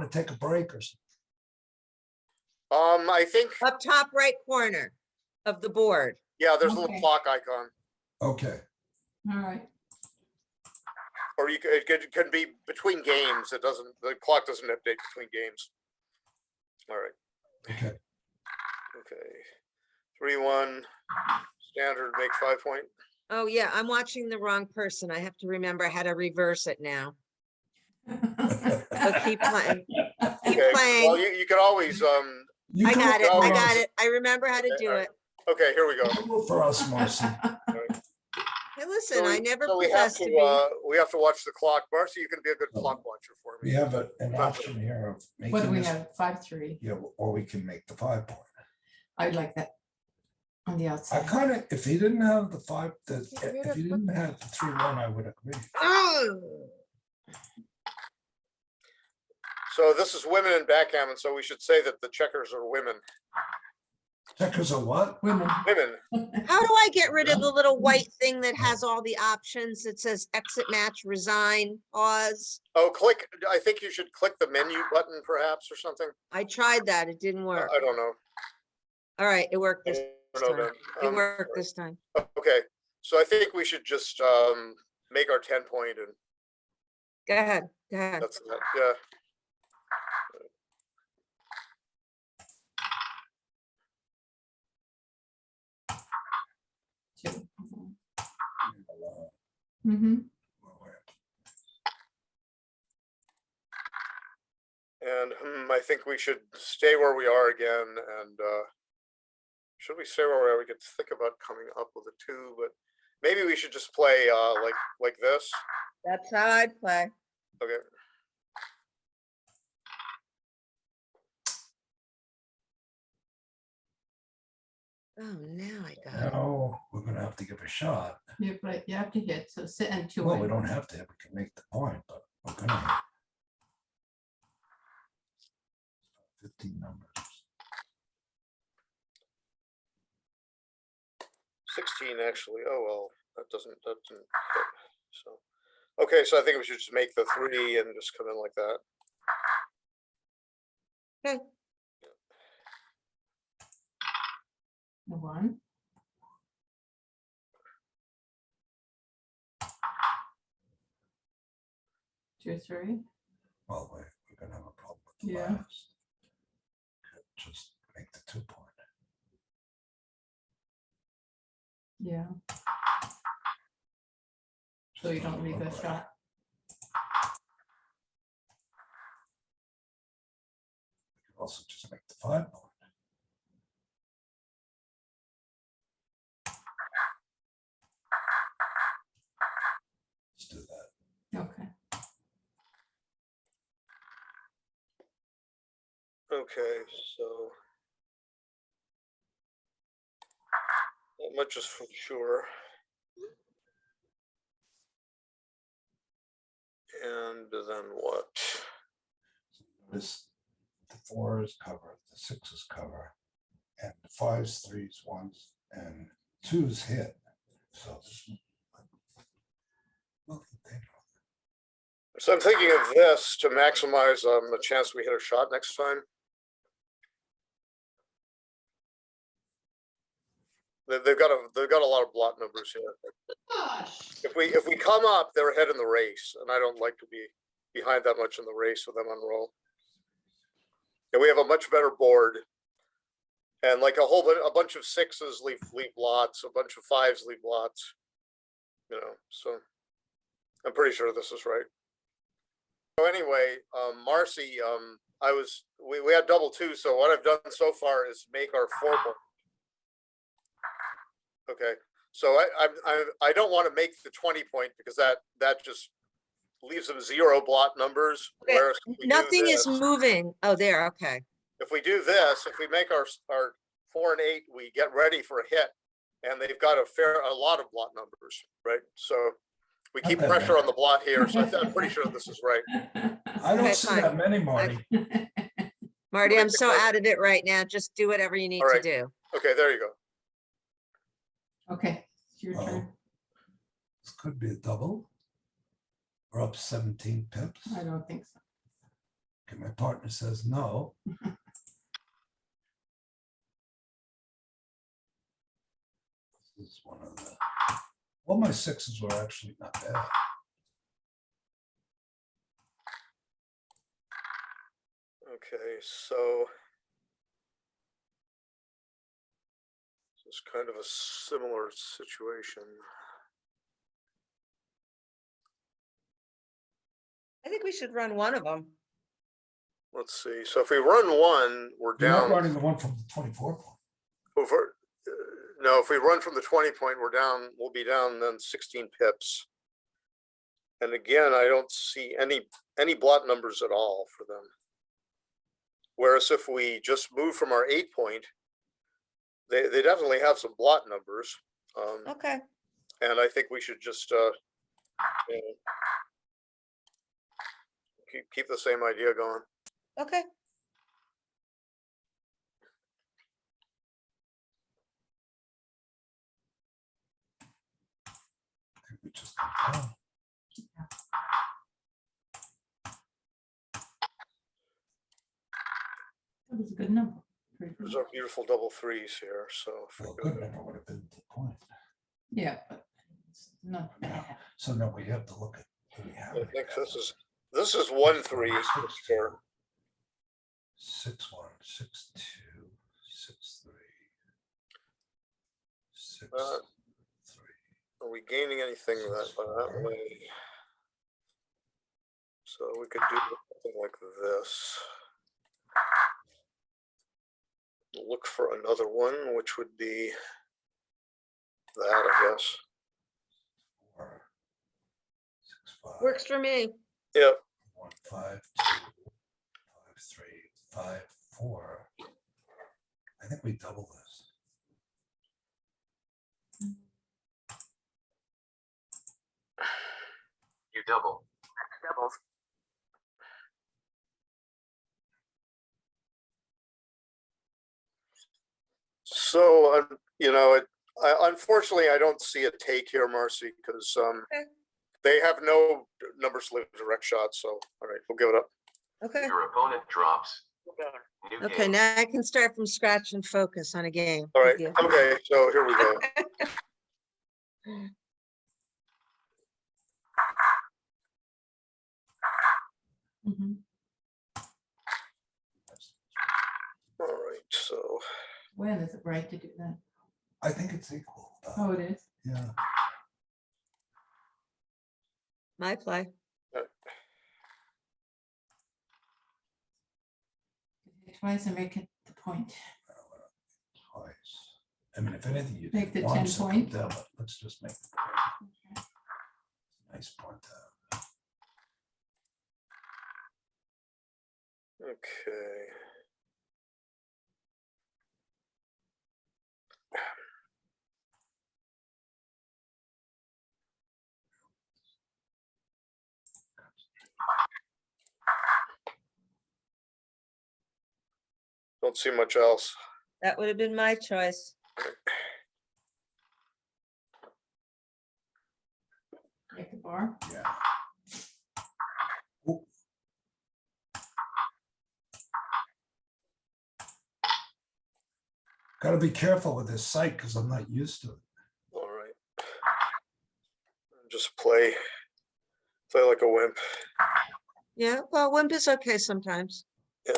want to take a break or something? I think, Up top right corner of the board. yeah, there's a little Okay. clock icon. Okay, All right. Or it could be between games. It doesn't, the clock doesn't update between games. All right, okay. okay. 3-1, standard, make 5 point. Oh, yeah, I'm watching the wrong person. I have to remember how to reverse it now. So keep playing. Keep Okay, well, playing. you can always, You I do got it. for I us. got it. I remember how to Okay, do all right. it. okay, here we go. Do it for us, Marcy. Hey, listen, I never So we have professed to be. we have to watch the clock. Marcy, you can be a good Oh. clock watcher for We me. have an option here of What do making we this, have? 5-3. yeah, or we can make the 5 point. I'd like that on the I outside. kind of, if he didn't have the 5, Get rid if of he didn't have the 3-1, I would agree. Oh, So this is women in backgammon, so we should say that the checkers are women. Checkers are what? Women. Women. how do I get rid of the little white thing that has all the options? It says exit match, resign, pause. Oh, click. I think you should click the menu button perhaps or something. I tried that. It didn't work. I don't know. All right, it worked I this don't know time. then. It worked this time. Okay, so I think we should just make our 10 point and Go ahead. Go ahead. that's that. Yeah. Two. Mm-hmm. And I think we should stay where we are again. And should we stay where we are? We could think about coming up with a 2, but maybe we should just play like this. That's how I'd play. Okay. Oh, now I got it. No, we're gonna have to give a shot. Yeah, but you have to hit, so sit and 2 Well, we in. don't have to, we can make the point, but we're gonna hit. 15 numbers. 16 actually. Oh well, that doesn't fit. So okay, so I think we should just make the 3 and just come in like that. Okay. The 1. Two, 3. Well, we're gonna have a problem with the Yeah. last. Just make the 2 point. Yeah. So you don't leave a shot. We could also just make the 5 point. Let's do that. Okay. Okay, so that much is for sure. And then what? Notice the 4s cover, the 6s cover, and the 5s, 3s, 1s, and 2s hit. So well, they know. So I'm thinking of this to maximize the chance we hit a shot next time. They've got a lot of blot numbers here. Gosh. If we come up, they're ahead in the race, and I don't like to be behind that much in the race with them on roll. And we have a much better board, and like a bunch of 6s leave blots, a bunch of 5s leave blots. You know, so I'm pretty sure this is right. So anyway, Marcy, we had double 2, so what I've done so far is make our 4 point. Okay, so I don't want to make the 20 point because that just leaves them 0 blot numbers. Okay, Whereas if we do nothing is this- moving. Oh, there, okay. If we do this, if we make our 4 and 8, we get ready for a hit, and they've got a lot of blot numbers, right? So we keep Okay. pressure on the blot here. So I'm pretty sure this is right. I don't Okay, see fine. that many, Marty. Marty, Make I'm the so question. out of it right now. Just do whatever you need All to right. do. Okay, there you go. Okay, it's your turn. This could be a double. We're up 17 pips. I don't think so. Okay, my partner says no. This is one of the, well, my sixes were actually not bad. Okay, so this is kind of a similar situation. I think we should run one of them. Let's see. So if we run one, we're You're not down running the one from the 24 point. over. No, if we run from the 20 point, we're down. We'll be down then 16 pips. And again, I don't see any blot numbers at all for them. Whereas if we just move from our 8 point, they definitely have some blot numbers. Okay, And I think we should just you know, keep the same idea going. okay. I think we just go down. That was a good number. Pretty There's good. our beautiful double threes here. So if we Well, a go good number would have been the point. Yeah, but it's not bad. So now we have to look at, do we have I any think bad this is ones? 1-3 for 6-2, sure. 6-1, 6-2, 6-3, 6-3. Are we gaining anything that way? So we could do something like this. Look for another one, which would be that, I guess. 4, 6-5, Works for me. Yeah. 1, 5, 2, 5, 3, 5, 4. I think we double this. You double. Doubles. So, you know, unfortunately, I don't see a take here, Marcy, because Okay. they have no number slip direct shot. So, all right, we'll give it up. Okay, Your opponent drops. Game. New okay, game. now I can start from scratch and focus on a game. All right. with you. Okay. So here we go. Mhm. All right. So, When is it right to do that? I think it's equal. Oh, it is. Yeah. My play. Hit twice and make it the point. Twice. I mean, if anything, you Make the did once 10 and point. come down, but let's just make the point. Nice point. okay. Don't see much else. That would have been my choice. Make the bar. Yeah. Ooh. Gotta be careful with this sight because I'm not used to it. All right. Just play like a wimp. Yeah, well, wimp is okay sometimes. Yeah.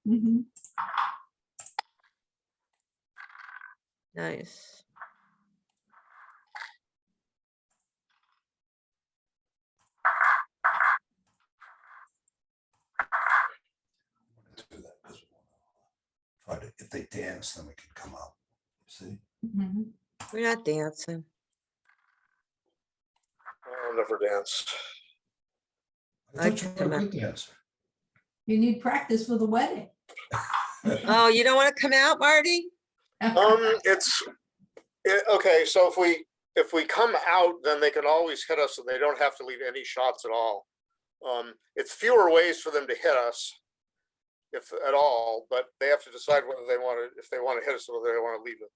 Mhm. Nice. I'm gonna do that because we wanna try to, if they dance, then we can come up. See? Mhm. We're not dancing. I'll never dance. I thought you were a good dancer. You need practice for the wedding. Oh, you don't want to come out, Marty? It's okay. So if we come out, then they can always hit us, and they don't have to leave any shots at all. It's fewer ways for them to hit us, if at all. But they have to decide whether they want to, if they want to hit us, or whether they want to leave it.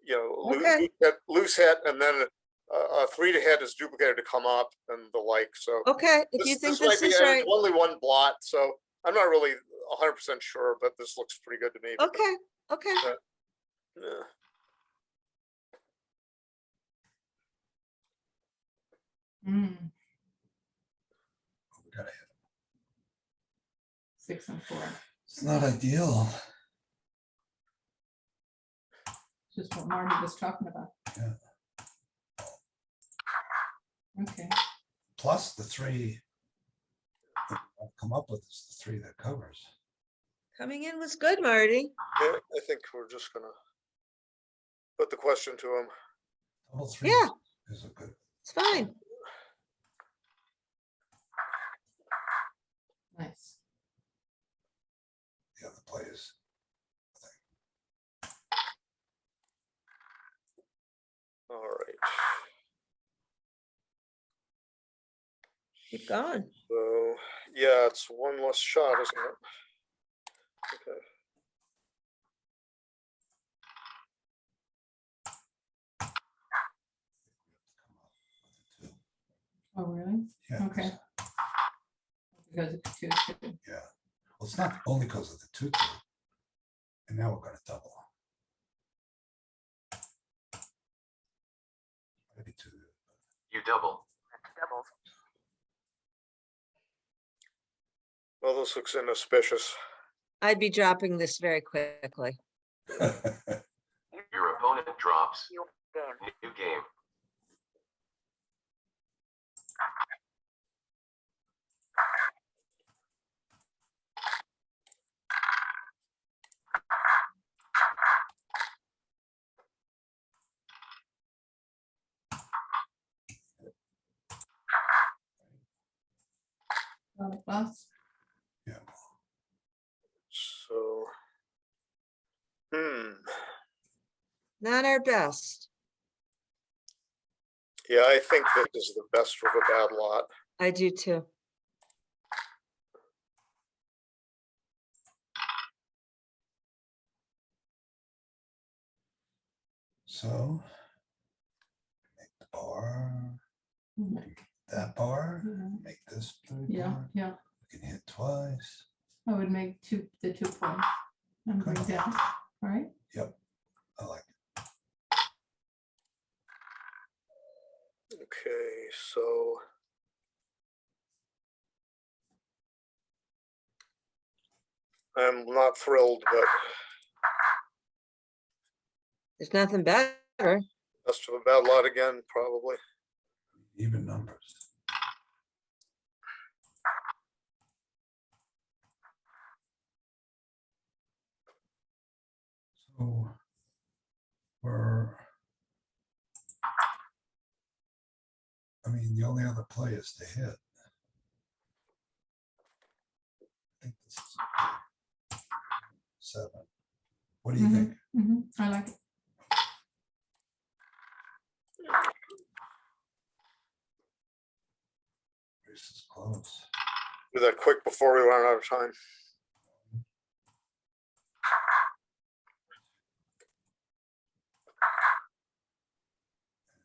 You know, Okay. loose hit, and then a 3 to hit is duplicated to come up and the like, so. Okay, if you think might this be is it. right, It's only one blot, so I'm not really 100% sure, but this looks pretty good to me. okay, okay. Yeah. Mm, We gotta hit. 6 and 4. It's not ideal. Just what Marty was talking about. Yeah. Okay. Plus the 3 that I've come up with is the 3 that covers. Coming in was good, Marty. Yeah, I think we're just gonna put the question to him. Double 3 Yeah. is a good. It's fine. Nice. The other plays. All right. Keep going. So, yeah, it's one less shot, isn't it? Okay. Oh, really? Yeah. Okay. Because it's 2, 2. Yeah. Well, it's not only because of the 2, 2. And now we're gonna double. Maybe 2. You double. Well, this looks inauspicious. I'd be dropping this very quickly. Your opponent drops. New game. Plus. Yeah. So, Not our best. yeah, I think this is the best of a bad lot. I do too. So make the bar, Mhm. that bar, Yeah. make this blue Yeah, bar. yeah. We can hit twice. I would make the 2 points and bring down, right? Yep. I like it. Okay, so. I'm not thrilled, but There's nothing better. best of a bad lot again, probably. Even numbers. So I mean, the only other play is to hit. I think this is okay. 7. What do you think? I like it. This is close. Do that quick before we run out of time.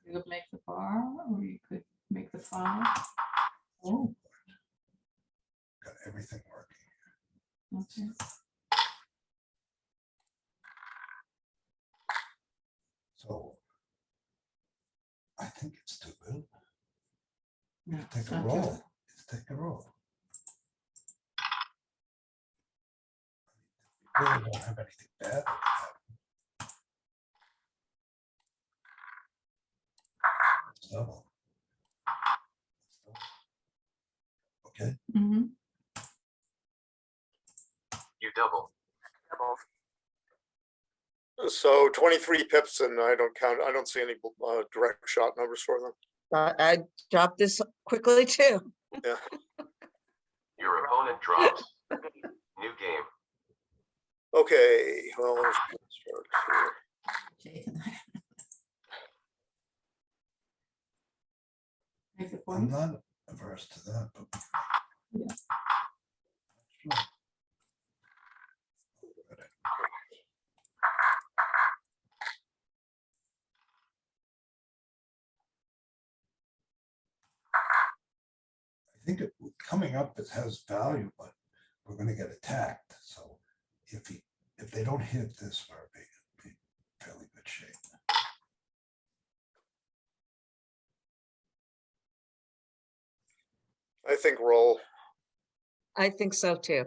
You could make the bar, or you could make the 5. Oh, Got everything working. okay. So I think it's too good. No, Take it's a not too roll. bad. Let's take a roll. We really don't have anything bad with that. It's double. Okay. Mhm. You double. So 23 pips, and I don't see any direct shot numbers for them. I dropped this quickly too. Yeah. Your opponent drops. New game. Okay, well, let's start here. Jason. Make the I'm point. not averse to that, but. Yeah. Sure. coming up, it has value, but we're gonna get attacked. So if they don't hit this, we're in fairly good shape. I think roll. I think so too.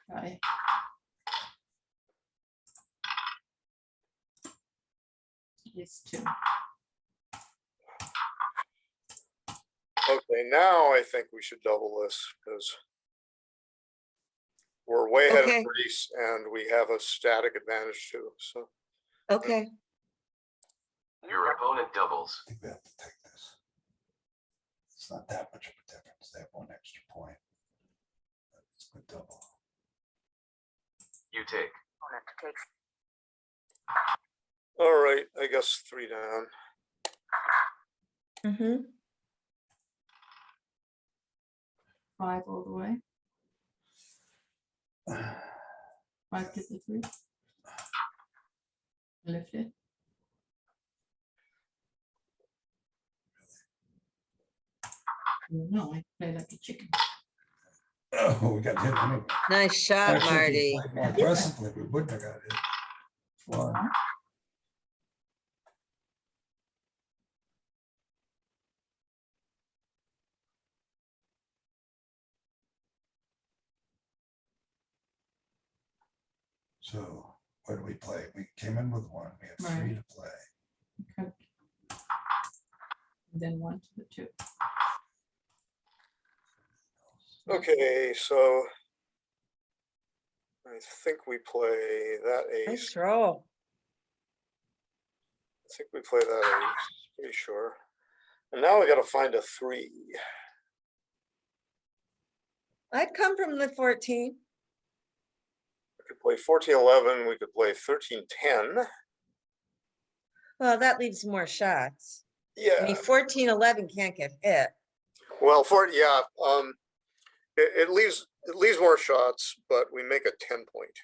Try. It's two. Okay, now I think we should double this because we're way ahead of Okay. the race and we have a static advantage too. So Okay, Your opponent doubles. I think we have to take this. It's not that much of a difference. They have one extra point. But it's a good double. You take. all right, I guess 3 down. mm-hmm. 5 all the way. 5 to the 3. Lift it. No, I play like a chicken. Oh, we got hit anyway. Nice shot, Actually, if we Marty. played more aggressively, we wouldn't have got hit. One. So what do we play? We came in with 1. We have 3 Right. to play. Okay. And then 1 to the 2. Okay, so I think we play that ace. Nice roll. I think we play that ace, pretty sure. And now we got to find a 3. I'd come from the 14. We could play 14-11. We could play 13-10. Well, that leaves more shots. I Yeah. mean, 14-11 can't get hit. Well, it leaves more shots, but we make a 10 point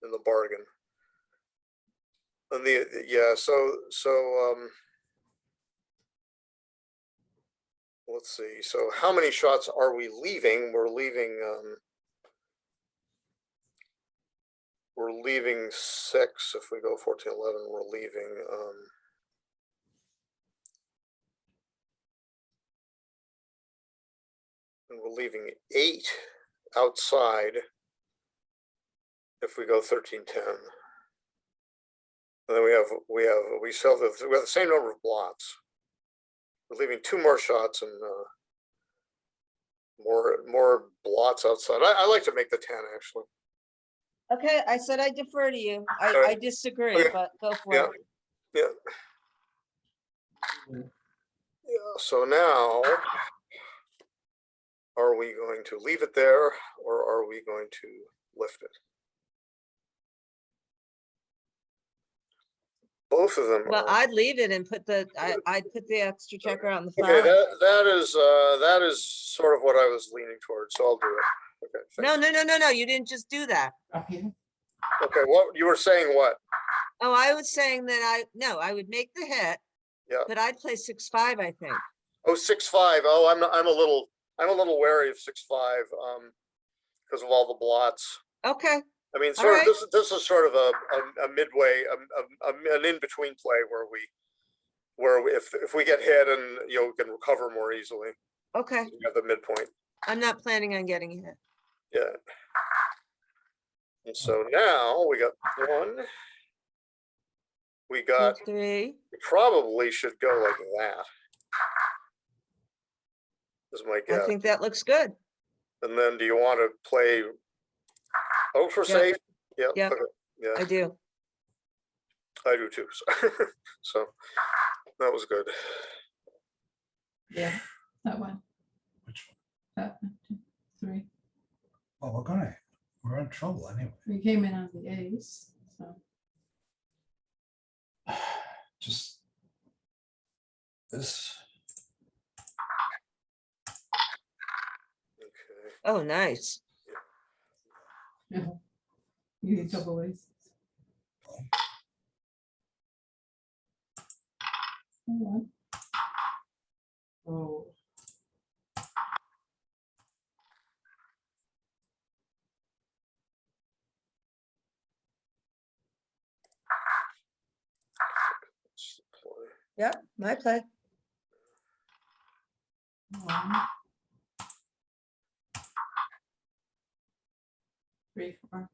in the bargain. And let's see. So how many shots are we leaving? We're leaving 6. If we go 14-11, we're leaving and we're leaving 8 outside if we go 13-10. And then we still have the same number of blots. We're leaving 2 more shots and more blots outside. I like to make the 10 actually. Okay, I said I defer to you. I Sorry. disagree, Okay. but go for Yeah. it. Yeah. Yeah. So now, are we going to leave it there or are we going to lift it? Both of them. Well, are. I'd leave it and I'd put the extra checker on the Okay, 5. that is sort of what I was leaning towards, so I'll do it. Okay. No, thanks. no, you didn't just do that. Up here. Okay, what you were saying? What? Oh, I was saying that I would make the hit. Yeah. But I'd play 6-5, I think. Oh, 6-5. Oh, I'm a little wary of 6-5 because of all the blots. Okay, I mean, All sort right. of this is sort of a midway, an in between play where if we get hit and we can recover more easily. okay. We have the midpoint. I'm not planning on getting hit. Yeah. And so now we got 1. We 2, got. 3. We probably should go like that. Is my I guess. think that looks good. And then do you want to play for Yep. safe? Yeah. Yep. Okay. Yeah, I do. I do too. So, so that was good. Yeah, that one. Which That one, 2, 3. one? Well, we're in trouble anyway. We came in on the ace, so. Just this. Okay. Oh, nice. Yeah. You need double aces. One. Oh. Yep, my play. 1, 3, 4.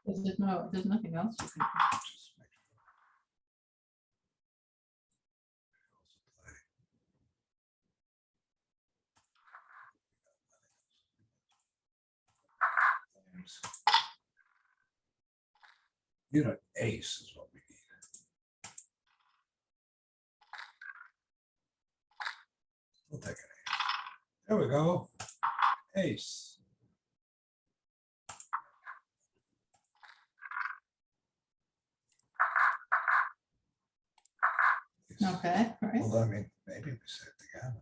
There's nothing else you can. Just make sure. You know, ace is what we need. We'll take an ace. There we go. Ace. Okay, right. Well, I mean, maybe we saved the gammon.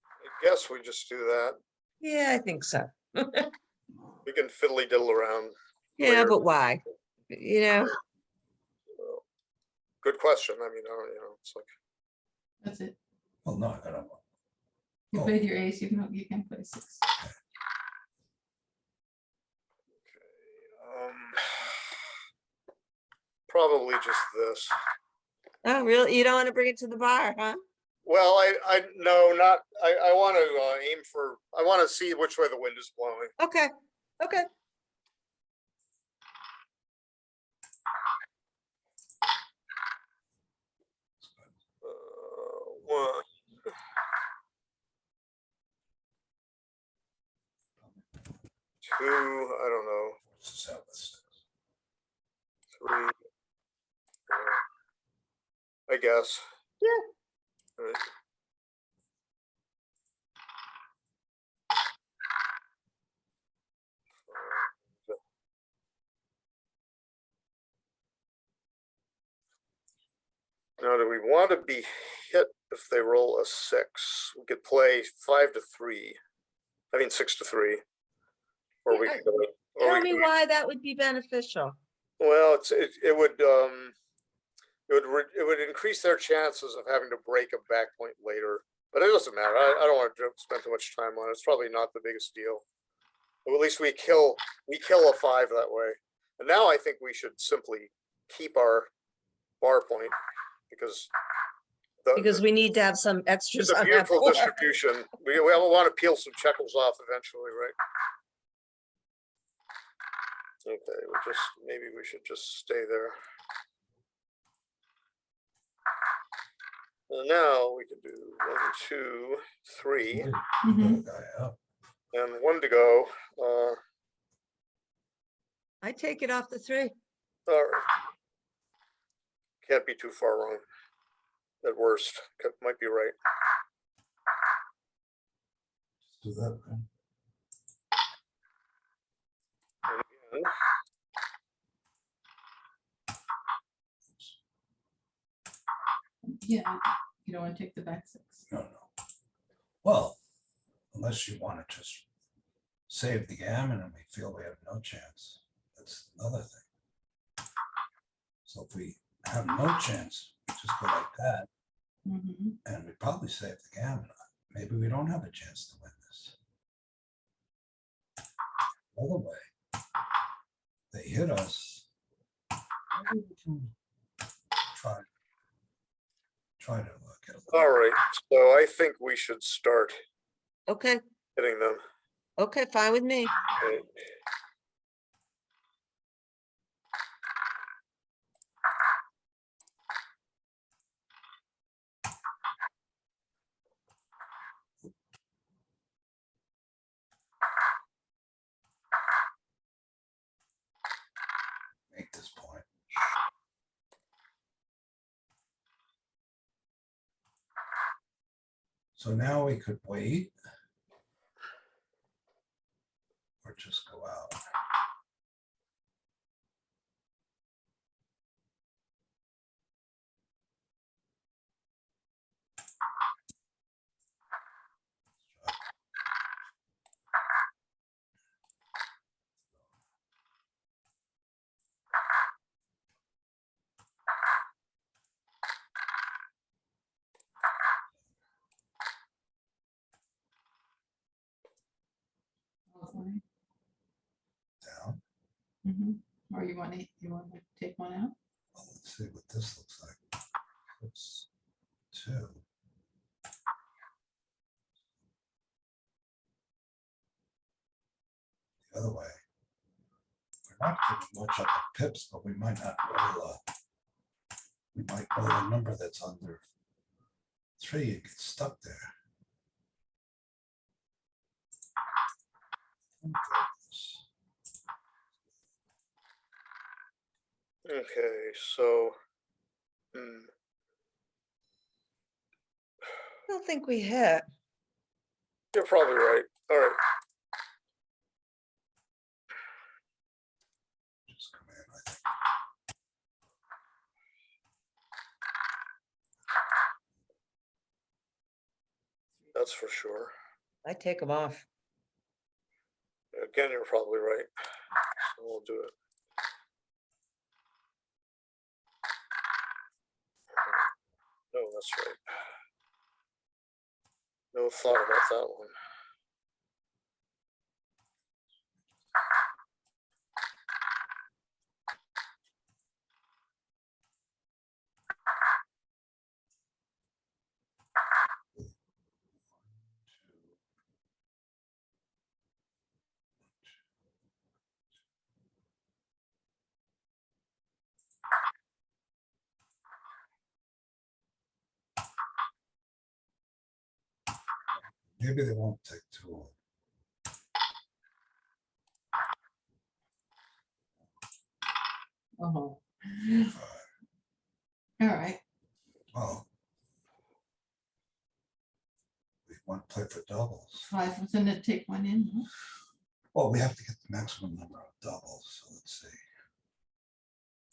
I guess we just do that. Yeah, I think so. We can fiddly diddle around. Yeah, later. but why? You know, Good question. I mean, it's like, That's it. Well, no, I gotta. You Oh. played your ace, you can play 6. probably just this. oh, really? You don't want to bring it to the bar, huh? Well, no, not, I want to aim for, I want to see which way the wind is blowing. Okay, okay. One, two, I don't know, Let's just have this. 3, 4, I guess. Yeah. Right. Now, do we want to be hit if they roll a 6? We could play 5 to 3. I mean 6 to 3. Or we Yeah, could go. Or Tell we me could, why that would be beneficial. well, it would increase their chances of having to break a back point later. But it doesn't matter. I don't want to spend too much time on it. It's probably not the biggest deal. But at least we kill a 5 that way. And now I think we should simply keep our bar point because Because we need to have some extras it's a on that beautiful board. distribution. We want to peel some checkers off eventually, right? Okay, maybe we should just stay there. And now we can do 1, 2, 3, Mhm. Guy up. and 1 to go. I take it off the 3. All right. Can't be too far wrong. At worst, might be right. Do that. Man. And Yeah, you don't want to take the back 6. No. Well, unless you want to just save the gammon and we feel we have no chance. That's another thing. So if we have no chance, we just go like that Mhm. and we probably save the gammon. Maybe we don't have a chance to win this. Other way, they hit us. Maybe we can try to get a little. all right, so I think we should start Okay, hitting them. okay, fine with me. Okay. Make this point. So now we could wait or just go out. Or you want to take one out? Well, let's see what this looks like. It's 2. The other way. We're not getting much up the pips, but we might not roll we might roll a number that's under 3 and get stuck there. Okay, so. I don't think we hit. You're probably right. All right. Just come in, I think. That's for sure. I take them off. Again, you're probably right. So we'll do it. No, that's right. No thought about that one. Maybe they won't take 2. Oh, 5. all right. Well, we want to play for doubles. 5 was in it, take one in. Huh? Well, we have to get the maximum number of doubles. So let's see.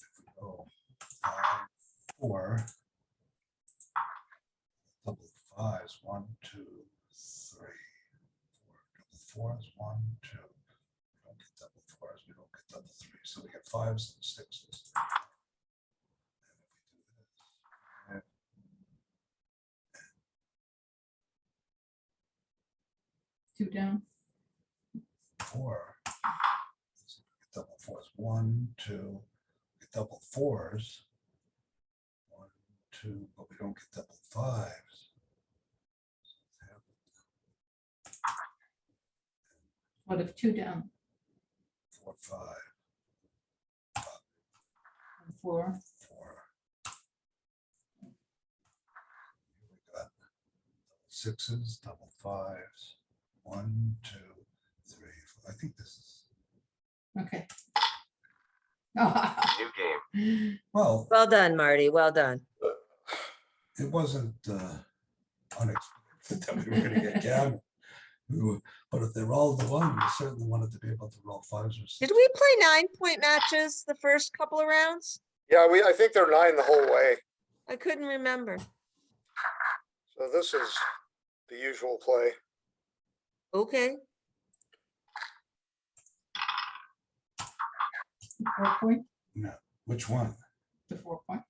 If we go 5, 4, double 5s, 1, 2, 3, 4. Double 4s, 1, 2. We don't get double 4s. We don't get double 3s. So we get 5s and 6s. And if we do this, 2 down. 4. So we get double 4s. 1, 2. We get double 4s. 1, 2. But we don't get double 5s. What if 2 down? 4, 5, And 4. 4. We got double 6s, double 5s. 1, 2, 3, 4. I think this is Okay. New game. well. Well done, Marty. Well done. It wasn't unexpected that we were going to get gammon. But if they rolled the 1, we certainly wanted to be able to roll 5s or 6s. Did we play 9-point matches the first couple of rounds? Yeah, I think they're 9 the whole way. I couldn't remember. So this is the usual play. Okay. 4 point. No, which one? The 4 point.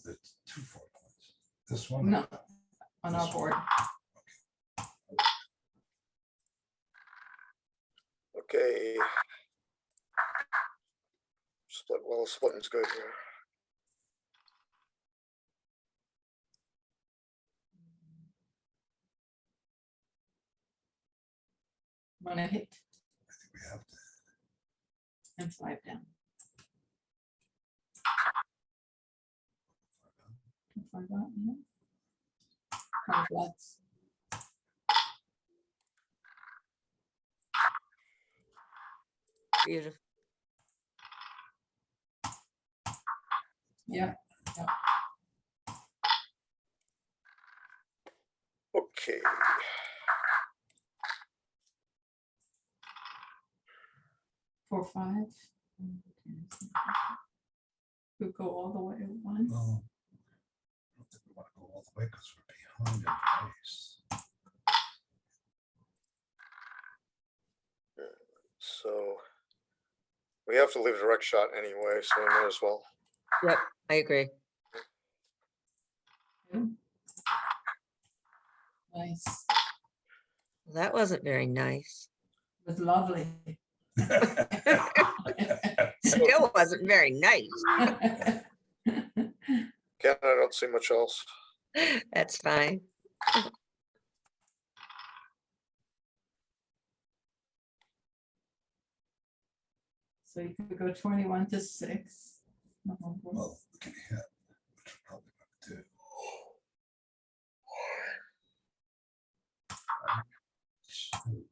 The 2 4 points. This one? No, on our board. Okay. Split. Well, splitting's good here. Want to hit I think we have to. and 5 down. 5 out, yeah. Kind of lots. Beautiful. Yeah. Okay. Four, 5. Could go all the way at 1. Well, I don't think we want to go all the way because we're behind in the race. So we have to leave a direct shot anyway, so we might as well. Yep, I agree. Nice. That wasn't very nice. It was lovely. Still wasn't very nice. Again, I don't see much else. That's fine. So you could go 21 to 6. Well, we can hit, which we're probably gonna do. Two.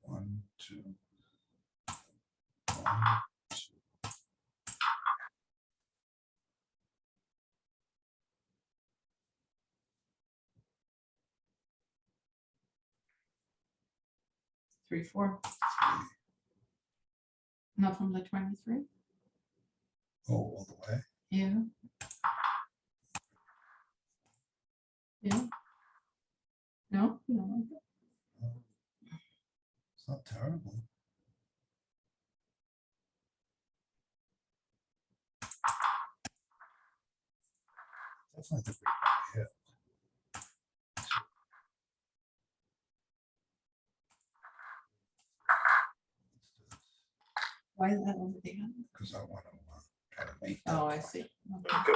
1, 2. 1, 2. 3, 4. Not from the 23. Oh, all the way. Yeah. Yeah. No, you don't like it. It's not terrible. Definitely think we can hit. Why is that over the end? Because I want to try to make that. Oh, I see. Okay. Okay.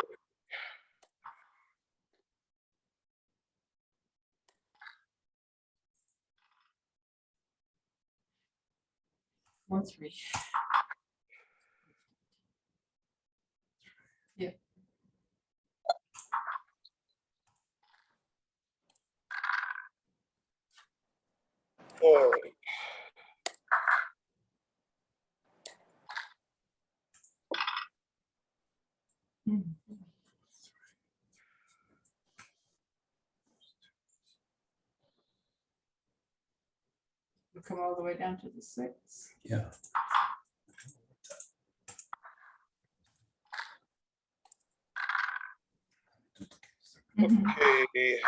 Or 3. Yeah. All right. Mhm. You come all the way down to the 6. Yeah. Mhm. Okay.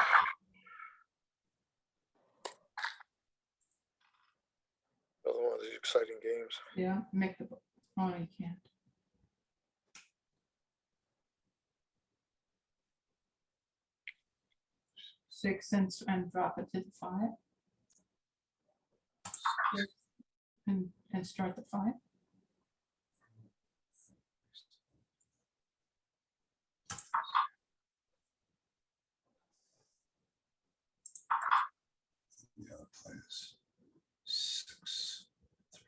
Another one of these exciting games. Yeah, make the, oh, you can't. 6 and drop it to the 5. 6 and start the 5. Yeah, plays 6, 3.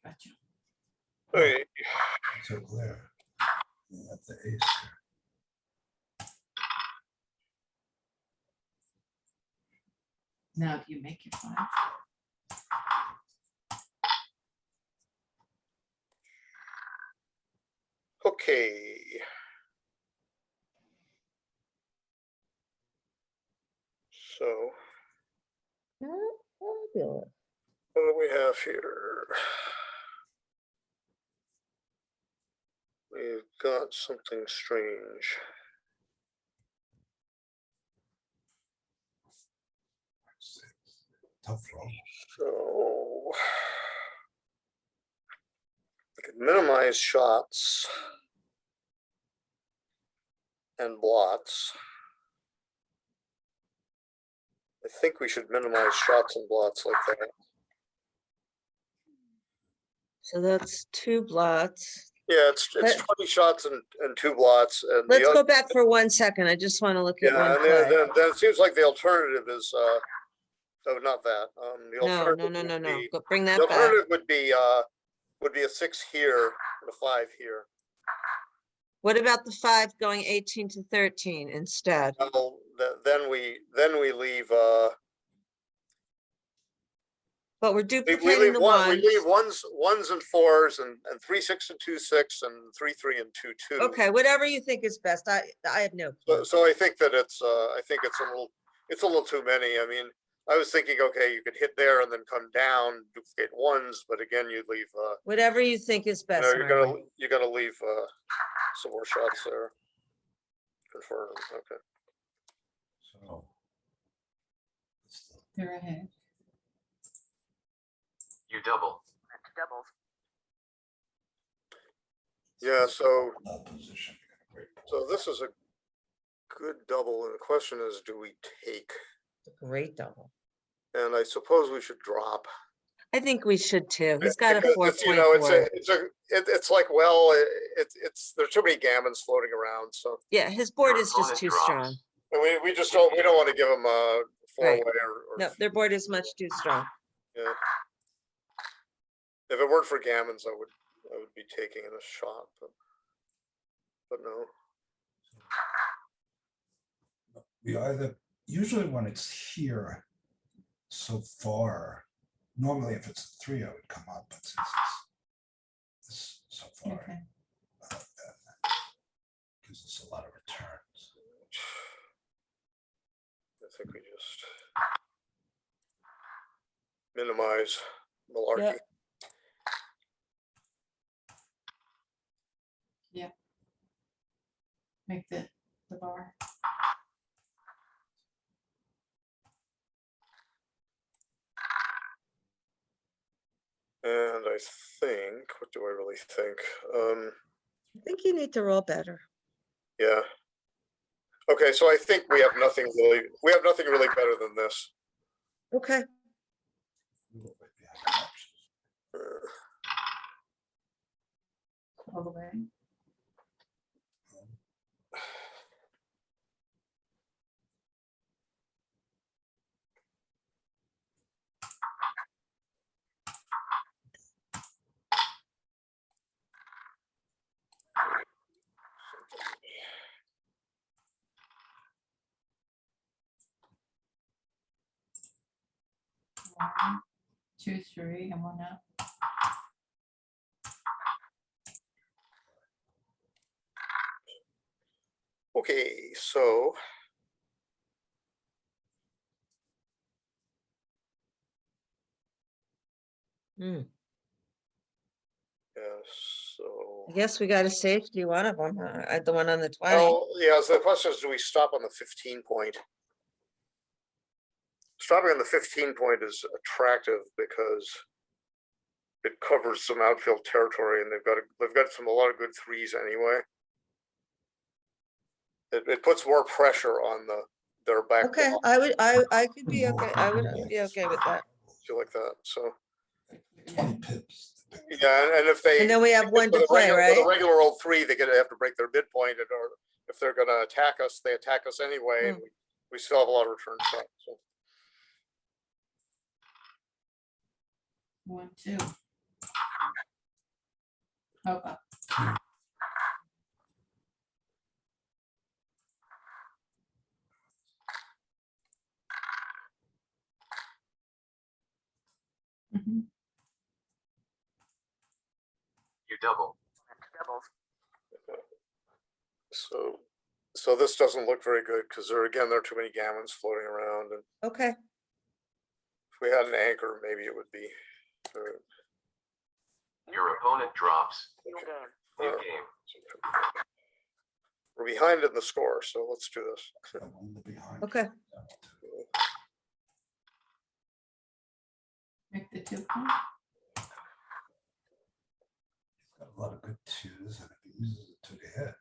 Gotcha. Okay. So clear. You have the ace here. Now do you make your 5? Okay. So Fabulous. what do we have here? We've got something strange. Tough roll. So I can minimize shots and blots. I think we should minimize shots and blots like that. So that's 2 blots. Yeah, it's Let- 20 shots and 2 blots. And Let's the go back for 1 second. I just want to look at yeah, one and play. then it seems like the alternative is oh, not that. The No, alternative no, no, no, would no. be- Go bring The that back. alternative would be a 6 here and a 5 here. What about the 5 going 18 to 13 instead? Well, then we leave But we're we duplicating leave the one we ones. leave ones and 4s and 3 6 and 2 6 and 3 3 and 2 2. Okay, whatever you think is best. I have no clue. So I think that it's a little too many. I mean, I was thinking, okay, you could hit there and then come down, duplicate ones, but again, you'd leave Whatever you think is you best. know, Marty. you're gonna leave some more shots there. Confirm. Okay. So. They're ahead. You double. Doubles. Yeah, so, That position. You got a great board. so this is a good double, and the question is, do we take? Great double. And I suppose we should drop. I think we should too. He's got a Because 4 it's, point it's board. it's like, well, it's, there's too many gammons floating around, so. Yeah, his board Your is just opponent too drops. strong. And we just don't, we don't want to give them a Right. four-way or. No, their board is much too strong. Yeah. If it weren't for gammons, I would be taking in a shot, but no. We either, usually when it's here so far, normally if it's a 3, I would come up, but since it's so far, Okay. that gives us a lot of returns. I think we just minimize malarkey. Yeah. Make the bar. And I think, what do I really think? I think you need to roll better. Yeah. Okay, so I think we have nothing really better than this. Okay. A little bit behind the options. All the way. One, 2, 3, and 1 out. Okay, so. Hmm. Yeah, so. I guess we got a safety one of them, the one on the 20. Oh, yeah, so the question is, do we stop on the 15 point? Stopping on the 15 point is attractive because it covers some outfield territory, and they've got a lot of good threes anyway. It puts more pressure on their back. Okay, wall. I could be okay. I would be okay with that. Feel like that, so. 20 pips. Yeah, and if they. And then we have one to with a play, regular- right? With a regular old 3, they're gonna have to break their midpoint, or if they're gonna attack us, they attack us anyway, and we still have a lot of return shots, so. 1, 2. Oh, up. Mhm. You double. Doubles. So this doesn't look very good because there are too many gammons floating around, and Okay, if we had an anchor, maybe it would be. Your opponent drops. New game. New game. We're behind in the score, so let's do this. I'm a little behind. okay. Make the 2 point. He's got a lot of good 2s, and if he uses it to the hit.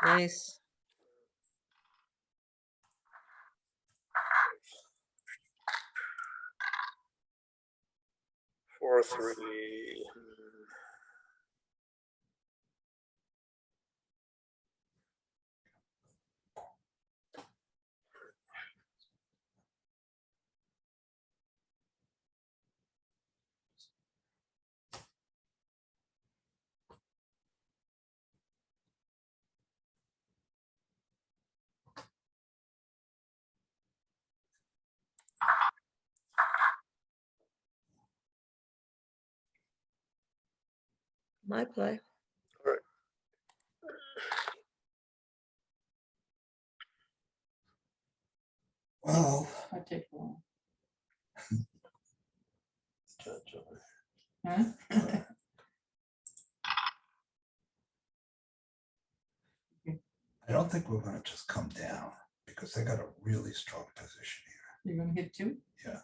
Nice. Four, 3. My play. Well, I take one. judge over Huh? here. I don't think we're gonna just come down because they got a really strong position here. You're gonna hit 2? Yeah.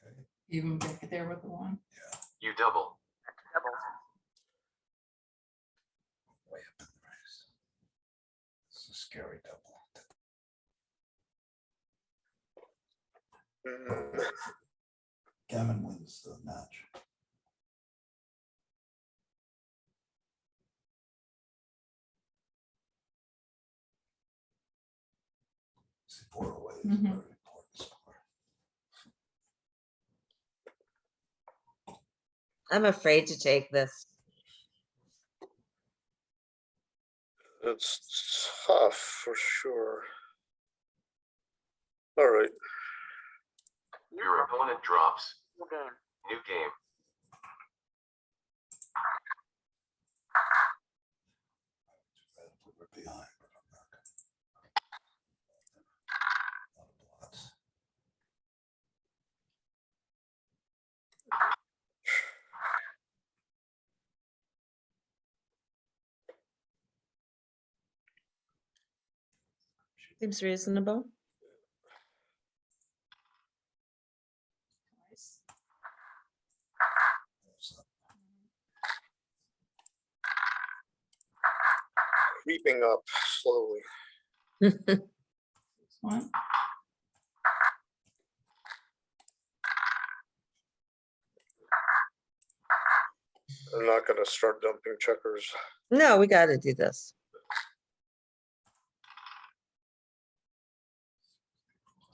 Okay. Even back there with the 1? You double. Way up in the race. It's a scary double. Gammon wins the match. See, 4 away is a Mhm. very important score. I'm afraid to take this. It's tough for sure. All right. Your opponent drops. New game. If we were behind, but I'm not gonna. A lot of blots. Seems reasonable. So, Creeping up slowly. 1? I'm not gonna start dumping checkers. No, we gotta do this.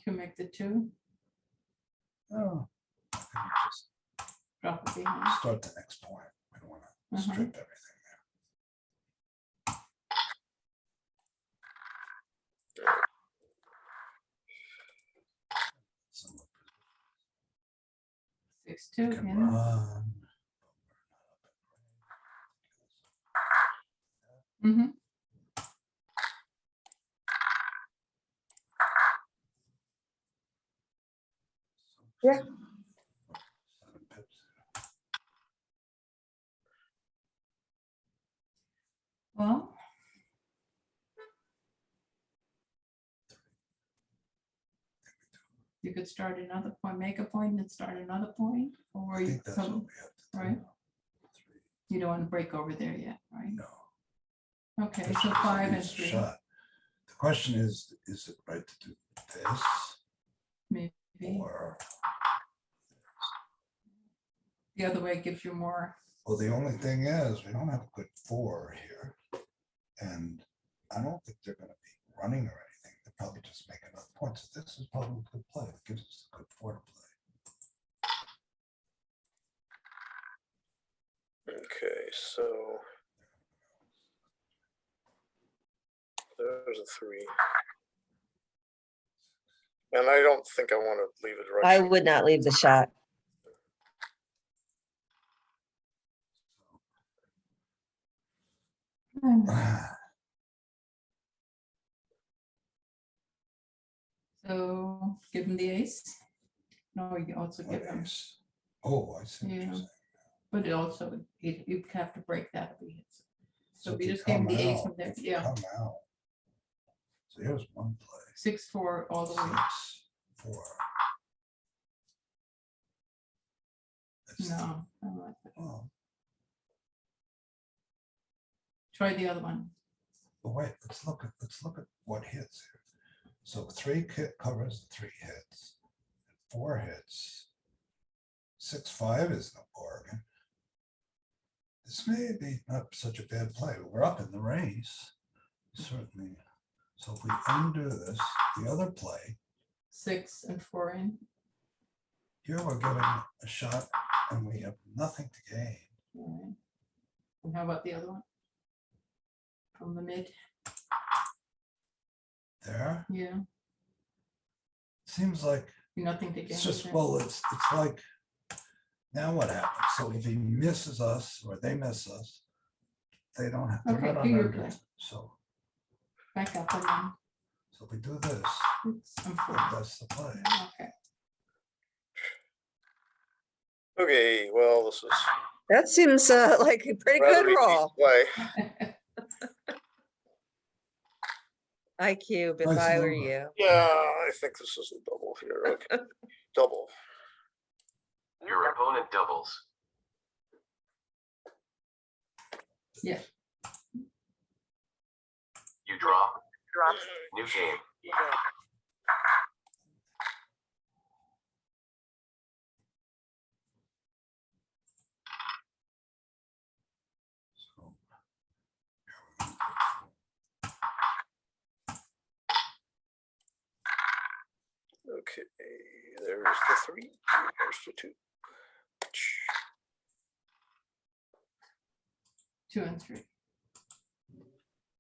To make the 2, oh, I think we just drop it behind. start the next point. We don't wanna Uh-huh. strip everything there. Some of 6-2 it can again. run. Mm-hmm. Yeah. 7 pips. Well, you could start another point, make a point and start another point, or I you think that's what come, we have to do. right. 3, you don't want to break over there yet, right? no. Okay, This so is at 5 and least a 3, shot. The question is it right to do this maybe. or, The other way gives you more. well, the only thing is, we don't have a good 4 here. And I don't think they're gonna be running or anything. They're probably just making enough points. This is probably a good play. It gives us a good 4 to play. Okay, so there's a 3. And I don't think I want to leave it I right. would not leave the shot. So give him the ace. No, you can also give him, Ace. Oh, I see what you're Yeah. saying. but it also, you have to break that if he hits. So if we you just gave him come the ace out- from there, if you yeah, Come out. So here's one play. 6-4 all the way. 6, 4. That's- No, I don't like that. well, Try the other one. but wait, let's look at what hits here. So 3 covers 3 hits. 4 hits. 6-5 is no bargain. This may be not such a bad play. We're up in the race. Certainly. So if we undo this, the other play, 6 and 4 in. here we're getting a shot and we have nothing to gain. All right. And how about the other one? From the mid. Yeah, Seems like nothing to gain. it's just, there. well, it's like, now what happens? So if he misses us or they miss us, they don't have, they're Okay, not do your under, play. so, Back up and then, so if we do this, oops, I'm then full. that's the play. Okay, Okay, well, this is That seems like a pretty rather good easy roll. play. I cube if Nice I were number. you. Yeah, I think this is a double here. Okay, double. Your opponent doubles. yeah, You draw. New game. So, Okay, there's the 3, there's the 2. 2 and 3.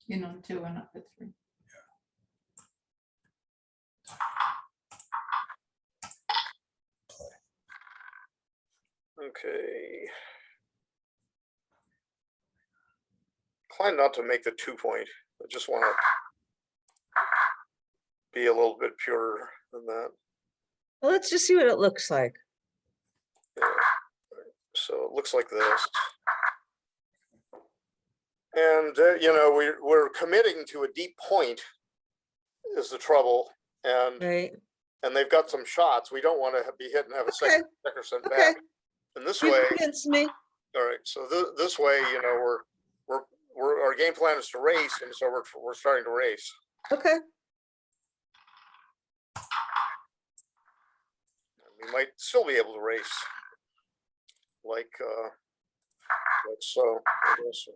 In on 2 and up at 3. Okay. Inclined not to make the 2 point. I just want to be a little bit purer than that. Well, let's just see what it looks like. Yeah. So it looks like this. And, you know, we're committing to a deep point is the trouble. And Right? they've got some shots. We don't want to be hit and have a Okay. second sent Okay. back. And this You've way, convinced me. all right. So this way, you know, our game plan is to race, and so we're starting to race. Okay. We might still be able to race, like so, I guess.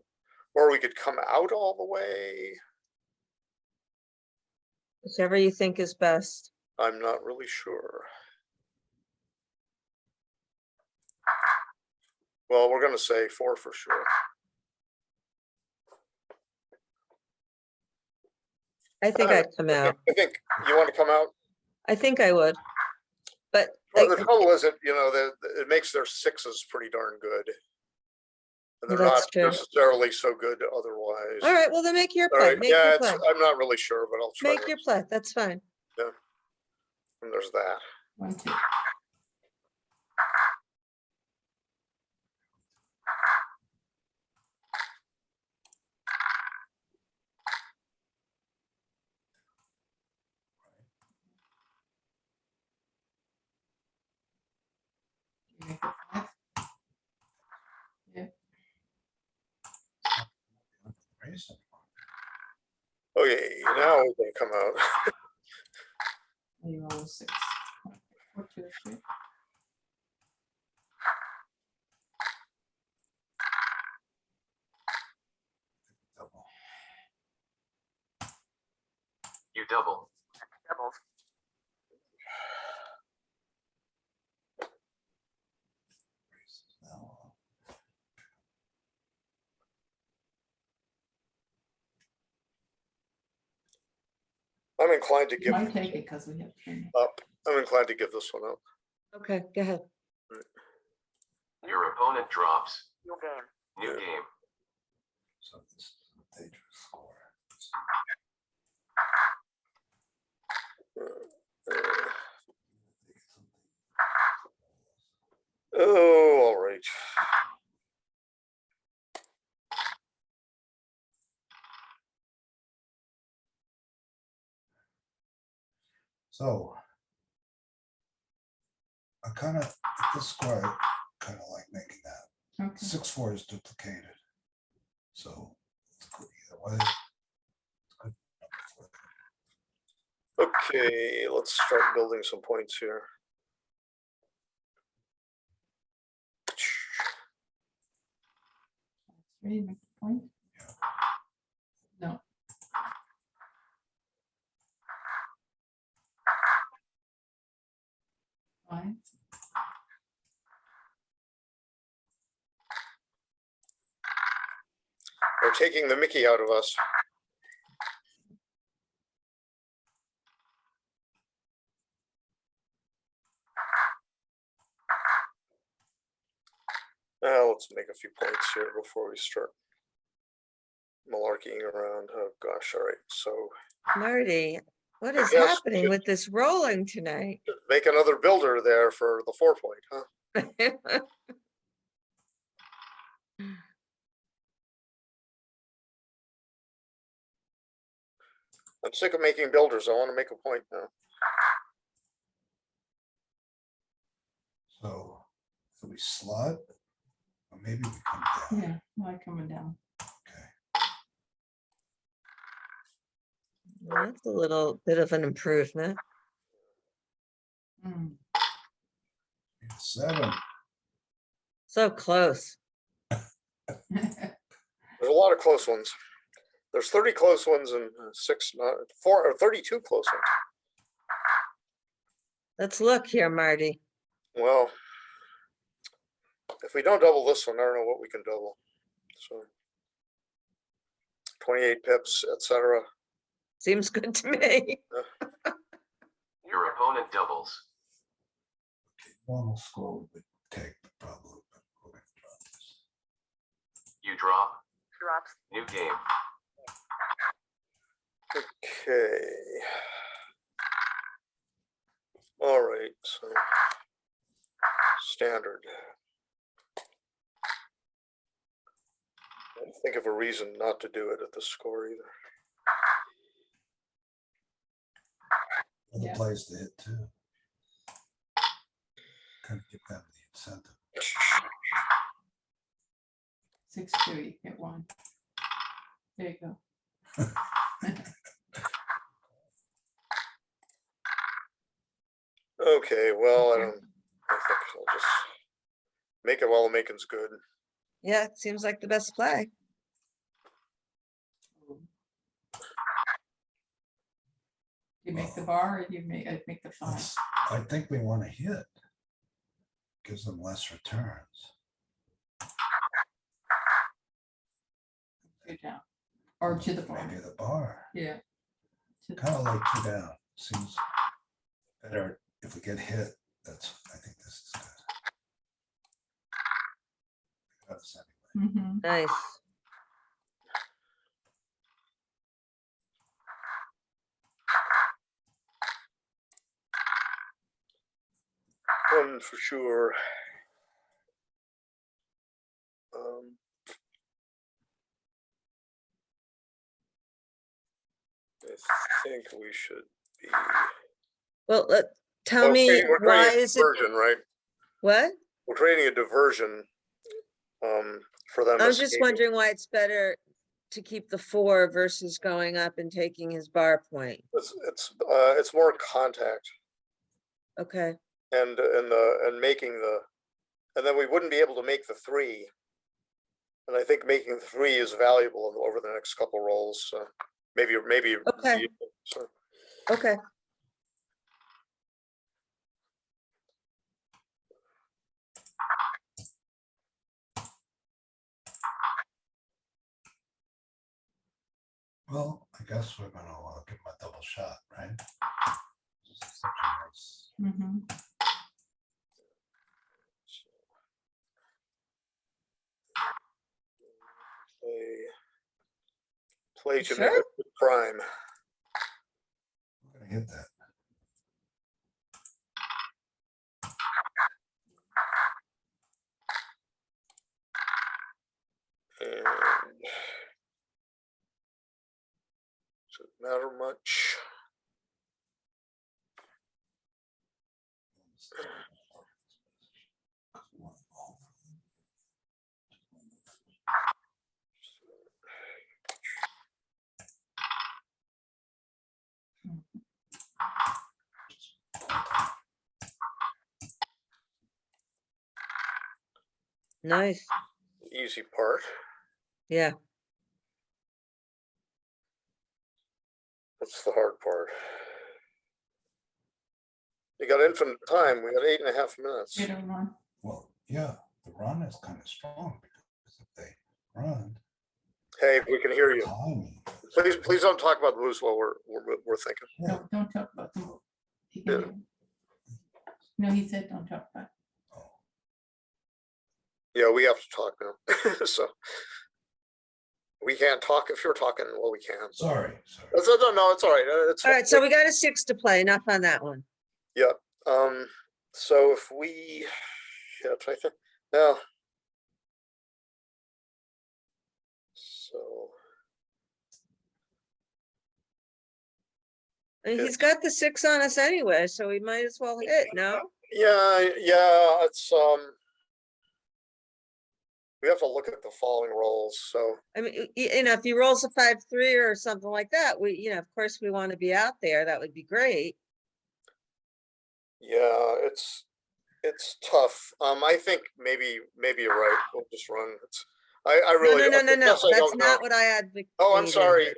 Or we could come out all the way. Whichever you think is best. I'm not really sure. Well, we're going to say 4 for sure. I think I'd come out. I think you want to come out. I think I would. But Well, like, the trouble is, it makes their 6s pretty darn good. And Well, they're that's not true. necessarily so good otherwise. all right, well then make your All play. right. Make Yeah, your play. I'm not really sure, but I'll try. Make your play. That's fine. And there's that. 1, 2. You make it 5. Yeah, Raise it. Okay, now we're going to come out. and you roll a 6. 4, 2, 3. Double. You double. Raises now. I'm inclined to You give might take it because we have 3. up. I'm inclined to give this one up. Okay, go ahead. Your opponent drops. New Yeah. game. So it's a dangerous score. Oh, all right. So I kind of, this score, I kind of like making that. Okay. 6-4 is duplicated. So it's good either way. It's good number for it. Okay, let's start building some points here. Ready to make the point? No. Fine. They're taking the Mickey out of us. Let's make a few points here before we start malarkeying around. Oh gosh, all right, so Marty, what is guess happening should- with this rolling tonight? make another builder there for the 4-point, huh? I'm sick of making builders. I want to make a point now. So, do we slot? Or maybe we come down, Yeah, I like coming down. okay. Well, that's a little bit of an improvement. Mm. 7. So close. There's a lot of close ones. There's 30 close ones and 4 or 32 close ones. Let's look here, Marty. Well, if we don't double this one, I don't know what we can double. So 28 pips, etc. Seems good to me. Your opponent doubles. Normal score we would take the problem, but we're gonna drop this. You drop. New game. Okay. All right, so standard. I don't think of a reason not to do it at this score either. Other Yeah. place to hit too. Kind of give them the incentive. 6-2, you hit 1. There you go. Okay, well, I think I'll just make it while the making's good. Yeah, it seems like the best play. You make the bar or you make the 5? Let's- I think we want to hit. Gives them less returns. Go down. Or to the bar. Maybe the bar. Yeah. To the Kind of like 2 down. Seems better if we get hit. I think this is good. Got us anyway. Mhm. Nice. One for sure. I think we should be. Well, tell Oh, me, we're why creating a is it, diversion, right? what? We're creating a diversion for them. I'm just escaping. wondering why it's better to keep the 4 versus going up and taking his bar point. It's more contact Okay, and making and then we wouldn't be able to make the 3. And I think making the 3 is valuable over the next couple rolls. So maybe. Okay. So, okay. Well, I guess we're gonna give them a double shot, right? This is such a nice- Mhm. play Sure. genetic prime. We're gonna hit that. And does it matter much? Nice. Easy part. Yeah. What's the hard part? You got infinite time. We got 8.5 minutes. Hit a run. Well, yeah, the run is kind of strong because if they run. Hey, we can hear you. timing- Please don't talk about moves while we're thinking. Yeah. Don't talk about the move. He can Yeah. hear you. No, he said don't talk about. Oh, Yeah, we have to talk now. So we can't talk if you're talking. Well, we can. Sorry. No, it's all right. It's All right, so we got a 6 to play, enough on that one. yeah. So if we, yeah, try to now. So And he's got the 6 on us anyway, so we might as well hit, no? yeah, it's we have to look at the falling rolls. So I mean, you know, if he rolls a 5-3 or something like that, we, you know, of course, we want to be out there. That would be great. yeah, it's tough. I think maybe you're right. We'll just run. I No, really no, I that's don't know. not what I advocate. Oh, I'm sorry.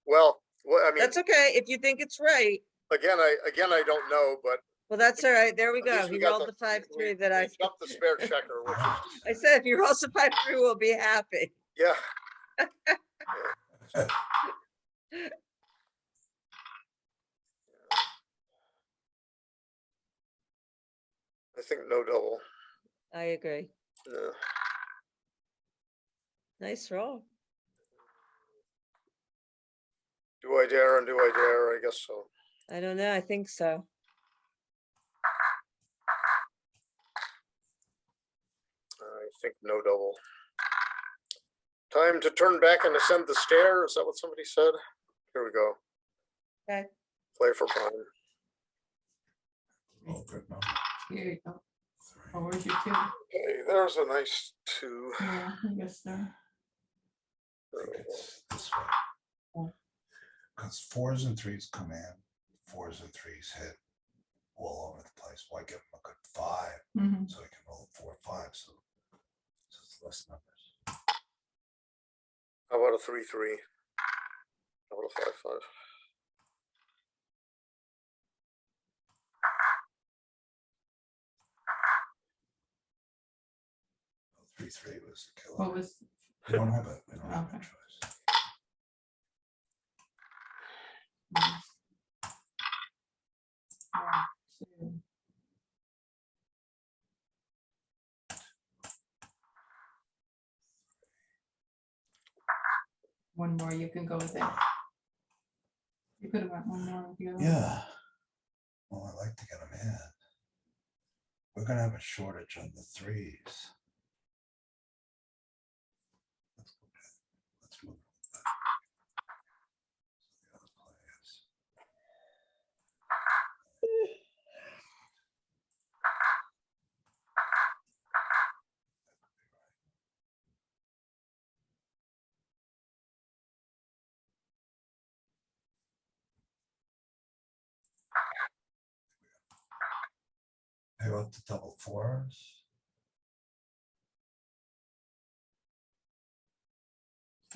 Well, I mean, That's okay, if you think it's right. again, I don't know, but Well, that's all right. There we at go. least we He got rolled the 5-3 we that I, jumped the spare checker, which is I said, if he rolls a 5-3, we'll be happy. yeah. I think no double. I agree. No. Nice roll. Do I dare and do I dare? I guess so. I don't know. I think so. I think no double. Time to turn back and ascend the stair. Is that what somebody said? Here we go. Okay. Play for prime. Oh, good number. Here you go. 3. Oh, where's your 2? Okay, there's a nice 2. Yeah, I guess there. I think it's this way. Oh. Because 4s and 3s come in, 4s and 3s hit all over the place. Why give him a good 5 Mhm. so he can roll 4 or 5? So it's less numbers. How about a 3-3? How about a 5-5? 3-3 was the killer. What was, We don't have a Okay. choice. One, 2. One more, you can go with that. You could have went one more with the other one. Yeah. Well, I like to get them in. We're gonna have a shortage on the 3s. Let's move. The other players. Pay up to double 4s.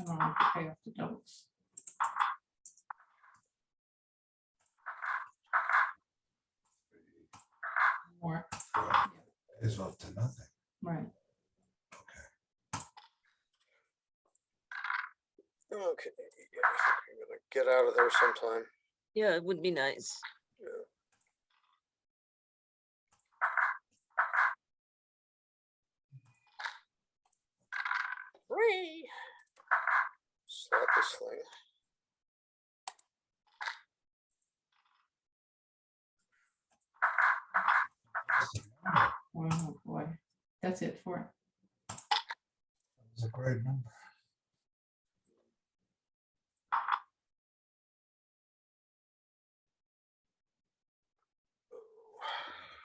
I don't have to pay off the doubles. More, 4 is up to nothing. right. Okay, I'm gonna get out of there sometime. Yeah, it would be nice. Yeah. Free. Slap this thing. Oh boy, that's it for it. That was a great number.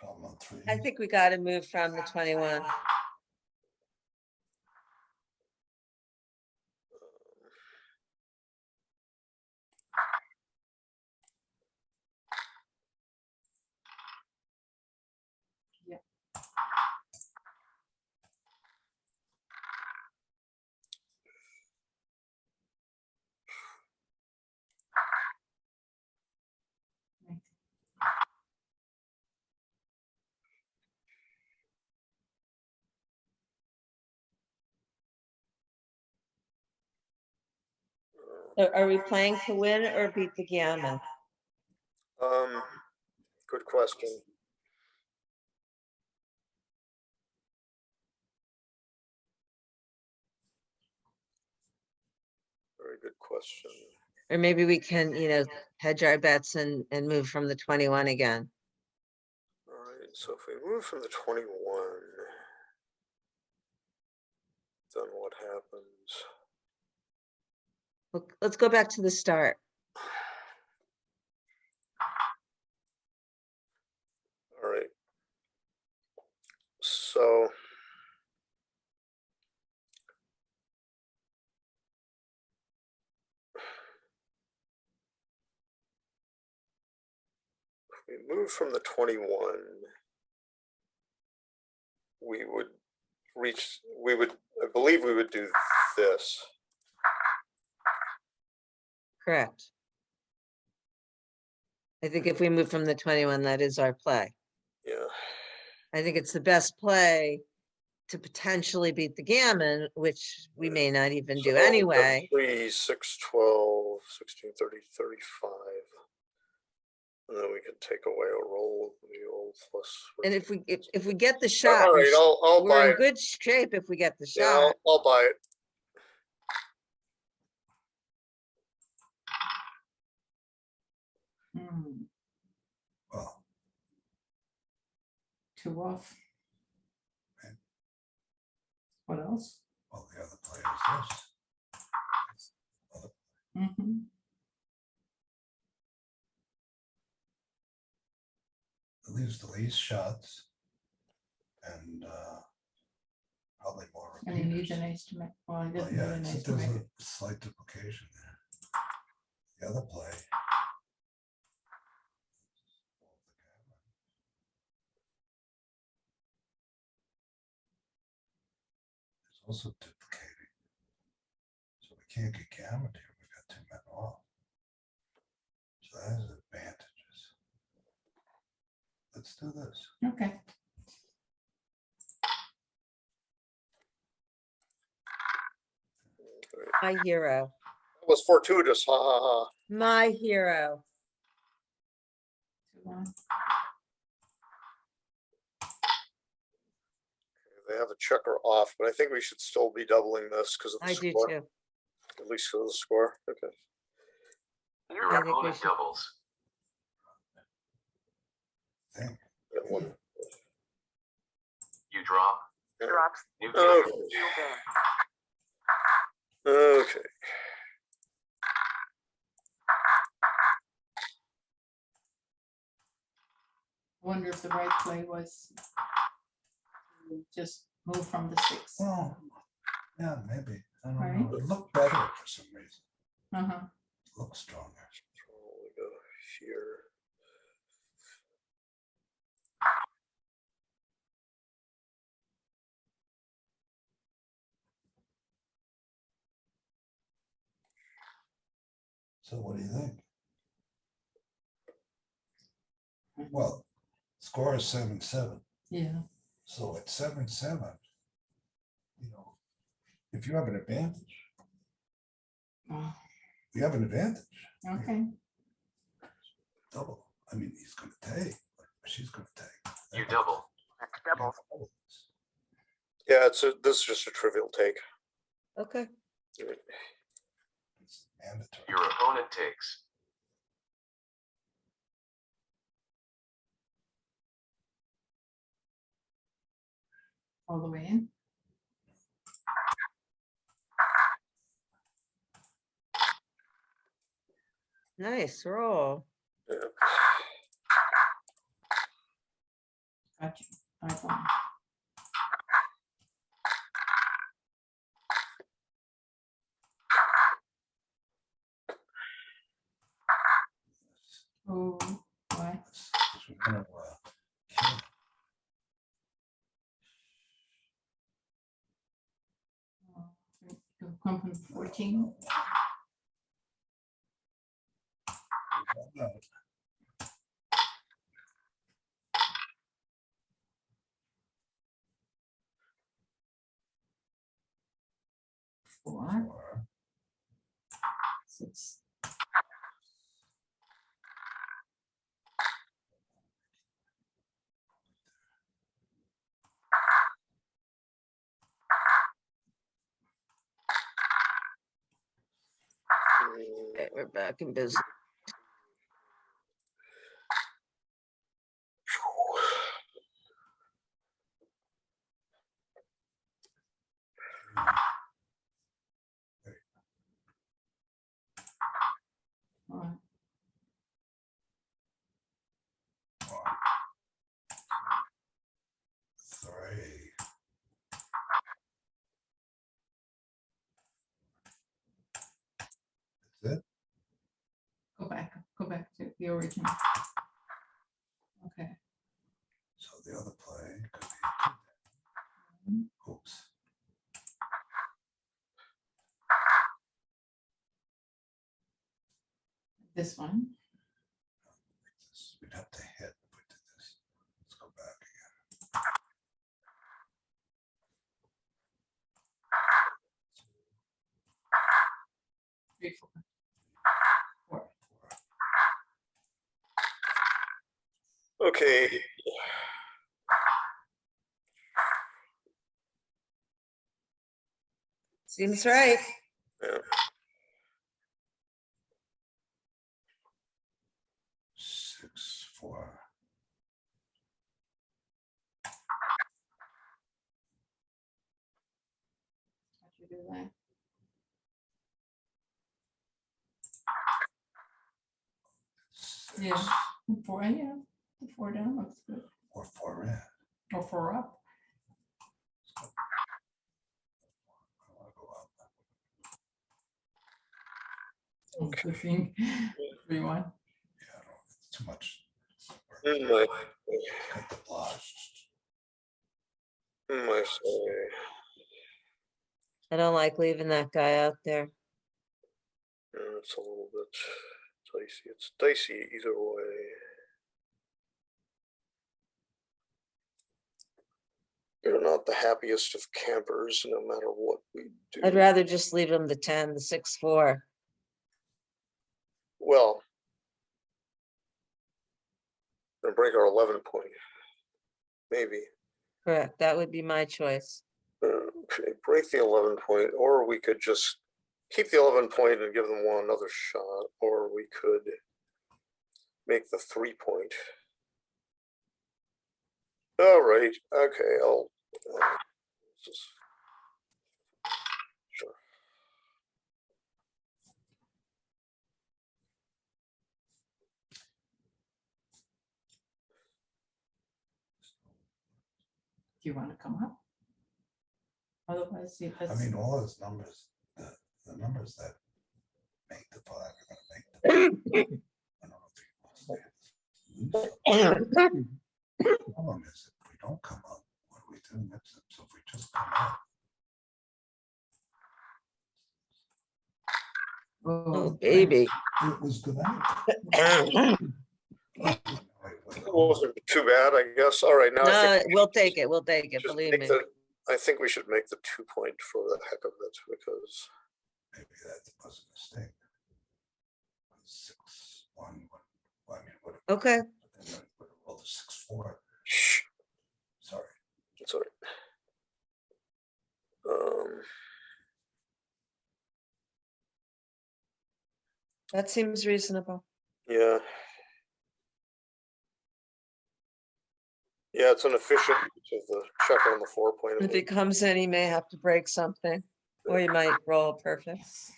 On 3. I think we got to move from the 21. So are we playing to win or beat the gammon? Good question. question. Or maybe we can, hedge our bets and move from the 21 again. All right, so if we move from the 21, then what happens? Look, let's go back to the start. All right. So we move from the 21, we would, I believe we would do this. Correct. I think if we move from the 21, that is our play. Yeah. I think it's the best play to potentially beat the gammon, which we may not even do So, anyway. 3, 6, 12, 16, 30, 35. And then we can take away a roll of the old plus. And if we get the shot, All right, I'll buy we're in it. good shape if we get the Yeah, shot. I'll buy it. Hmm, Well, 2 off. Okay. What else? well, the other play is this. Mm-hmm. It leaves the least shots and probably more. And he needs an repeaters. ace to make, well, he Well, doesn't need yeah, an ace except to there's make a it. slight duplication there. The other play. It's also duplicating. So we can't get gammoned here. We got 2 men off. So that has advantages. Let's do this. Okay. My hero, It was fortuitous. Ha ha ha. my hero. 2 on. They have a checker off, but I think we should still be doubling this because of the I do score. too. At least for the score. Okay. Your I think we opponent should- doubles. Think. Get one. You drop. Yeah. New game. Okay. Okay. I wonder if the right play was to just move from the 6. Well, yeah, maybe. I don't Right. know. It looked better for some reason. Uh-huh. It looked stronger. So we go here. So what do you think? Well, score is 7-7. Yeah. So at 7-7, if you have an advantage, Oh, you have an advantage. okay. Double. I mean, he's going to take, or she's going to take. You double. Yeah, this is just a trivial take. Okay. It's mandatory. Your opponent takes. All the way in. Nice roll. Yeah. Gotcha. 5 on. Oh, why? We want to kill. You'll come from 14. No. 4. 4. 6. Okay, we're back in business. All right. 1, 2, 3. That's it. Go back to the original. Okay. So the other play could be oops. This one. We'd have to hit if we did this. Let's go back again. 3, 4. 4. Okay. Seems right. Yeah. 6, 4. How'd you do that? Yeah. 4, yeah. The 4 down looks good. Or 4 in. Or 4 up. I want to go up. Pushing 3, 1. Yeah, I don't. It's too much. My, Cut the blush. my, sorry. I don't like leaving that guy out there. It's a little bit dicey. It's dicey either way. You're not the happiest of campers, no matter what we do. I'd rather just leave him the 10, the 6, 4. Well, and break our 11 point. Maybe. Correct. That would be my choice. Okay, break the 11 point, or we could just keep the 11 point and give them one another shot, or we could make the 3 point. All right. Okay. I'll just sure. Do you want to come up? Otherwise, see if I that's. mean, all those numbers, the numbers that make the 5 are going to make the 5. I don't know if you want to the problem is if we don't come up, what do we do next? So if we just come up, Oh, baby. it was good. It wasn't too bad, I guess. All right, now I No, think we'll take it. We'll take it. just Believe make me. I think we should make the 2 point for the heck of it, because Maybe that was a mistake. 6, 1, 1. I mean, what? Okay. Well, the 6, 4. shh, Sorry. it's all right. That seems reasonable. Yeah. Yeah, it's an efficient use of the check on the 4 point. If it comes in, he may have to break something, or he might roll perfect. Yes.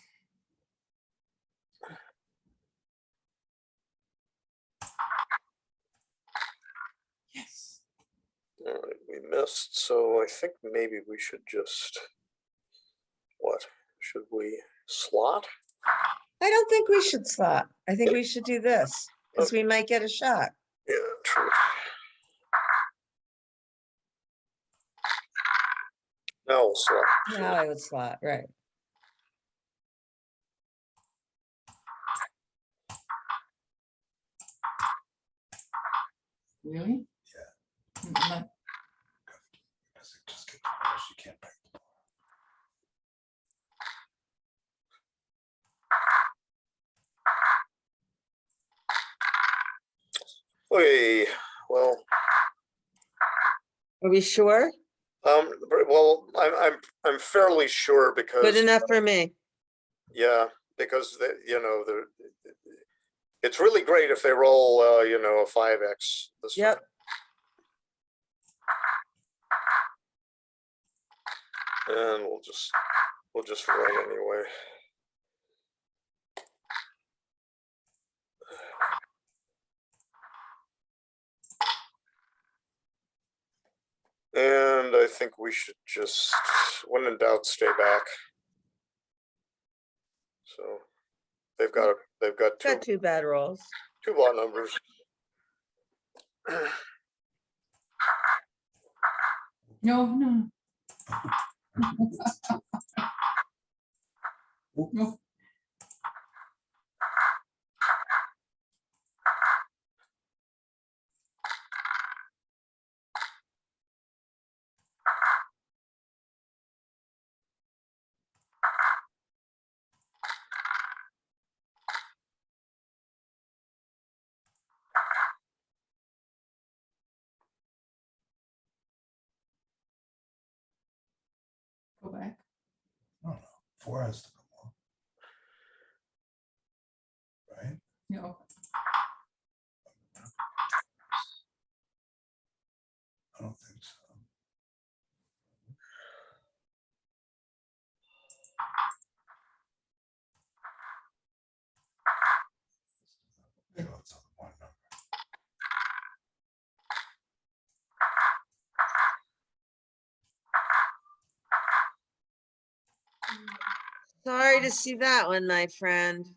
Yes. All right, we missed, so I think maybe we should just, what, should we slot? I don't think we should slot. I think we should do this, because we might get a shot. Yeah, true. Now we'll slot. Now I would slot, right. Really? Yeah. Mm, Because it just gets worse. You can't break the ball. Okay, well, Are we sure? well, I'm fairly sure Good because, enough for me. yeah, because it's really great if they roll, a 5x. This Yep. time. And we'll just run anyway. And I think we should just, when in doubt, stay back. So they've got Got two bad rolls. two block numbers. No. No. Go back. I don't know. 4 has to come off. Right? No. I don't think so. Maybe it's on one number. Sorry to see that one, my friend.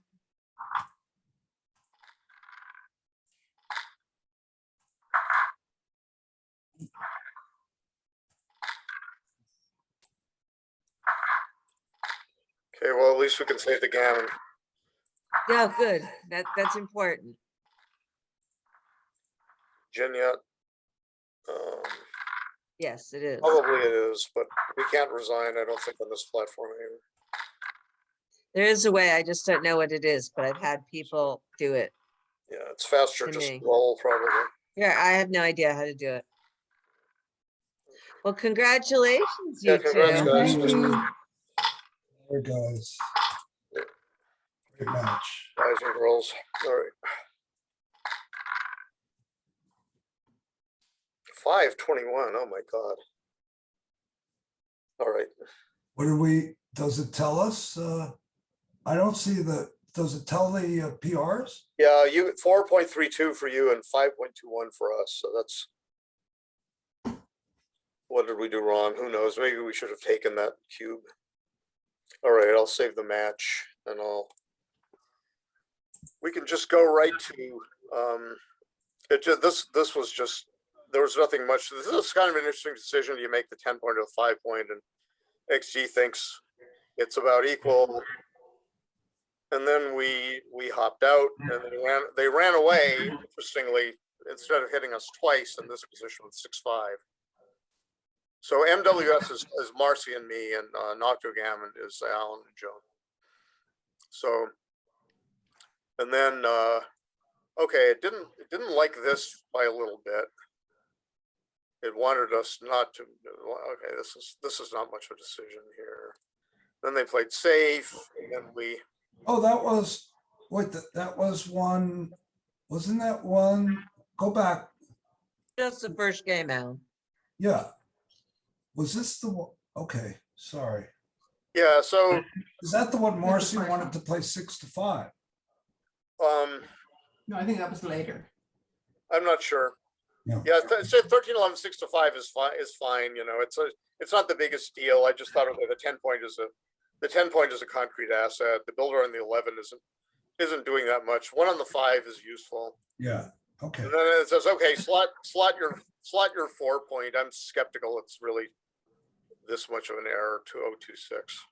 Okay, well, at least we can save the gammon. Yeah, good. That's important. Gin yet? Yes, it is. Probably it is, but we can't resign, I don't think, on this platform either. There is a way, I just don't know what it is, but I've had people do it. Yeah, it's faster To just me. roll probably. Yeah, I have no idea how to do it. Well, congratulations, Yeah, you congrats, two. guys. Thank you. There it goes. Great match. Guys and girls. All right. 521. Oh my God. All right. What do we, does it tell us? I don't see does it tell the PRs? Yeah, you 4.32 for you and 5.21 for us. So that's, what did we do wrong? Who knows? Maybe we should have taken that cube. All right, I'll save the match and we can just go right to, this was just, there was nothing much. This is kind of an interesting decision. You make the 10 point or the 5 point and XG thinks it's about equal. And then we hopped out and they ran away, interestingly, instead of hitting us twice in this position with 6-5. So MWS is Marcy and me, and Backgammon is Alan and Joan. So, and then okay, it didn't like this by a little bit. It wanted us not to. Okay, this is not much of a decision here. Then they played safe, and then we. Oh, that was, wait, that was one, wasn't that one? Go back. Just the first game, Alan. Yeah. Was this the one? Okay, sorry. Yeah, so Is that the one Marcy first wanted one. to play 6-5? No, I think that was later. I'm not sure. Yeah. Yeah, 13, 11, 6-5 is fine. You know, it's not the biggest deal. I just thought of the 10 point is a concrete asset. The builder on the 11 isn't doing that much. One on the 5 is useful. Yeah, okay. And then it says, okay, slot your 4 point. I'm skeptical it's really this much of an error. 2026.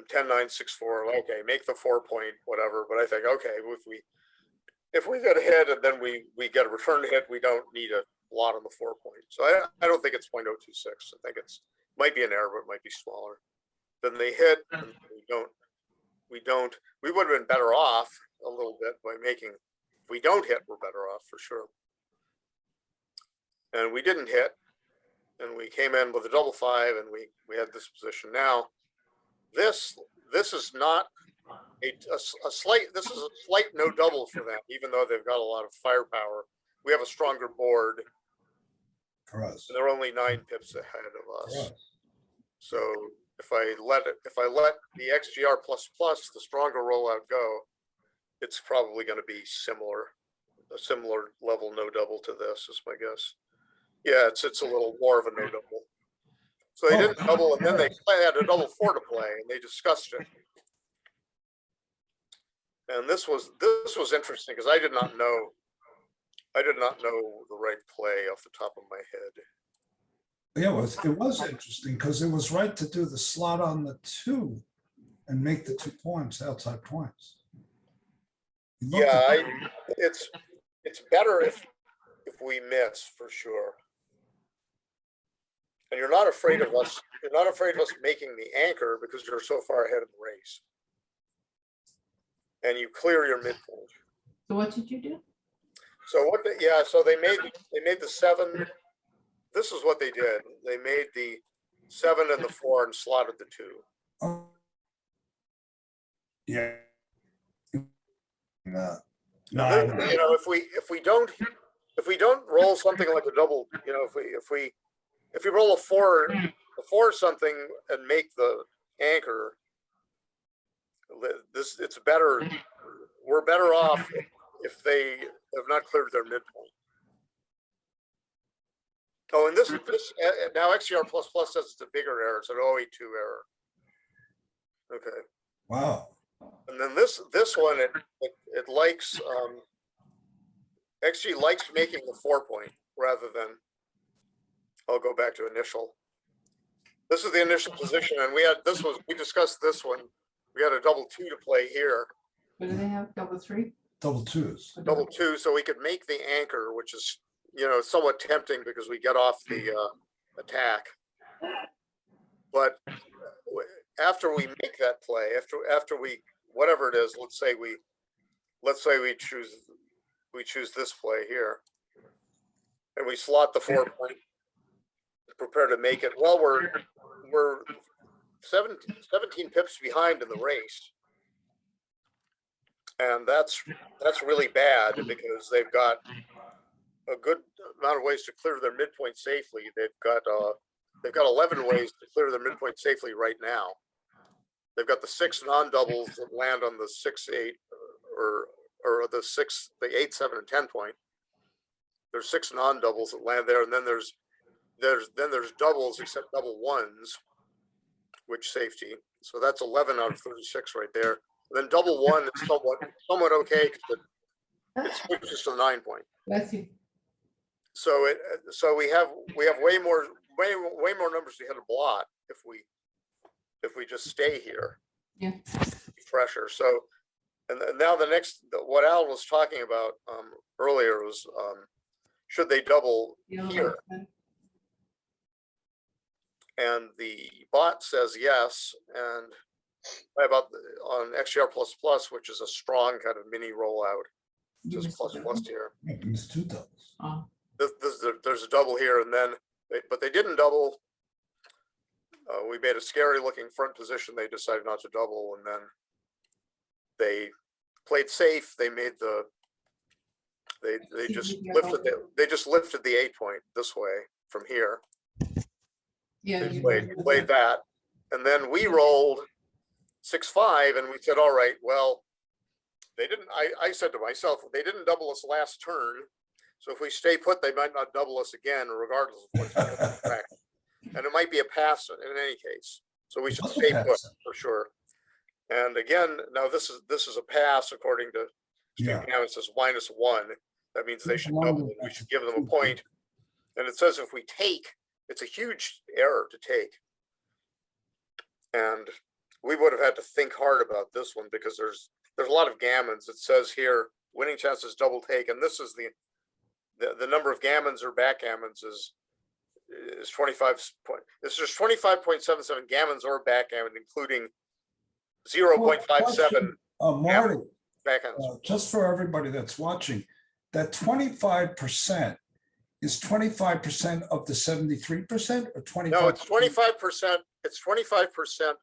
10, 9, 6, 4. Okay, make the 4 point, whatever. But I think, okay, if we get a hit and then we get a return hit, we don't need a lot on the 4 point. So I don't think it's 0.026. I think might be an error, but it might be smaller. Then they hit and we would have been better off a little bit by making, if we don't hit, we're better off for sure. And we didn't hit, and we came in with a double 5 and we had this position now. This is not a slight, this is a slight no double for them, even though they've got a lot of firepower. We have a stronger board, For us. and they're only 9 pips ahead of For us. us. So if I let the XGR the stronger rollout go, it's probably going to be a similar level no double to this is my guess. Yeah, it's a little more of a no double. So they Oh, didn't double, and then they yes. had a double 4 to play, and they discussed it. And this was interesting because I did not know the right play off the top of my head. Yeah, it was interesting because it was right to do the slot on the 2 and make the 2 points, outside points. You looked Yeah, at- it's better if we miss for sure. And you're not afraid of us making the anchor because you're so far ahead of the race. And you clear your midpoint. So what did you do? So so they made the 7. This is what they did. They made the 7 and the 4 and slotted the 2. Oh. Yeah. No. Then, if we don't roll something like a double, if we roll a 4 something and make the anchor, it's better. We're better off if they have not cleared their midpoint. Oh, and this now XCR++ says it's a bigger error. It's an 082 error. Okay. Wow. And then this one, it likes XG likes making the 4 point rather than. I'll go back to initial. This is the initial position, and we discussed this one. We had a double 2 to play here. What do they have? Double 3? Double 2s. Or Double 2, so we could make the anchor, which is somewhat tempting because we get off the attack. But after we make that play, after we whatever it is, let's say we choose this play here, and we slot the 4 point, prepare to make it. Well, we're 17 pips behind in the race, and that's really bad because they've got a good amount of ways to clear their midpoint safely. They've got 11 ways to clear their midpoint safely right now. They've got the 6 non-doubles that land on the 6-8 or the 8, 7, and 10 point. There's 6 non-doubles that land there, and then there's doubles except double 1s, which safety. So that's 11 out of 36 right there. And then double 1 is somewhat okay because it switches to the 9 point. Bless you. So we have way more numbers we had to blot if we just stay here. Yeah. Pressure. So, and now what Al was talking about earlier was should they double here? And the bot says yes. And on XGR++, which is a strong kind of mini rollout, just plus here. Yeah, it's 2 doubles. Oh. There's a double here, and then but they didn't double. We made a scary looking front position. They decided not to double, and then they played safe. They made they just lifted the 8 point this way from here. Yeah. They played that, and then we rolled 6-5, and we said, all right, well, they didn't. I said to myself, they didn't double us last turn. So if we stay put, they might not double us again, regardless of what's going to happen. And it might be a pass in any case. So we should stay put for sure. And again, now this is a pass according to Steve Gammon. It says -1. That means they should double it. We should give them a point. And it says if we take, it's a huge error to take. And we would have had to think hard about this one because there's a lot of gammons. It says here winning chances double take, and this is the number of gammons or backgammons is 25 point. This is 25.77 gammons or backgammon, including 0.57 Marty, backgammons. just for everybody that's watching, that 25% is 25% of the 73% or 25? No, it's 25%. It's 25%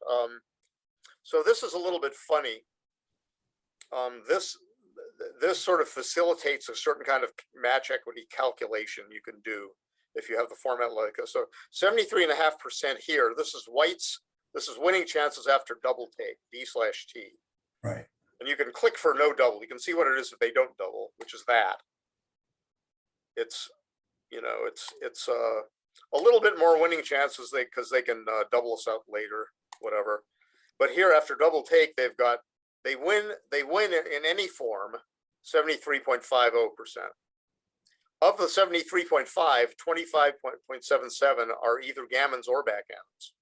So this is a little bit funny. This sort of facilitates a certain kind of match equity calculation you can do if you have the format like this. So 73.5% here, this is whites, this is winning chances after double take, D/T. Right. And you can click for no double. You can see what it is if they don't double, which is that. It's, you know, it's a little bit more winning chances because they can double us out later, whatever. But here after double take, they win in any form 73.50%. Of the 73.5, 25.77 are either gammons or backgammons.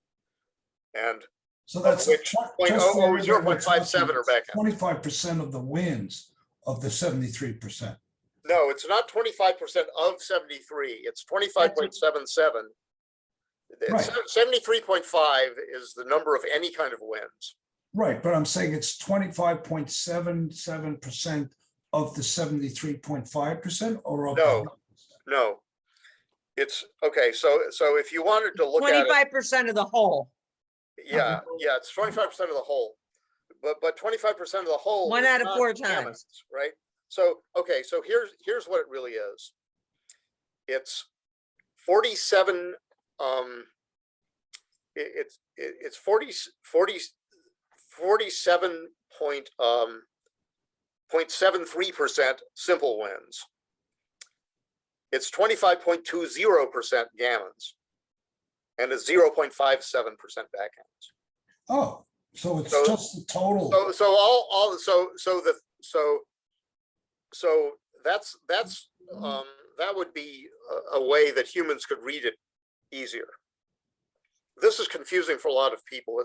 And So that's which 0.057 are backgammons. 25% of the wins of the 73%. No, it's not 25% of 73. It's 25.77. Right. 73.5 is the number of any kind of wins. Right, but I'm saying it's 25.77% of the 73.5% or of No. No, it's okay. So if you wanted to look at it, 25% of the whole. yeah, it's 25% of the whole, but 25% of the whole. One is out of not 4 gammons, times. right? So okay, so here's what it really is. It's 47. It's 47.73% simple wins. It's 25.20% gammons, and it's 0.57% backhands. Oh, so it's So- just the total. So that's that would be a way that humans could read it easier. This is confusing for a lot of people.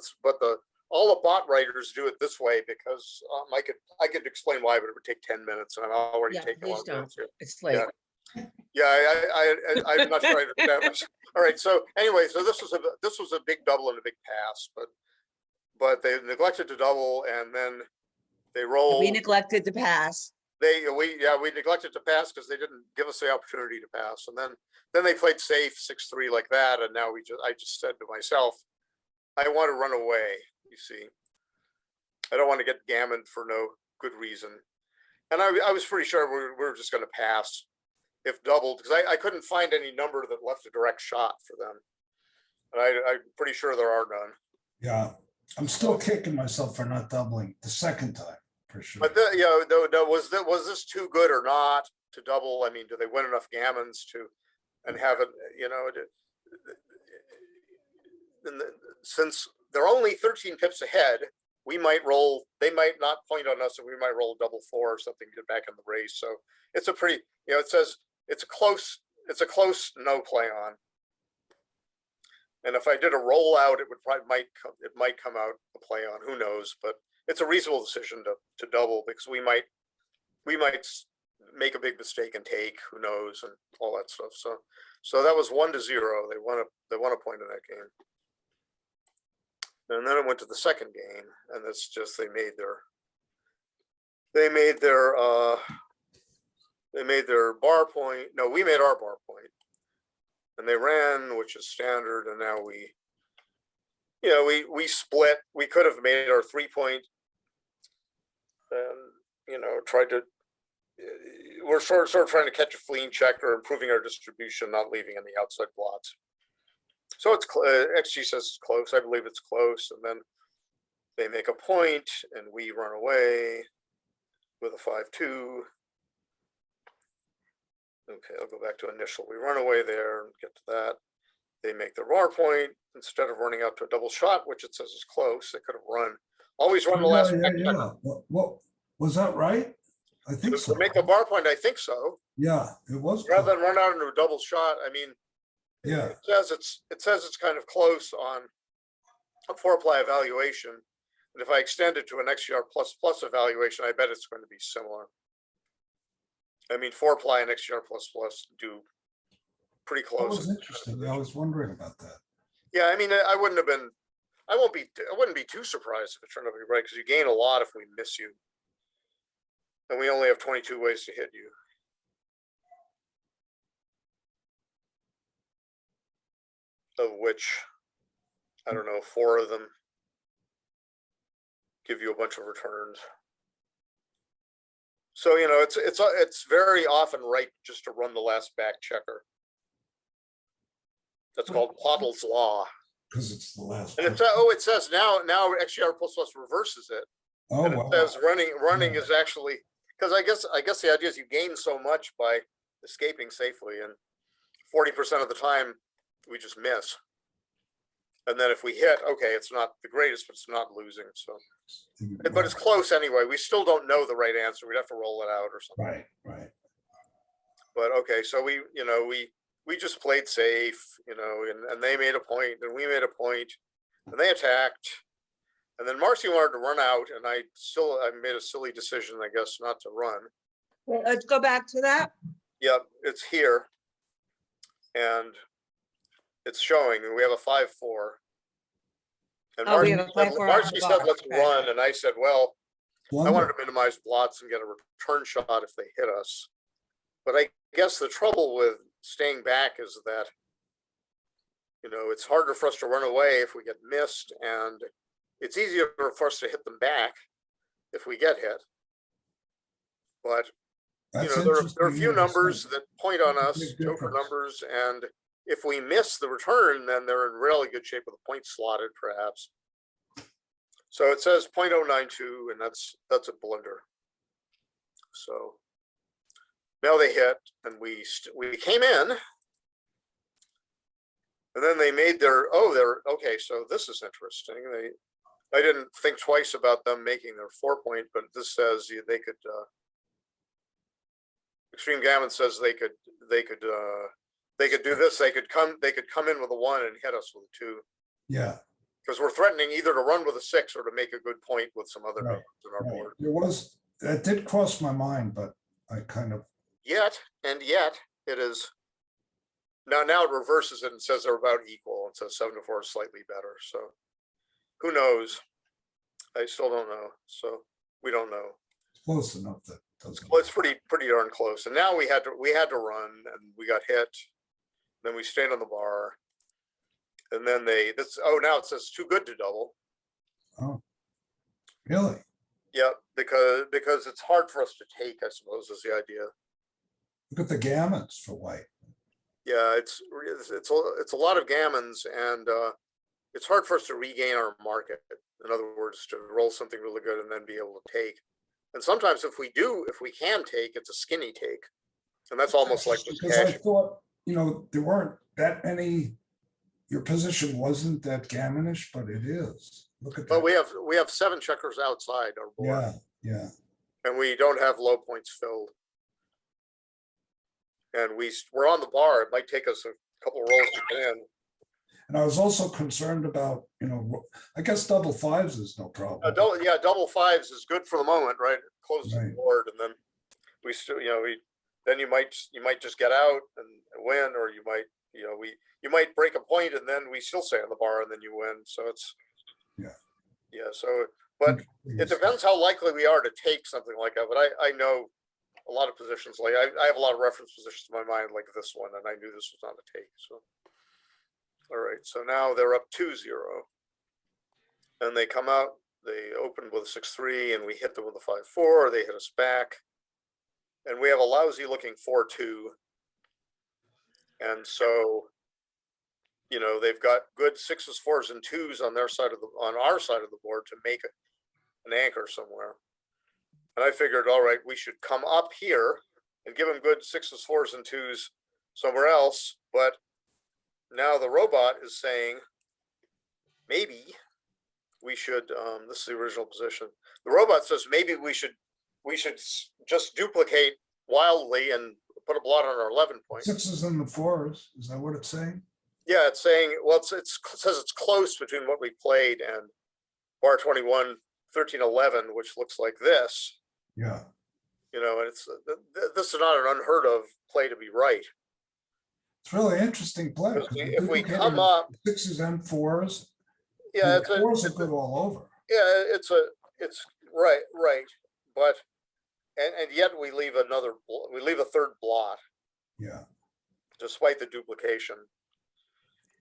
All the bot writers do it this way because I could explain why, but it would take 10 minutes, and I'm already Yeah, taking a lot please of minutes don't. here. It's late. I'm not sure I understand much. All right. So anyway, so this was a big double and a big pass, but they neglected to double, and then they rolled. We neglected to pass. We neglected to pass because they didn't give us the opportunity to pass, and then they played safe 6-3 like that, and now I just said to myself, I want to run away. You see, I don't want to get gammoned for no good reason, and I was pretty sure we were just going to pass if doubled, because I couldn't find any number that left a direct shot for them, and I'm pretty sure there are none. Yeah, I'm still kicking myself for not doubling the second time, for sure. But was this too good or not to double? I mean, do they win enough gammons and have it? Since they're only 13 pips ahead, we might roll. They might not point on us, and we might roll double 4 or something to get back in the race. So it's a pretty, it says it's a close no play on. And if I did a rollout, it might come out a play on. Who knows? But it's a reasonable decision to double, because we might make a big mistake and take. Who knows, and all that stuff. So that was 1-0. They won a point in that game. And then it went to the second game, and it's just they made their bar point. No, we made our bar point, and they ran, which is standard. And now we split. We could have made our 3-point, and tried to. We're sort of trying to catch a fleeing check or improving our distribution, not leaving any outside blots. So it's XG says it's close. I believe it's close, and then they make a point, and we run away with a 5-2. Okay, I'll go back to initial. We run away there and get to that. They make the bar point instead of running out to a double shot, which it says is close. They could have run. Always run the last. Yeah. What was that right? I think so. To make the bar point, I think so. Yeah, it was. Rather than run out into a double shot, I mean. Yeah. It says it's kind of close on a 4-ply evaluation. And if I extend it to an XGR plus evaluation, I bet it's going to be similar. I mean, 4-ply and XGR plus do pretty That close. was interesting. I was wondering about that. Yeah, I mean, I wouldn't be too surprised if it turned out to be right, because you gain a lot if we miss you. And we only have 22 ways to hit you. Of which, I don't know, 4 of them give you a bunch of returns. So, you know, it's very often right just to run the last back checker. That's called Pottle's Law. Because it's the last. And it's, it says now XGR plus plus reverses it. Oh, And it wow. says running Yeah. is actually, because I guess the idea is you gain so much by escaping safely, and 40% of the time we just miss. And then if we hit, okay, it's not the greatest, but it's not losing. So, but it's close anyway. We still don't know the right answer. We'd have to roll it out or something. Right, right. But okay, so we just played safe, you know, and they made a point, and we made a point, and they attacked. And then Marcy wanted to run out, and I made a silly decision, I guess, not to run. Well, let's go back to that. Yep, it's here. And it's showing, and we have a 5-4. And Oh, we Marcy have a said, 5-4 on Marcy the said, box. let's Okay. run. And I said, well, I Wonder. wanted to minimize blots and get a return shot if they hit us. But I guess the trouble with staying back is that, you know, it's harder for us to run away if we get missed, and it's easier for us to hit them back if we get hit. But, you That's know, there are a interesting, few yeah, numbers so that point on that's us, a big Joker difference. numbers, and if we miss the return, then they're in really good shape with the points slotted, perhaps. So it says 0.092, and that's a blunder. So now they hit, and we came in, and then they made okay. So this is interesting. I didn't think twice about them making their 4-point, but this says they could. Extreme Gammon says they could do this. They could come in with a 1 and hit us with a 2. Yeah, Because we're threatening either to run with a 6 or to make a good point with some other Right, numbers in our right. board. That did cross my mind, but I kind of, Yet it is now it reverses it and says they're about equal, and says 7-4 is slightly better. So who knows? I still don't know. So we don't know. close enough that doesn't. Well, it's pretty darn close. And now we had to run, and we got hit. Then we stayed on the bar, and then now it says too good to double. Oh, really? Yeah, because it's hard for us to take, I suppose, is the idea. Look at the gammons for white. Yeah, it's a lot of gammons, and it's hard for us to regain our market. In other words, to roll something really good and then be able to take. And sometimes if we can take, it's a skinny take, and that's almost like just Because I cash. thought, you know, there weren't that many, your position wasn't that gammonish, but it is. Look at But that. we have 7 checkers outside our board, Yeah, yeah. and we don't have low points filled. And we're on the bar. It might take us a couple rolls to get in. And I was also concerned about, you know, I guess double 5s is no problem. Double 5s is good for the moment, right? Close the Right. board, and then we still, you know, then you might just get out and win, or you might, you know, you might break a point, and then we still stay on the bar, and then you win. So it's yeah. So, but it depends how likely we are to take something like that. But I know a lot of positions, like I have a lot of reference positions in my mind, like this one, and I knew this was not a take. So, all right. So now they're up 2-0, and they come out. They open with a 6-3, and we hit them with a 5-4. They hit us back, and we have a lousy looking 4-2. And so, you know, they've got good 6s, 4s, and 2s on our side of the board to make an anchor somewhere. And I figured, all right, we should come up here and give them good 6s, 4s, and 2s somewhere else. But now the robot is saying maybe we should. This is the original position. The robot says maybe we should just duplicate wildly and put a blot on our 11 point. 6s and the 4s, is that what it's saying? Yeah, it's saying, well, it says it's close between what we played and bar 21, 13-11, which looks like this. Yeah. You know, and this is not an unheard of play to be right. It's really interesting play. Because 'cause if we duplicated come up, 6s and 4s. yeah, the 4s are good all over. yeah, it's right, but and yet we leave a third blot Yeah. despite the duplication,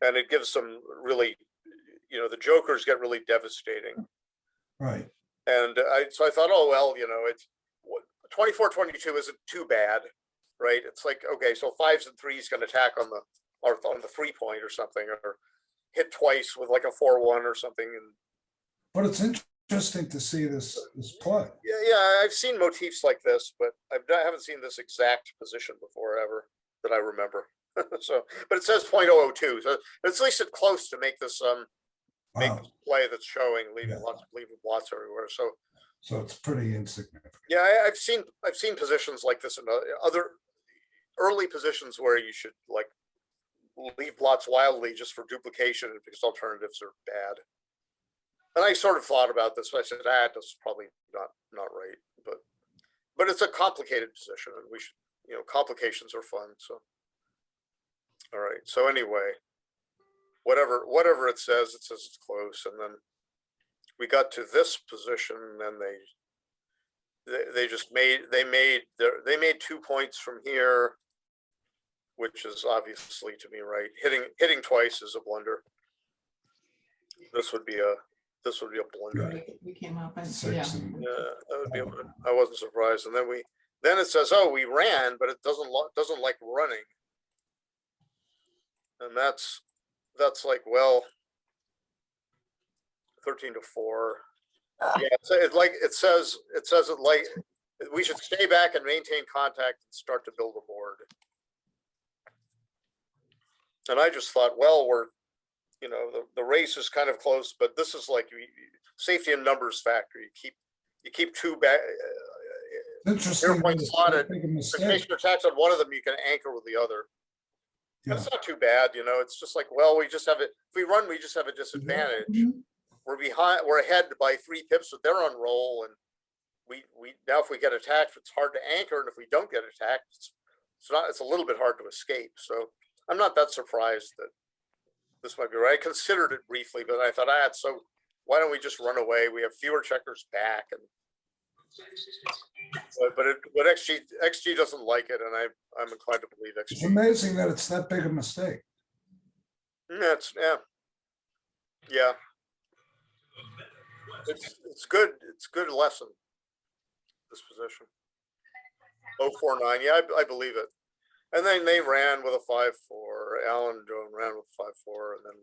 and it gives some really, you know, the jokers get really devastating. Right. And so I thought, oh, well, it's 24-22 isn't too bad, right? It's like, okay, so 5s and 3s can attack on the 3-point or something, or hit twice with like a 4-1 or something. And But it's interesting to see this play. yeah, I've seen motifs like this, but I haven't seen this exact position before ever that I remember. So, but it says 0.002, so at least it's close to make this make Wow. this play that's showing, leaving Yeah. leaving blots everywhere. So So it's pretty insignificant. yeah, I've seen positions like this in other early positions where you should like leave blots wildly just for duplication because alternatives are bad. And I sort of thought about this, but I said, that's probably not right. But it's a complicated position, and we should, complications are fun. So, all right. So anyway, whatever it says it's close, and then we got to this position, and they made 2 points from here, which is obviously, to me, right. Hitting twice is a blunder. This would be a blunder. We came up and, 6 yeah. and Yeah, that would be. I wasn't surprised, and then it says, "Oh, we ran," but it doesn't like running, and that's like, well, 13-4. Yeah, it says it like we should stay back and maintain contact and start to build a board. And I just thought, well, we're, the race is kind of close, but this is like safety in numbers factor. You keep 2 back. interesting. 0 point that it's slotted. so big a In mistake. case you're attacked on one of them, you can anchor with the other. Yeah. It's not too bad, it's just like, well, we just have it. If we run, we just have a disadvantage. Mhm. We're ahead by 3 pips, but they're on roll, and we now if we get attacked, it's hard to anchor, and if we don't get attacked, it's a little bit hard to escape. So I'm not that surprised that this might be right. I considered it briefly, but I thought, so why don't we just run away? We have fewer checkers back, and but XG doesn't like it, and I'm inclined to believe It's XG. amazing that it's that big a mistake. Yeah. It's good. It's good lesson. This position. 049. Yeah, I believe it. And then they ran with a 5-4. Alan and Joan ran with 5-4, and then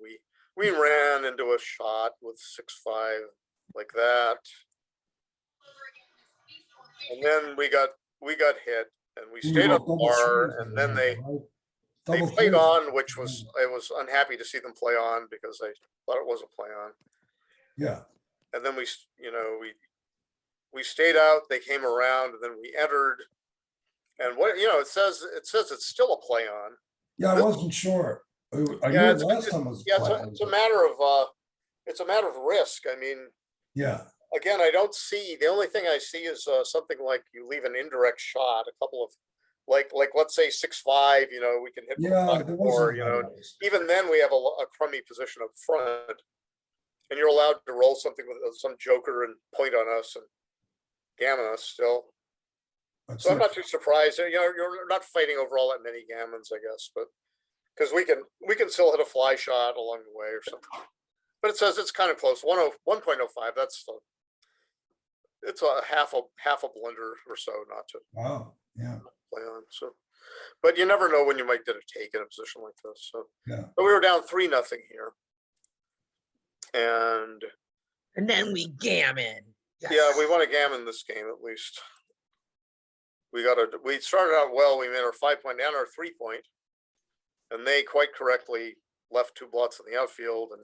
we ran into a shot with 6-5 like that. And then we got hit, and we stayed on the bar, and then they played on, which I was unhappy to see them play on because I thought it was a play on. Yeah. And then we stayed out. They came around, and then we entered. And it says it's still a play on. Yeah, I wasn't sure. I knew last time was. It's a matter of risk. I mean, yeah. Again, I don't see, the only thing I see is something like you leave an indirect shot, a couple of like let's say 6-5. We can hit. Yeah, 5-4. Even then we have a crummy position up front. And you're allowed to roll something with some joker and point on us and gammon us still. So I'm not too surprised. You're not fighting over all that many gammons, I guess, but because we can still hit a fly shot along the way or something. But it says it's kind of close. 1.05. It's a half a blunder or so not to play on. So, but you never know when you might get a take in a position like this. So yeah. But we were down 3-0 here. And then we gammon. Yes. Yeah, we want to gammon this game at least. We started out well. We made our 5-point and our 3-point, and they quite correctly left 2 blots in the outfield. And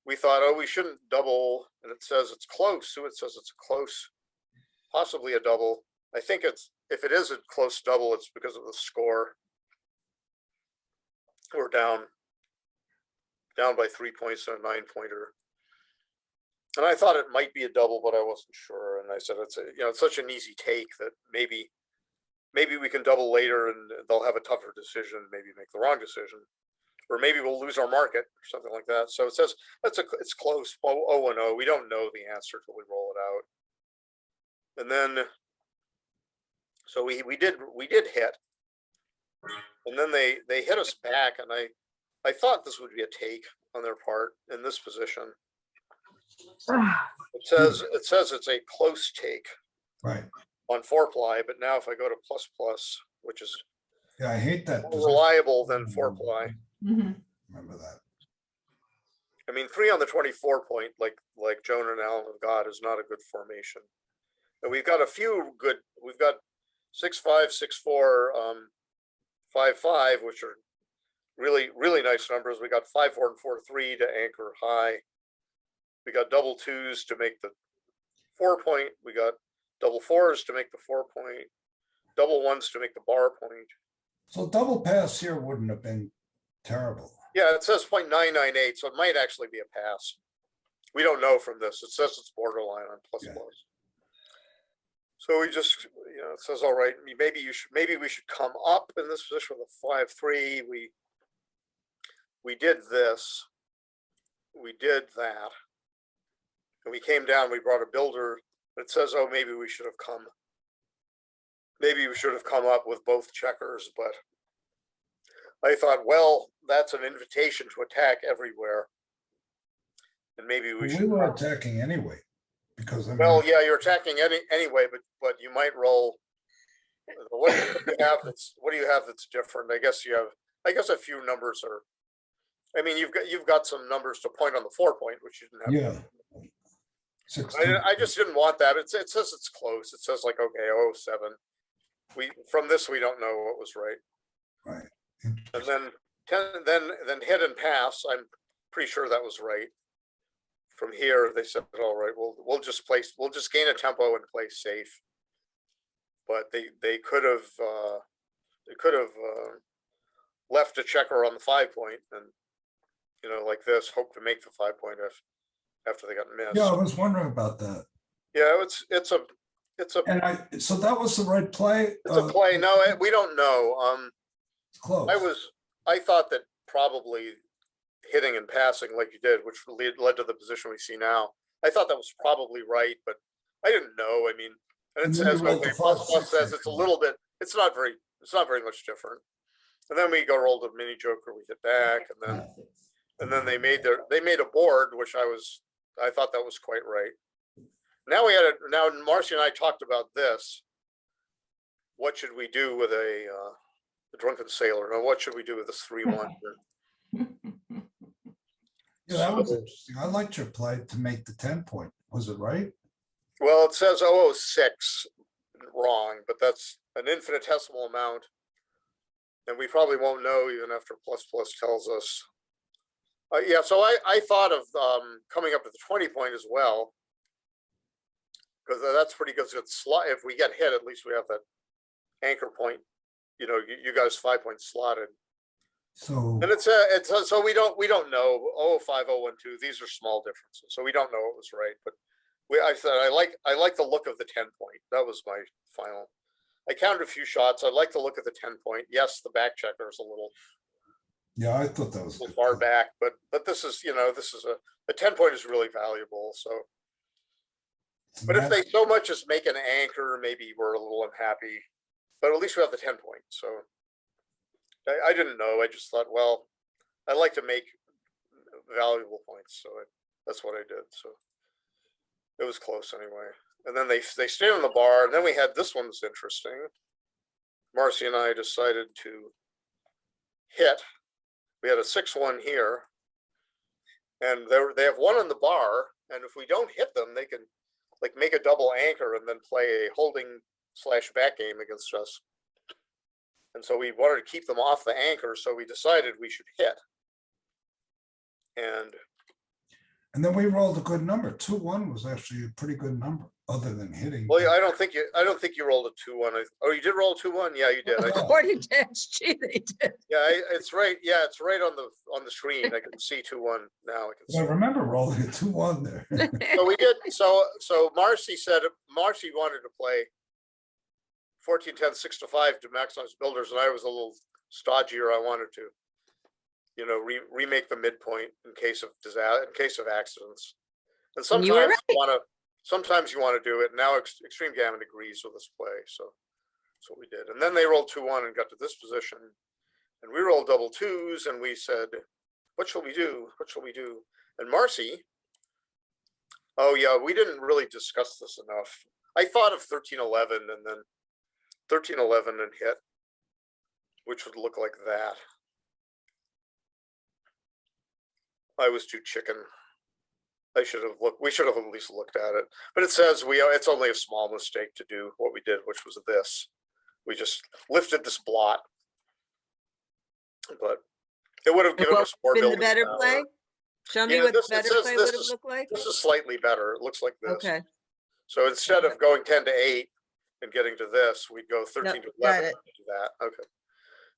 we thought, we shouldn't double. And it says it's close. So it says it's close, possibly a double. I think if it is a close double, it's because of the score. We're down by 3 points and a 9-pointer. And I thought it might be a double, but I wasn't sure. And I said, it's such an easy take that maybe we can double later and they'll have a tougher decision, maybe make the wrong decision, or maybe we'll lose our market or something like that. So it says it's close, 0-0. We don't know the answer till we roll it out. And then, so we did hit, and then they hit us back, and I thought this would be a take on their part in this position. It says it's a close take Right. on 4-ply, but now if I go to plus plus, which is Yeah, I hate that. more reliable than 4-ply. Mhm. Remember that. I mean, 3 on the 24 point, like Joan and Alan have got, is not a good formation. And we've got a few good. We've got 6-5, 6-4, 5-5, which are really nice numbers. We got 5-4 and 4-3 to anchor high. We got double 2s to make the 4 point. We got double 4s to make the 4 point. Double 1s to make the bar point. So double pass here wouldn't have been terrible. Yeah, it says 0.998, so it might actually be a pass. We don't know from this. It says it's borderline on plus Yeah. plus. So we just, it says, all right, maybe we should come up in this position with a 5-3. We did this. We did that. And we came down, we brought a builder. It says, oh, maybe we should have come up with both checkers, but I thought, well, that's an invitation to attack everywhere. And maybe we We should. were attacking anyway, because I mean, Well, yeah, you're attacking anyway, but you might roll. What do you have that's different? I guess a few numbers are. I mean, you've got some numbers to point on the 4 point, which you didn't have. yeah. 16. I just didn't want that. It says it's close. It says like, okay, 0-7. From this we don't know what was right. Right. And then hit and pass. I'm pretty sure that was right. From here, they said, all right, we'll just gain a tempo and play safe. But they could have left a checker on the 5 point and like this, hope to make the 5 point after they got missed. Yeah, I was wondering about that. Yeah, it's a So that was the right play. it's a play. No, we don't know. It's close. I thought that probably hitting and passing like you did, which led to the position we see now. I thought that was probably right, but I didn't know. I mean, and And it then you says, rolled okay, the plus 5-6 says it's a little bit, it's not very much different. And then we go roll the mini joker, we hit back, and then they made a board, which I thought that was quite right. Now Marcy and I talked about this. What should we do with a drunken sailor? Now, what should we do with this 3-1? Yeah, that was interesting. I liked your play to make the 10 point. Was it right? Well, it says 006 wrong, but that's an infinitesimal amount. And we probably won't know even after plus plus tells us. Yeah, so I thought of coming up to the 20 point as well. Because that's pretty good. If we get hit, at least we have that anchor point. You guys 5 points slotted. So And it's so we don't know 0-5, 0-1-2. These are small differences, so we don't know what was right. But I said I like the look of the 10 point. That was my final. I counted a few shots. I like the look of the 10 point. Yes, the back checker is a little yeah, I thought that was little good. far back, but this is a 10 point is really valuable. So, but if they so much as make an anchor, maybe we're a little unhappy. But at least we have the 10 point. So I didn't know. I just thought, well, I like to make valuable points, so that's what I did. So it was close anyway. And then they stayed on the bar, and then we had this one was interesting. Marcy and I decided to hit. We had a 6-1 here, and they have one on the bar, and if we don't hit them, they can like make a double anchor and then play a holding / back game against us. And so we wanted to keep them off the anchor, so we decided we should hit. And then we rolled a good number. 2-1 was actually a pretty good number, other than hitting. well, I don't think you rolled a 2-1. Oh, you did roll a 2-1? Yeah, you did. According to SG, they did. Yeah, it's right. Yeah, it's right on the screen. I can see 2-1 now. I can see. I remember rolling a 2-1 there. So we did. So Marcy wanted to play 14-10 6-5 to maximize builders, and I was a little stodgier. I wanted to, remake the midpoint in case of disaster, in case of accidents. And sometimes you were sometimes you want to do it. Now Extreme Gammon agrees with this play, so that's what we did. And then they rolled 2-1 and got to this position, and we rolled double 2s, and we said, "What shall we do? What shall we do?" And Marcy Oh, yeah, we didn't really discuss this enough. I thought of 13-11 and then 13-11 and hit, which would look like that. I was too chicken. I should have looked, we should have at least looked at it, but it says it's only a small mistake to do what we did, which was this. We just lifted this blot. But it would have given What us more been the building better power. play? Show me Yeah, what the this- it better says play this would have is- looked like. This is slightly better. It looks like this. Okay, So instead of going 10-8 and getting to this, we'd go 13-11 got it. and do that. Okay.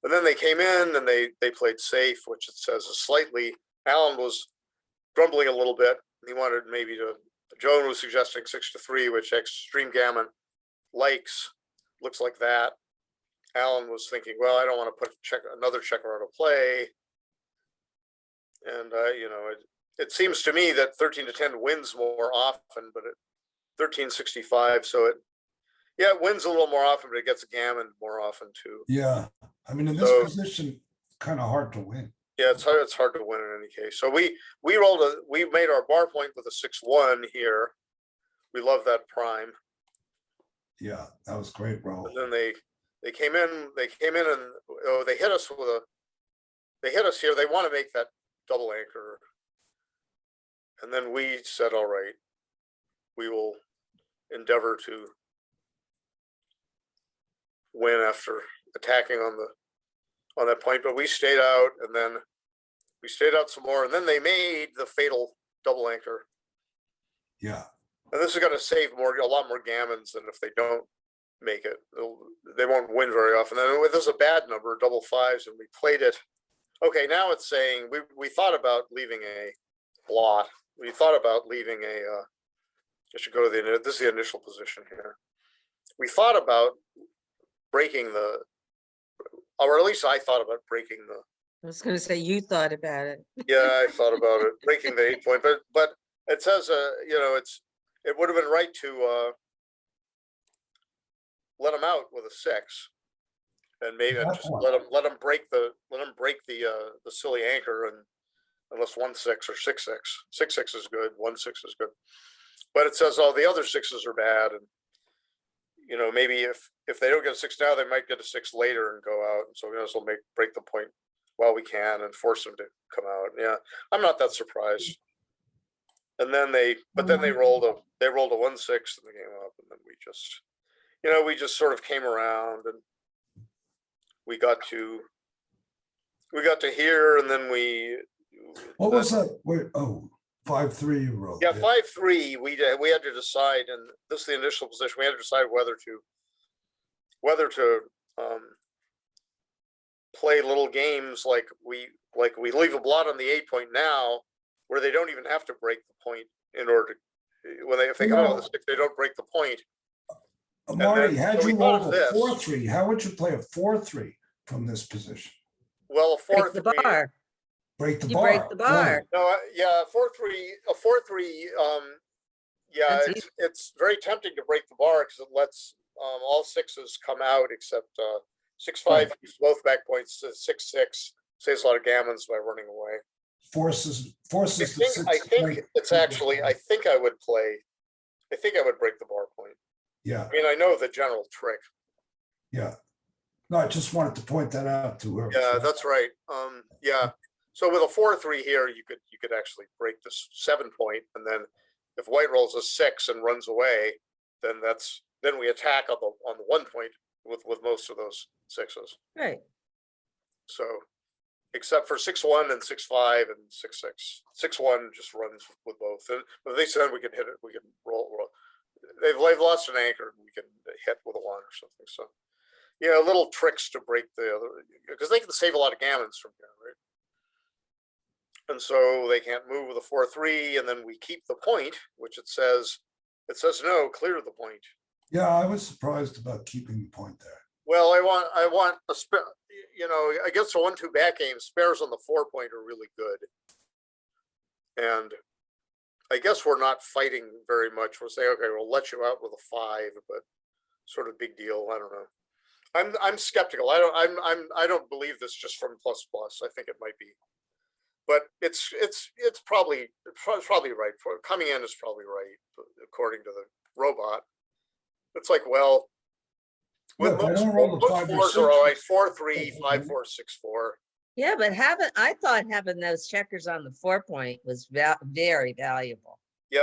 And then they came in and they played safe, which it says is slightly, Alan was grumbling a little bit. He wanted maybe to, Joan was suggesting 6-3, which Extreme Gammon likes, looks like that. Alan was thinking, well, I don't want to put another checker out of play. And, you know, it seems to me that 13-10 wins more often, but 13-65. So it wins a little more often, but it gets gammoned more often too. Yeah, I mean, in this So- position, kind of hard to win. Yeah, it's hard to win in any case. So we made our bar point with a 6-1 here. We love that prime. Yeah, that was great roll. And then they came in and they hit us here. They want to make that double anchor. And then we said, all right, we will endeavor to win after attacking on that point, but we stayed out, and then we stayed out some more, and then they made the fatal double anchor. Yeah, And this is going to save a lot more gammons than if they don't make it. They won't win very often. Then with this a bad number, double fives, and we played it. Okay, now it's saying we thought about leaving a blot. We thought about leaving I should go to this is the initial position here. We thought about breaking or at least I thought about breaking I was gonna say, you thought about it. I thought about it, breaking the 8 point, but it says, you know, it would have been right to let him out with a 6, and maybe That just one. let him break the silly anchor, and unless 1-6 or 6-6, 6-6 is good, 1-6 is good, but it says all the other 6s are bad, and you know, maybe if they don't get a 6 now, they might get a 6 later and go out, and so we also break the point while we can and force them to come out. Yeah, I'm not that surprised. And then they rolled a 1-6 in the game up, and then we just sort of came around, and we got to here, and then what was that? Wait, 5-3 you rolled. yeah, 5-3. We had to decide, and this is the initial position. We had to decide whether to play little games like we leave a blot on the 8 point now, where they don't even have to break the point in order to, if they come out with a 6, they don't break the point. Marty, then- had so we you thought rolled of a this. 4-3, how would you play a 4-3 from this position? Well, a Break the 4-3. bar. Break the You bar. break the bar. No, yeah, a 4-3. Yeah, That's it's very tempting to break the bar because it lets all 6s come out except 6-5 keeps both back points. 6-6 saves a lot of gammons by running away. Forces I the think 6. it's actually. I think I would break the bar point. Yeah, I mean, I know the general trick. yeah. No, I just wanted to point that out to her. Yeah, that's right. Yeah. So with a 4-3 here, you could actually break this 7 point, and then if white rolls a 6 and runs away, then we attack on the 1 point with most of those 6s. Right. So, except for 6-1 and 6-5 and 6-6, 6-1 just runs with both. And at least then we can hit it. We can roll. They've lost an anchor, and we can hit with a 1 or something. So, yeah, little tricks to break the other, because they can save a lot of gammons from here, right? And so they can't move with a 4-3, and then we keep the point, which it says no, clear the point. Yeah, I was surprised about keeping the point there. Well, I want a spare, you know, against a 1-2 back game, spares on the 4 point are really good. And I guess we're not fighting very much. We'll say, okay, we'll let you out with a 5, but sort of big deal. I don't know. I'm skeptical. I don't believe this just from ++. I think it might be But it's probably right for coming in is probably right according to the robot. It's like, well, Yeah, with if I most, don't roll the most 5 or fours are all right. 6, 4-3, 5-4, 6-4. Yeah, but I thought having those checkers on the 4-point was very valuable. Yeah,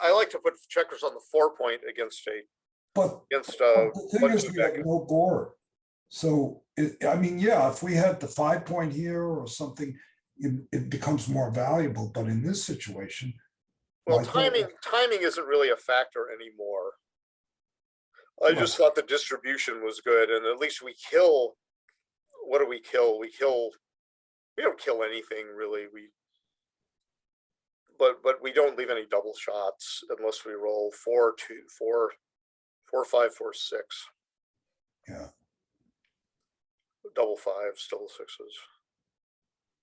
I like to put checkers on the 4-point against but the thing bunch is, of we have back. no board. So, I mean, yeah, if we had the 5-point here or something, it becomes more valuable, but in this situation. Well, I thought- timing isn't really a factor anymore. I just thought the distribution was good, and at least we kill. What do we kill? We don't kill anything really. But we don't leave any double shots unless we roll 4, 2, 4, 4, 5, 4, 6. Yeah. Double 5s, double 6s.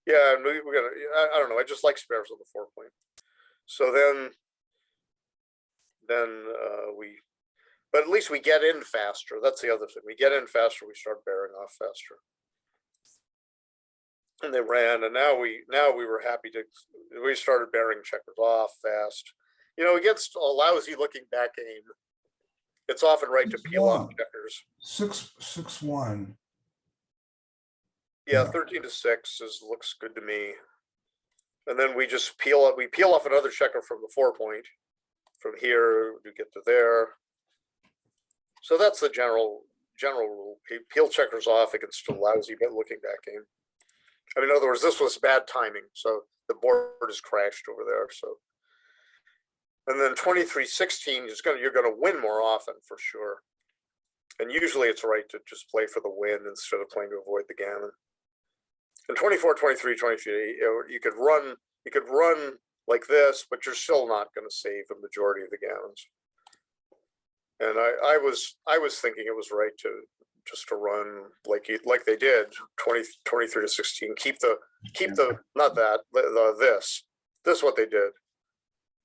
Yeah, and we're gonna. I don't know. I just like spares on the 4-point. So then we. But at least we get in faster. That's the other thing. We get in faster. We start bearing off faster. And they ran, and now we were happy to. We started bearing checkers off fast. You know, against a lousy looking back game, it's often right to peel off 6-1. checkers. 6-1. Yeah, Yeah. 13-6 looks good to me. And then we just peel up. We peel off another checker from the 4-point. From here to get to there. So that's the general rule. Peel checkers off against a lousy looking back game. I mean, in other words, this was bad timing, so the board has crashed over there. So, and then 23-16 is you're gonna win more often for sure. And usually it's right to just play for the win instead of playing to avoid the gammon. And 24, 23, 23, you could run like this, but you're still not going to save the majority of the gammons. And I was thinking it was right to just to run like they did 23-16. Keep the not that this is what they did.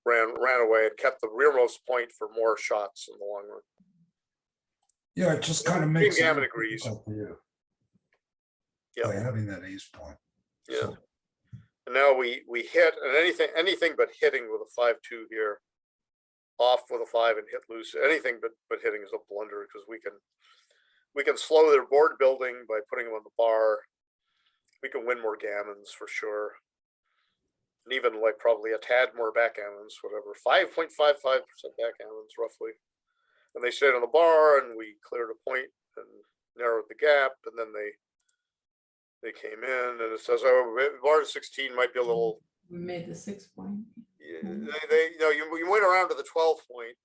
Ran away and kept the rearmost point for more shots in the long run. Yeah, it just kind of makes it Gammon agrees. difficult for you. Yeah. By having that ace point. Yeah. So, And now we hit, and anything but hitting with a 5-2 here, off with a 5 and hit loose. Anything but hitting is a blunder because we can slow their board building by putting them on the bar. We can win more gammons for sure, and even like probably a tad more backgammons, whatever. 5.55% backgammons roughly, and they stayed on the bar, and we cleared a point and narrowed the gap, and then they came in, and it says, oh, bar to 16 might be a little. We made the 6-point. You went around to the 12-point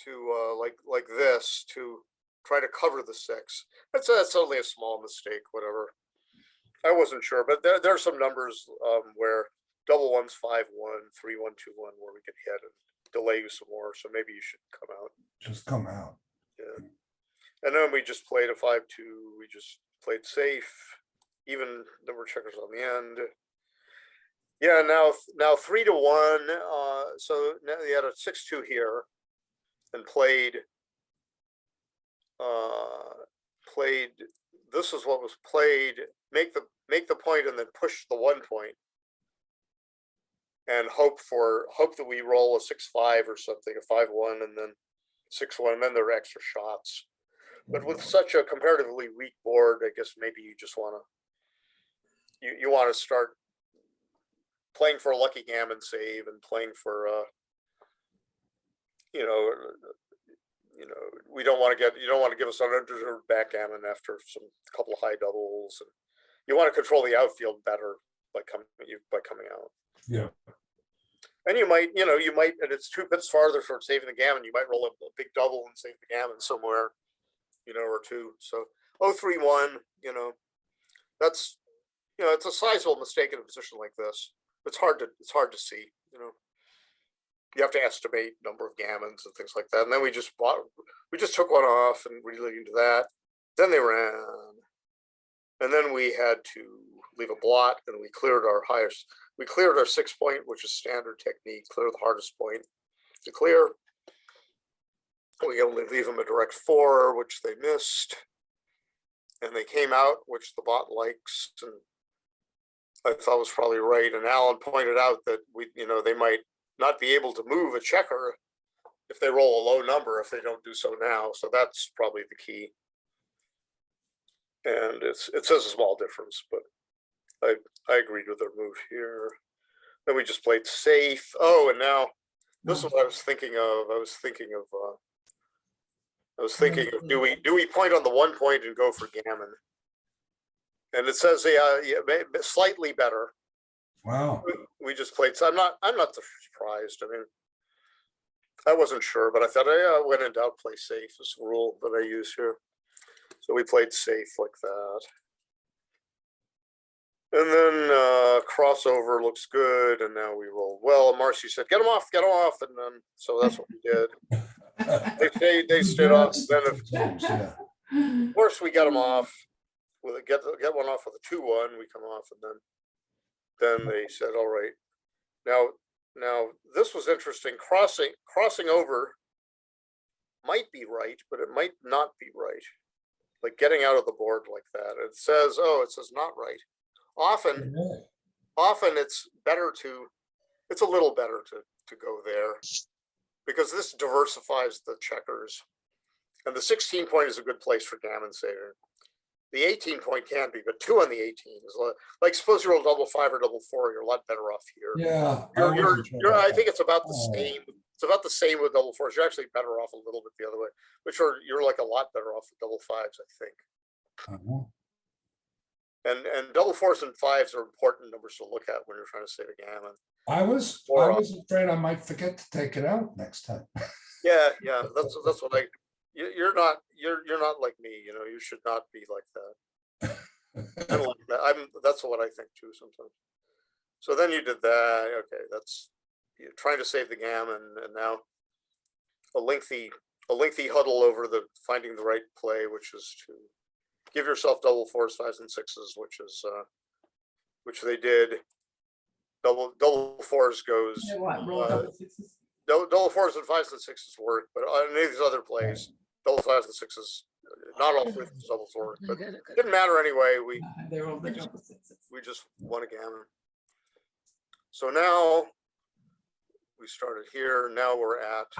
to like this to try to cover the 6. That's only a small mistake, whatever. I wasn't sure, but there are some numbers where double 1's 5-1, 3-1, 2-1, where we can hit and delay you some more. So maybe you should come out. just come out. Yeah. And then we just played a 5-2. We just played safe. Even number checkers on the end. Yeah, now 3-1. So now you had a 6-2 here, and played. This is what was played. Make the point and then push the 1 point, and hope that we roll a 6-5 or something, a 5-1, and then 6-1, and then there are extra shots. But with such a comparatively weak board, I guess maybe you just want to. You want to start playing for a lucky gammon save and playing for you don't want to give us an undeserved backgammon after some couple of high doubles, and you want to control the outfield better by coming out. Yeah. And you might, and it's 2 bits farther for saving the gammon. You might roll a big double and save the gammon somewhere, or 2. So 0-3-1, that's. It's a sizable mistake in a position like this. It's hard to see, You have to estimate number of gammons and things like that. And then we just took one off and really into that. Then they ran. And then we had to leave a blot, and we cleared our 6-point, which is standard technique, clear the hardest point to clear. We only leave them a direct 4, which they missed. And they came out, which the bot likes, and I thought was probably right. And Alan pointed out that they might not be able to move a checker if they roll a low number, if they don't do so now. So that's probably the key. And it says a small difference, but I agreed with their move here. Then we just played safe. Oh, and now this is what I was thinking of. I was thinking of do we point on the 1 point and go for gammon? And it says slightly better. Wow. We just played. So I'm not surprised. I mean, I wasn't sure, but I thought when in doubt, play safe is the rule that I use here. So we played safe like that. And then crossover looks good, and now we roll well. Marcy said, "Get them off, get them off," and then so that's what we did. They stood up. Then of course we got them off. With get one off with a 2-1. We come off, and then they said, "All right, now this was interesting. Crossing over might be right, but it might not be right. Like getting out of the board like that. It says not right." Often it's a little better to go there because this diversifies the checkers, and the 16 point is a good place for gammon saving. The 18 point can be, but 2 on the 18 is like suppose you roll double 5 or double 4, you're a lot better off here. Yeah. I think it's about the same. It's about the same with double 4s. You're actually better off a little bit the other way, but you're like a lot better off with double 5s, I think. And double 4s and 5s are important numbers to look at when you're trying to save a gammon. I was afraid I might forget to take it out next time. Yeah, that's what you're not like me, you should not be like that. I don't like that. That's what I think too sometimes. So then you did that. Okay, that's you're trying to save the gammon, and now a lengthy huddle over the finding the right play, which is to give yourself double 4s, 5s, and 6s, which they did. Double 4s goes. Roll double 6s. Double 4s and 5s and 6s work, but on any of these other plays, double 5s and 6s, not all 3 doubles work, but it didn't matter anyway. They rolled the double 6s. We just won a gammon. So now we started here. Now we're at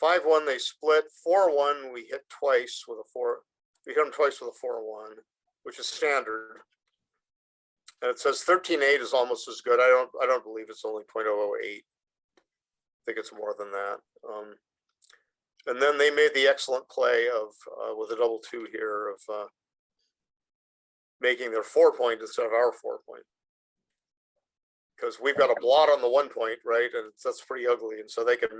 5-1. They split 4-1. We hit twice with a 4. We hit them twice with a 4-1, which is standard. And it says 13-8 is almost as good. I don't believe it's only 0.008. I think it's more than that. And then they made the excellent play of with a double 2 here of making their 4 point instead of our 4 point. Because we've got a blot on the 1 point, right? And that's pretty ugly. And so they can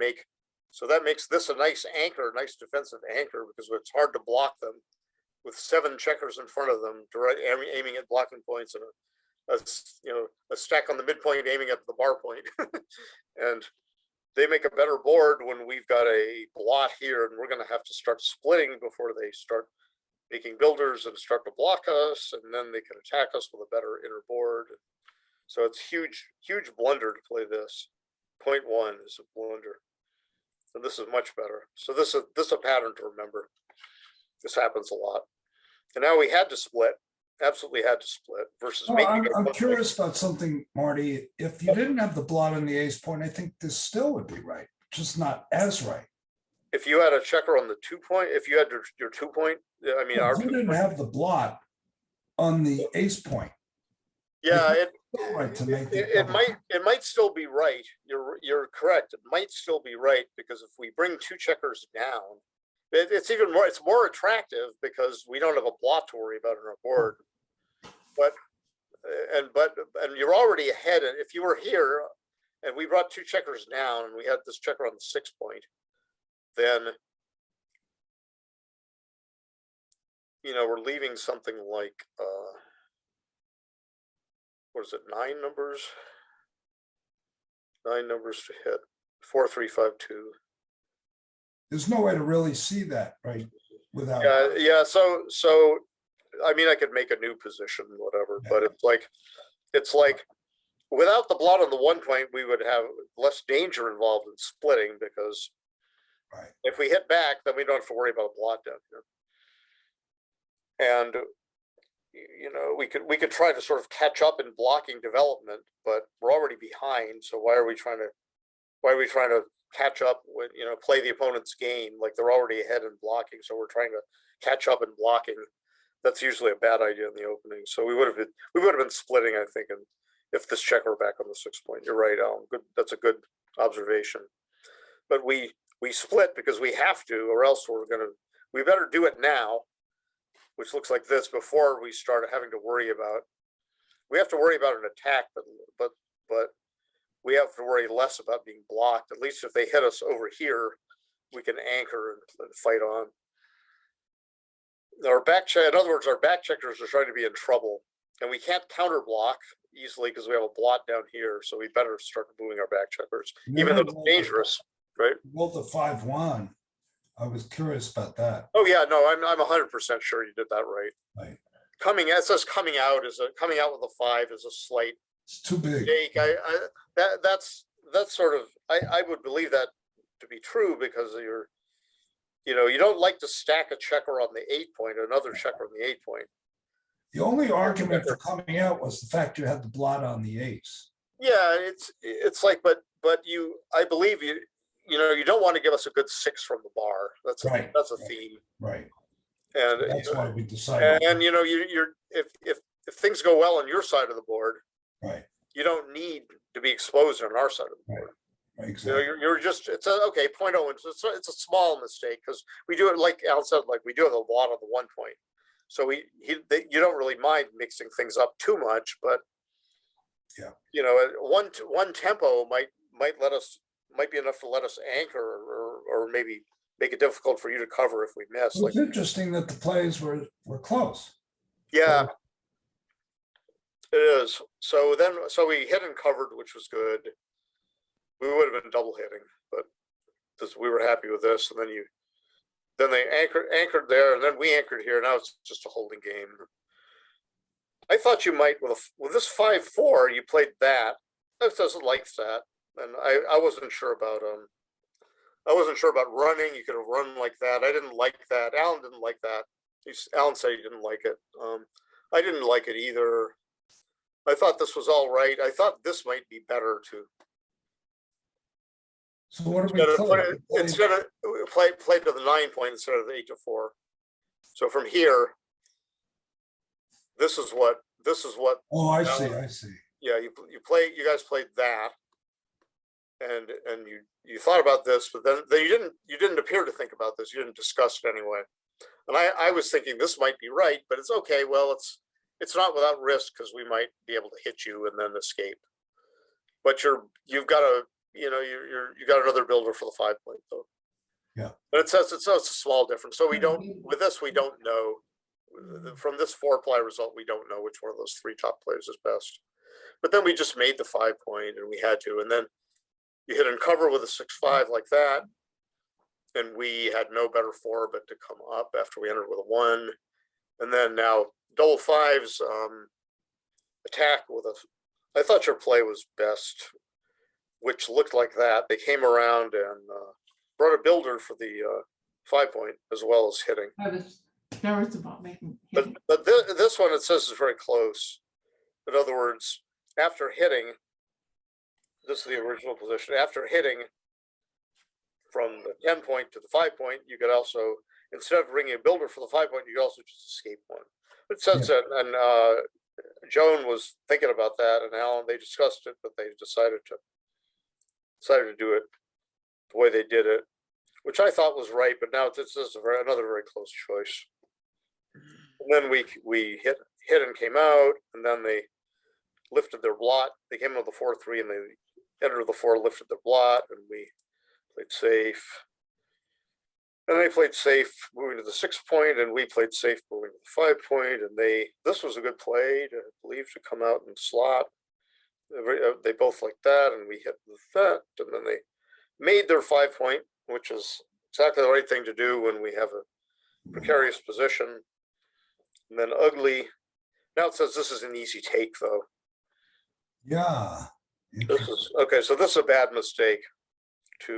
so that makes this a nice anchor, nice defensive anchor, because it's hard to block them with 7 checkers in front of them, aiming at blocking points, and a stack on the midpoint aiming at the bar point. And they make a better board when we've got a blot here, and we're going to have to start splitting before they start making builders and start to block us, and then they can attack us with a better inner board. So it's huge blunder to play this. 0.1 is a blunder. So this is much better. So this is a pattern to remember. This happens a lot. And now we had to split. Absolutely had to split versus making. I'm curious about something, Marty. If you didn't have the blot on the ace point, I think this still would be right, just not as right. If you had a checker on the 2 point, if you had your 2 point, I mean, if you didn't have the blot on the ace point. Yeah, it might still be right. You're correct. It might still be right, because if we bring 2 checkers down, it's more attractive because we don't have a blot to worry about on our board. But you're already ahead. And if you were here and we brought 2 checkers down and we had this checker on the 6 point, then we're leaving something like what is it, 9 numbers? 9 numbers to hit. 4, 3, 5, 2. There's no way to really see that, right? Without. Yeah. So I mean, I could make a new position, whatever, but it's like without the blot on the 1 point, we would have less danger involved in splitting, because if we hit back, then we don't have to worry about a blot down here. And you know, we could try to sort of catch up in blocking development, but we're already behind. So why are we trying to catch up when, you know, play the opponent's game? Like they're already ahead in blocking, so we're trying to catch up in blocking. That's usually a bad idea in the opening. So we would have been splitting, I think, and if this check were back on the 6 point. You're right, Alan. Good, that's a good observation. But we split because we have to, or else we better do it now, which looks like this, before we start having to worry about. We have to worry about an attack, but we have to worry less about being blocked. At least if they hit us over here, we can anchor and fight on. Our back check, in other words, our back checkers are trying to be in trouble, and we can't counter block easily because we have a blot down here. So we better start moving our back checkers, even though it's dangerous, right? Well, the 5-1. I was curious about that. Oh yeah, no, I'm 100% sure you did that right. Right. It says coming out with a 5 is a slight It's too big. mistake. That's sort of, I would believe that to be true because you don't like to stack a checker on the 8 point, another checker on the 8 point. The only argument for coming out was the fact you had the blot on the ace. Yeah, it's like, but I believe you don't want to give us a good 6 from the bar. That's a theme. Right. And that's why we decided. And if things go well on your side of the board, right, you don't need to be exposed on our side of the board. Right. Exactly. You're just, it's a, okay, 0.0, it's a small mistake because we do it, like Al said, like we do have a lot on the 1 point. So you don't really mind mixing things up too much, but yeah, one tempo might be enough to let us anchor or maybe make it difficult for you to cover if we miss. It's interesting that the plays were close. Yeah, it is. So we hit and covered, which was good. We would have been double hitting, but we were happy with this. And then they anchored there, and then we anchored here. Now it's just a holding game. I thought you might with this 5-4. You played that. This doesn't like that, and I wasn't sure about running. You could have run like that. I didn't like that. Alan didn't like that. Alan said he didn't like it. I didn't like it either. I thought this was all right. I thought this might be better too. So what do we play? Instead of play to the 9 point instead of the 8-4. So from here, this is what. Oh, I see. Yeah, you guys played that, and you thought about this, but then you didn't appear to think about this. You didn't discuss it anyway. And I was thinking this might be right, but it's okay. Well, it's not without risk because we might be able to hit you and then escape. But you've got you got another builder for the 5 point though. Yeah. But it's a small difference. So we don't know from this 4-ply result, we don't know which one of those 3 top players is best. But then we just made the 5 point and we had to, and then you hit and cover with a 6-5 like that. And we had no better 4 but to come up after we entered with a 1. And then now double 5s attack with I thought your play was best, which looked like that. They came around and brought a builder for the 5 point as well as hitting. That was about making. But this one, it says, is very close. In other words, after hitting, this is the original position. After hitting from the 10 point to the 5 point, you could also, instead of bringing a builder for the 5 point, you could also just escape one. It says that, and Joan was thinking about that, and Alan, they discussed it, but they decided to do it the way they did it, which I thought was right. But now this is another very close choice. And then we hit and came out, and then they lifted their blot. They came out with the 4-3, and they entered the 4, lifted their blot, and we played safe. And they played safe moving to the 6 point, and we played safe moving to the 5 point. And this was a good play, I believe, to come out and slot. They both liked that, and we hit with that, and then they made their 5 point, which is exactly the right thing to do when we have a precarious position. And then ugly. Now it says this is an easy take, though. Yeah. This is okay. So this is a bad mistake.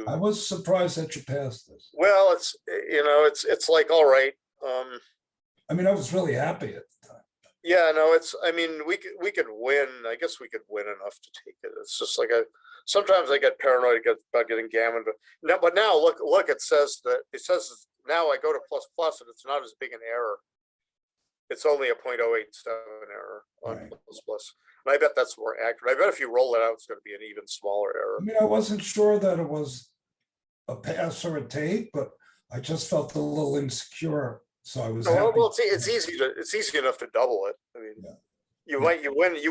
I was surprised that you passed this. Well, it's like all right. I mean, I was really happy at the time. Yeah, no, I mean, we could win, I guess we could win enough to take it. It's just like sometimes I get paranoid about getting gammon, but now look, it says now I go to plus plus and it's not as big an error. It's only a 0.087 error on Right. plus plus. And I bet that's more accurate. I bet if you roll it out, it's gonna be an even smaller error. I mean, I wasn't sure that it was a pass or a take, but I just felt a little insecure. So I was happy. Well, it's easy enough to double it. I mean, Yeah. you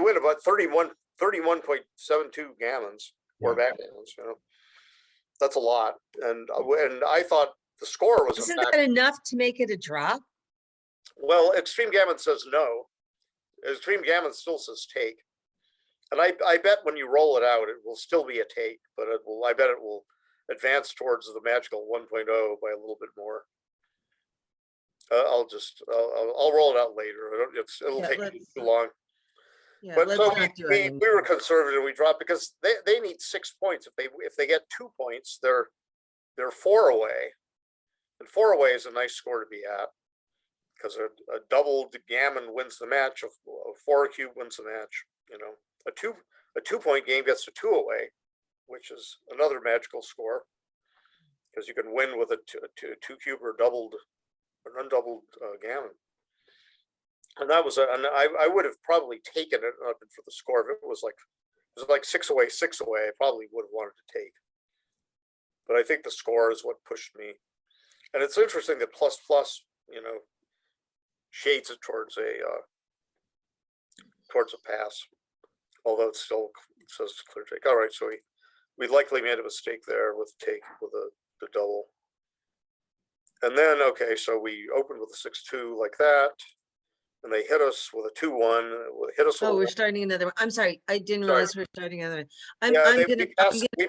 win about 31.72 gammons or Yeah. backgammons, that's a lot. And I thought the score was Isn't that enough to make it a draw? well, Extreme Gammon says no. Extreme Gammon still says take. And I bet when you roll it out, it will still be a take, but I bet it will advance towards the magical 1.0 by a little bit more. I'll roll it out later. It'll Yeah, take let's- too long. Yeah, But let's so not do we any. were conservative. We dropped because they need 6 points. If they get 2 points, they're 4 away, and 4 away is a nice score to be at because a doubled gammon wins the match. A 4 cube wins the match. A 2-point game gets to 2 away, which is another magical score because you can win with a 2 cube or doubled or undoubled gammon. And that was and I would have probably taken it for the score if it was like 6 away, 6 away. I probably would have wanted to take, but I think the score is what pushed me. And it's interesting that plus plus, shades it towards a pass, although it still says clear take. All right, so we likely made a mistake there with take with the double. And then okay, so we opened with a 6-2 like that. And they hit us with a 2-1. Hit us. Oh, we're starting another one. I'm sorry. I didn't Sorry. realize we're starting another one. I'm we gonna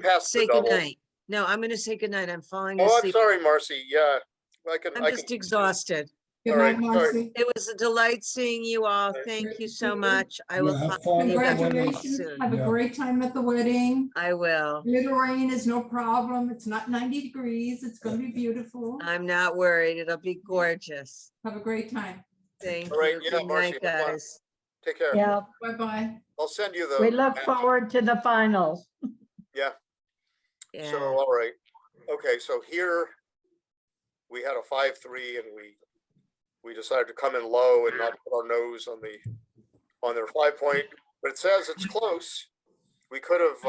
passed say the double. goodnight. No, I'm gonna say goodnight. I'm falling Oh, I'm asleep. sorry, Marcy. Yeah, I'm just exhausted. Good All right, night, sorry. Marcy. It was a delight seeing you all. Right. Thank Great you to so see you. much. I Yeah, will have talk fun to you guys Congratulations. soon. Have a Yeah. great time at the wedding. I will. Little rain is no problem. It's not 90 degrees. It's going to be beautiful. I'm not worried. It'll be gorgeous. Have a great time. Thank All right, you. yeah, Good Marcy, night, have fun. guys. Take care. Yeah, Bye-bye. I'll send you the. we look match. forward to the finals. Yeah. Yeah. So all right. Okay. So here we had a 5-3, and we decided to come in low and not put our nose on their 5-point. But it says it's close. We could have.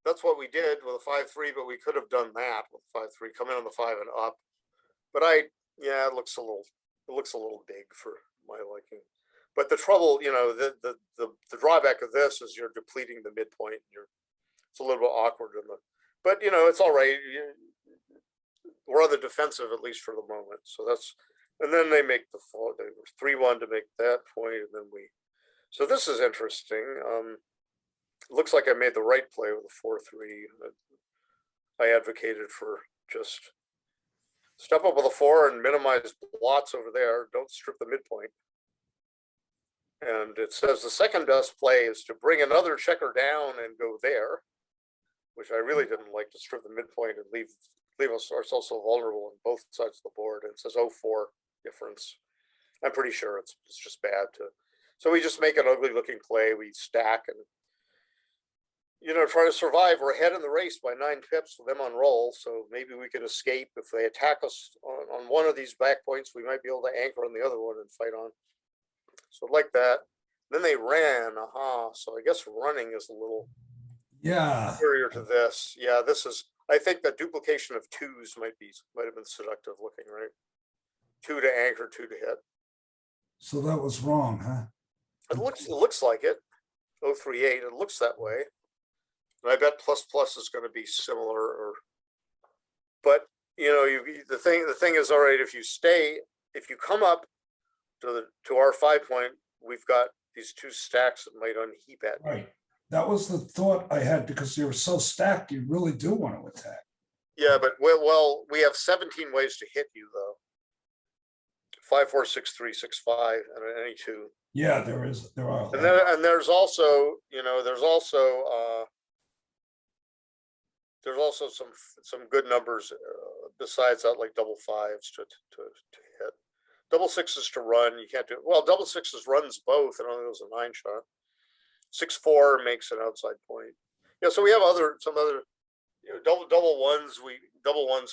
That's what we did with a 5-3, but we could have done that with 5-3, come in on the 5 and up. But it looks a little big for my liking. But the trouble, the drawback of this is you're depleting the midpoint. It's a little bit awkward but it's all right. We're on the defensive at least for the moment. So and then they make the fall. They were 3-1 to make that point, and then so this is interesting. It looks like I made the right play with a 4-3. I advocated for just step up with a 4 and minimize blots over there. Don't strip the midpoint. And it says the second best play is to bring another checker down and go there, which I really didn't like, to strip the midpoint and leave ourselves so vulnerable on both sides of the board. And it says 0-4 difference. I'm pretty sure it's just bad so we just make an ugly looking play. We stack and try to survive. We're ahead in the race by 9 pips with them on roll, so maybe we can escape. If they attack us on one of these back points, we might be able to anchor on the other one and fight on. So like that. Then they ran. So I guess running is a little superior to this. Yeah, this is. I think that duplication of 2s might have been seductive looking, right? 2 to anchor, 2 to hit. So that was wrong, huh? It looks like it. 038. It looks that way. And I bet plus plus is going to be similar. But the thing is, all right. If you come up to our 5-point, we've got these 2 stacks that might unheap at. Right. That was the thought I had, because they were so stacked. You really do want to attack. Yeah, but we have 17 ways to hit you though. 5, 4, 6, 3, 6, 5, and any 2. Yeah, there are. And there's also some good numbers besides that, like double 5s to hit. double sixes to run, you can't do, well, double sixes runs both, and only goes a 9-shot. 6-4 makes an outside point. Yeah, so we have some other, double ones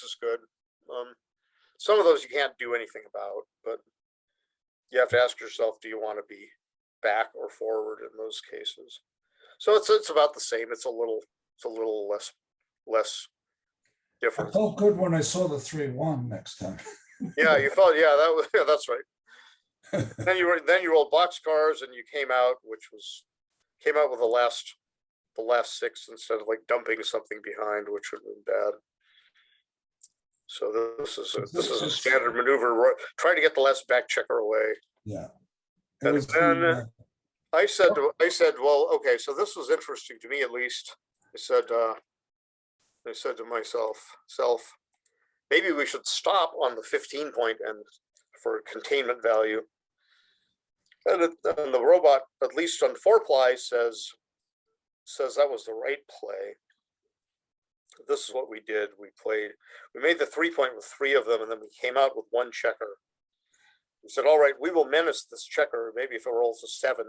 is good. Some of those you can't do anything about, but you have to ask yourself, do you want to be back or forward in those cases? So it's about the same. It's a little less I different. felt good when I saw the 3-1 next time. Yeah, you felt, yeah, that's right. Then you rolled boxcars and you came out with the last 6 instead of like dumping something behind, which would have been bad. So this is a standard maneuver. Try to get the last back checker away. Yeah. It And was then the, I said, well, okay, so this was interesting to me, at least. I said to myself, maybe we should stop on the 15-point end for containment value. And the robot, at least on 4-ply, says that was the right play. This is what we did. We made the 3-point with 3 of them, and then we came out with 1 checker. We said, all right, we will menace this checker. Maybe if it rolls a 7,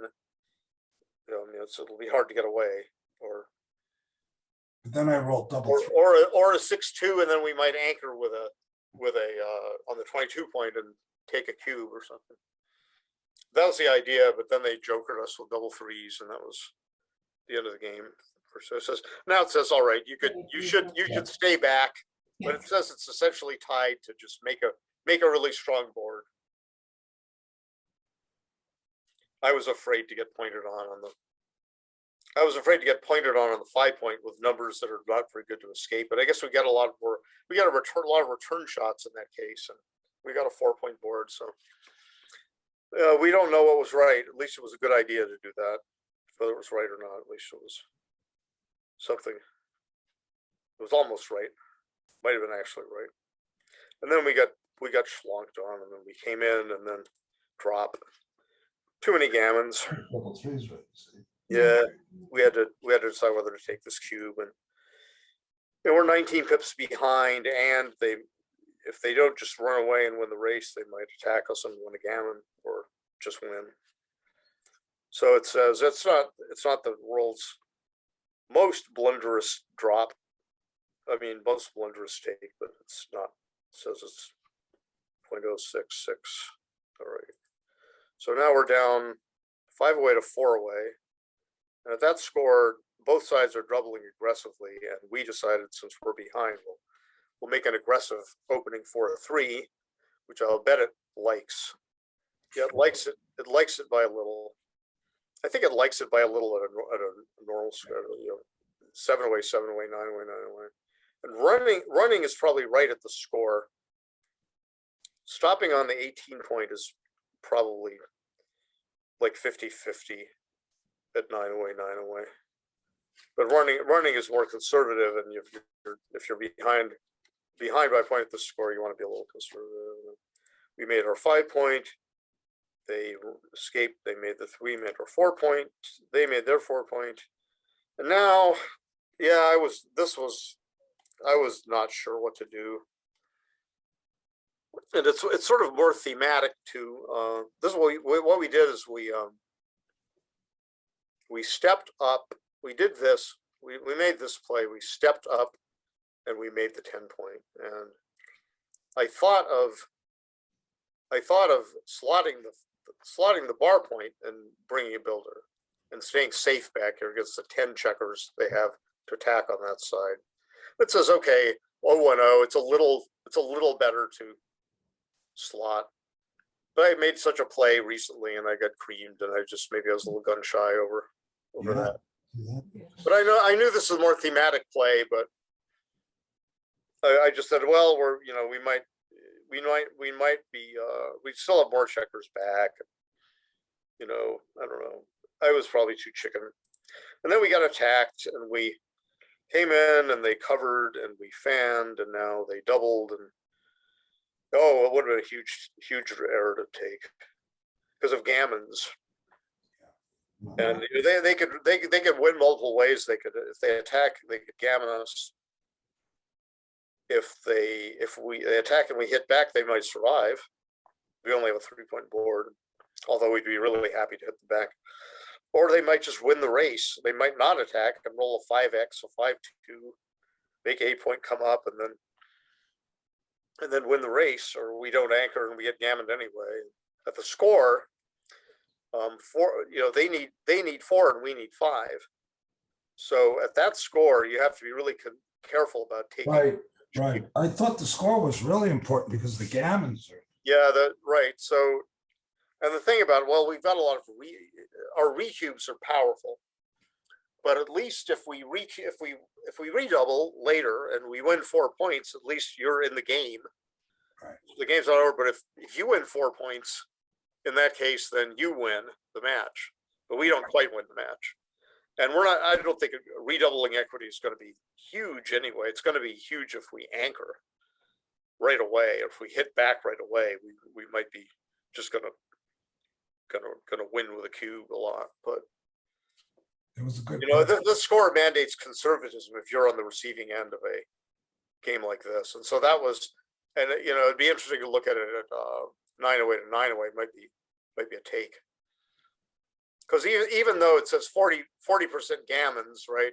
it'll be hard to get away. but then I rolled double three. Or a 6-2, and then we might anchor with a on the 22-point and take a cube or something. That was the idea, but then they jokered us with double 3s, and that was the end of the game. So it says, now it says, all right, you should stay back, but it says it's essentially tied to just make a really strong board. I was afraid to get pointed on the 5-point with numbers that are not very good to escape. But I guess we got a lot of return shots in that case, and we got a 4-point board. So we don't know what was right. At least it was a good idea to do that. Whether it was right or not, at least it was something. It was almost right. Might have been actually right. And then we got schlonked on, and then we came in and then dropped. Too many gammons. Double 3s, right? See? Yeah, we had to decide whether to take this cube, and we're 19 pips behind, and if they don't just run away and win the race, they might attack us and win a gammon or just win. So it says it's not the world's most blunderous drop. I mean, most blunderous take, but it's not. It says it's 0.066. All right. So now we're down 5 away to 4 away. And at that score, both sides are doubling aggressively, and we decided, since we're behind, we'll make an aggressive opening for a 3, which I'll bet it likes. Yeah, it likes it. It likes it by a little. I think it likes it by a little at a normal score. 7 away, 7 away, 9 away, 9 away. And running is probably right at the score. Stopping on the 18-point is probably like 50-50 at 9 away, 9 away. But running is more conservative, and if you're behind by a point at the score, you want to be a little conservative. We made our 5-point. They escaped. They made the 3. Made our 4-point. They made their 4-point. And now, yeah, I was not sure what to do. And it's sort of more thematic too. This is what we did is we stepped up. We did this. We made this play. We stepped up, and we made the 10-point. And I thought of slotting the bar point and bringing a builder and staying safe back here against the 10 checkers they have to attack on that side. It says, okay, 0-1-0. It's a little better to slot. But I made such a play recently, and I got creamed, and I was a little gun shy over that. Yeah. But I knew this was a more thematic play, but I just said, well, we might be, we still have more checkers back. I don't know. I was probably too chicken. And then we got attacked, and we came in, and they covered, and we fanned, and now they doubled, and it would have been a huge error to take because of gammons. And they could win multiple ways. They could, if they attack, they could gammon us. If they attack and we hit back, they might survive. We only have a 3-point board, although we'd be really happy to hit the back. Or they might just win the race. They might not attack and roll a 5x, a 5-2, make 8-point come up, and then win the race. Or we don't anchor and we get gammoned anyway. At the score, they need 4 and we need 5. So at that score, you have to be really careful about taking. Right. I thought the score was really important because the gammons are. Yeah, right. So, and the thing about, well, we've got a lot of our recubes are powerful, but at least if we redouble later and we win 4 points, at least you're in the game. Right. The game's not over, but if you win 4 points, in that case, then you win the match, but we don't quite win the match. And I don't think redoubling equity is going to be huge anyway. It's going to be huge if we anchor right away. If we hit back right away, we might be just gonna win with a cube a lot. But It was a good. The score mandates conservatism if you're on the receiving end of a game like this. And so that was, and it'd be interesting to look at it at 9-away to 9-away might be a take. Because even though it says 40% gammons, right?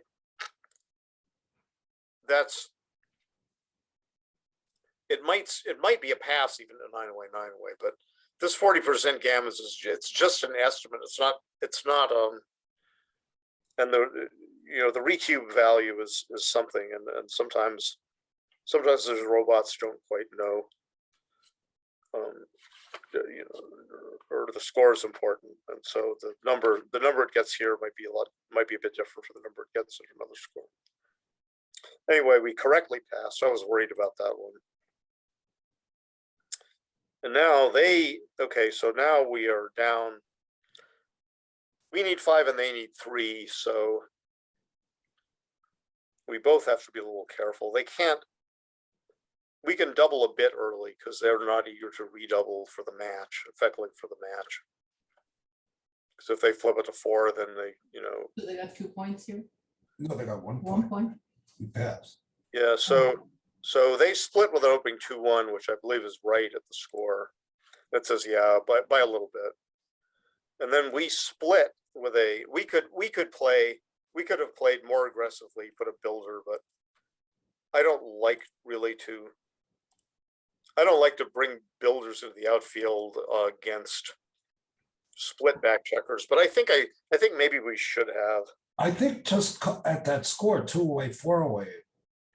It might be a pass even at 9-away, 9-away, but this 40% gammons it's just an estimate. It's not and the recube value is something, and sometimes those robots don't quite know. Or the score is important, and so the number it gets here might be a bit different from the number it gets at another score. Anyway, we correctly passed. I was worried about that one. And now so now we are down. We need 5 and they need 3, so we both have to be a little careful. We can double a bit early because they're not eager to redouble for the match, effectively for the match. Because if they flip it to 4, then So they got 2 points here? No, they got 1 1 point. point? We passed. Yeah, so they split with an opening 2-1, which I believe is right at the score. That says by a little bit. And then we split with we could have played more aggressively, put a builder, but I don't like to bring builders into the outfield against split back checkers, but I think maybe we should have. I think just at that score, 2-away, 4-away.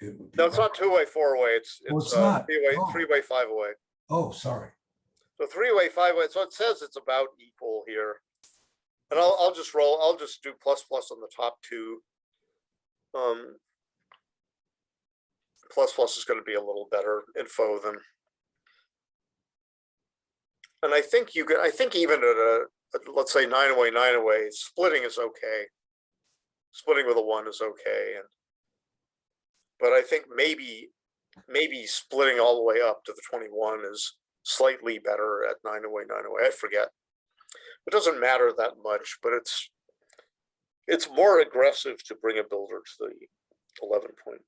It would be No, it's not 2-away, 4-away. It's not. 3-away, Oh. 3-away, 5-away. Oh, sorry. So 3-away, 5-away. So it says it's about equal here, and I'll just roll. I'll just do ++ on the top 2. ++ is going to be a little better info than. And I think even at let's say 9-away, 9-away, splitting is okay. Splitting with a 1 is okay, but I think maybe splitting all the way up to the 21 is slightly better at 9-away, 9-away. I forget. It doesn't matter that much, but it's more aggressive to bring a builder to the 11 point.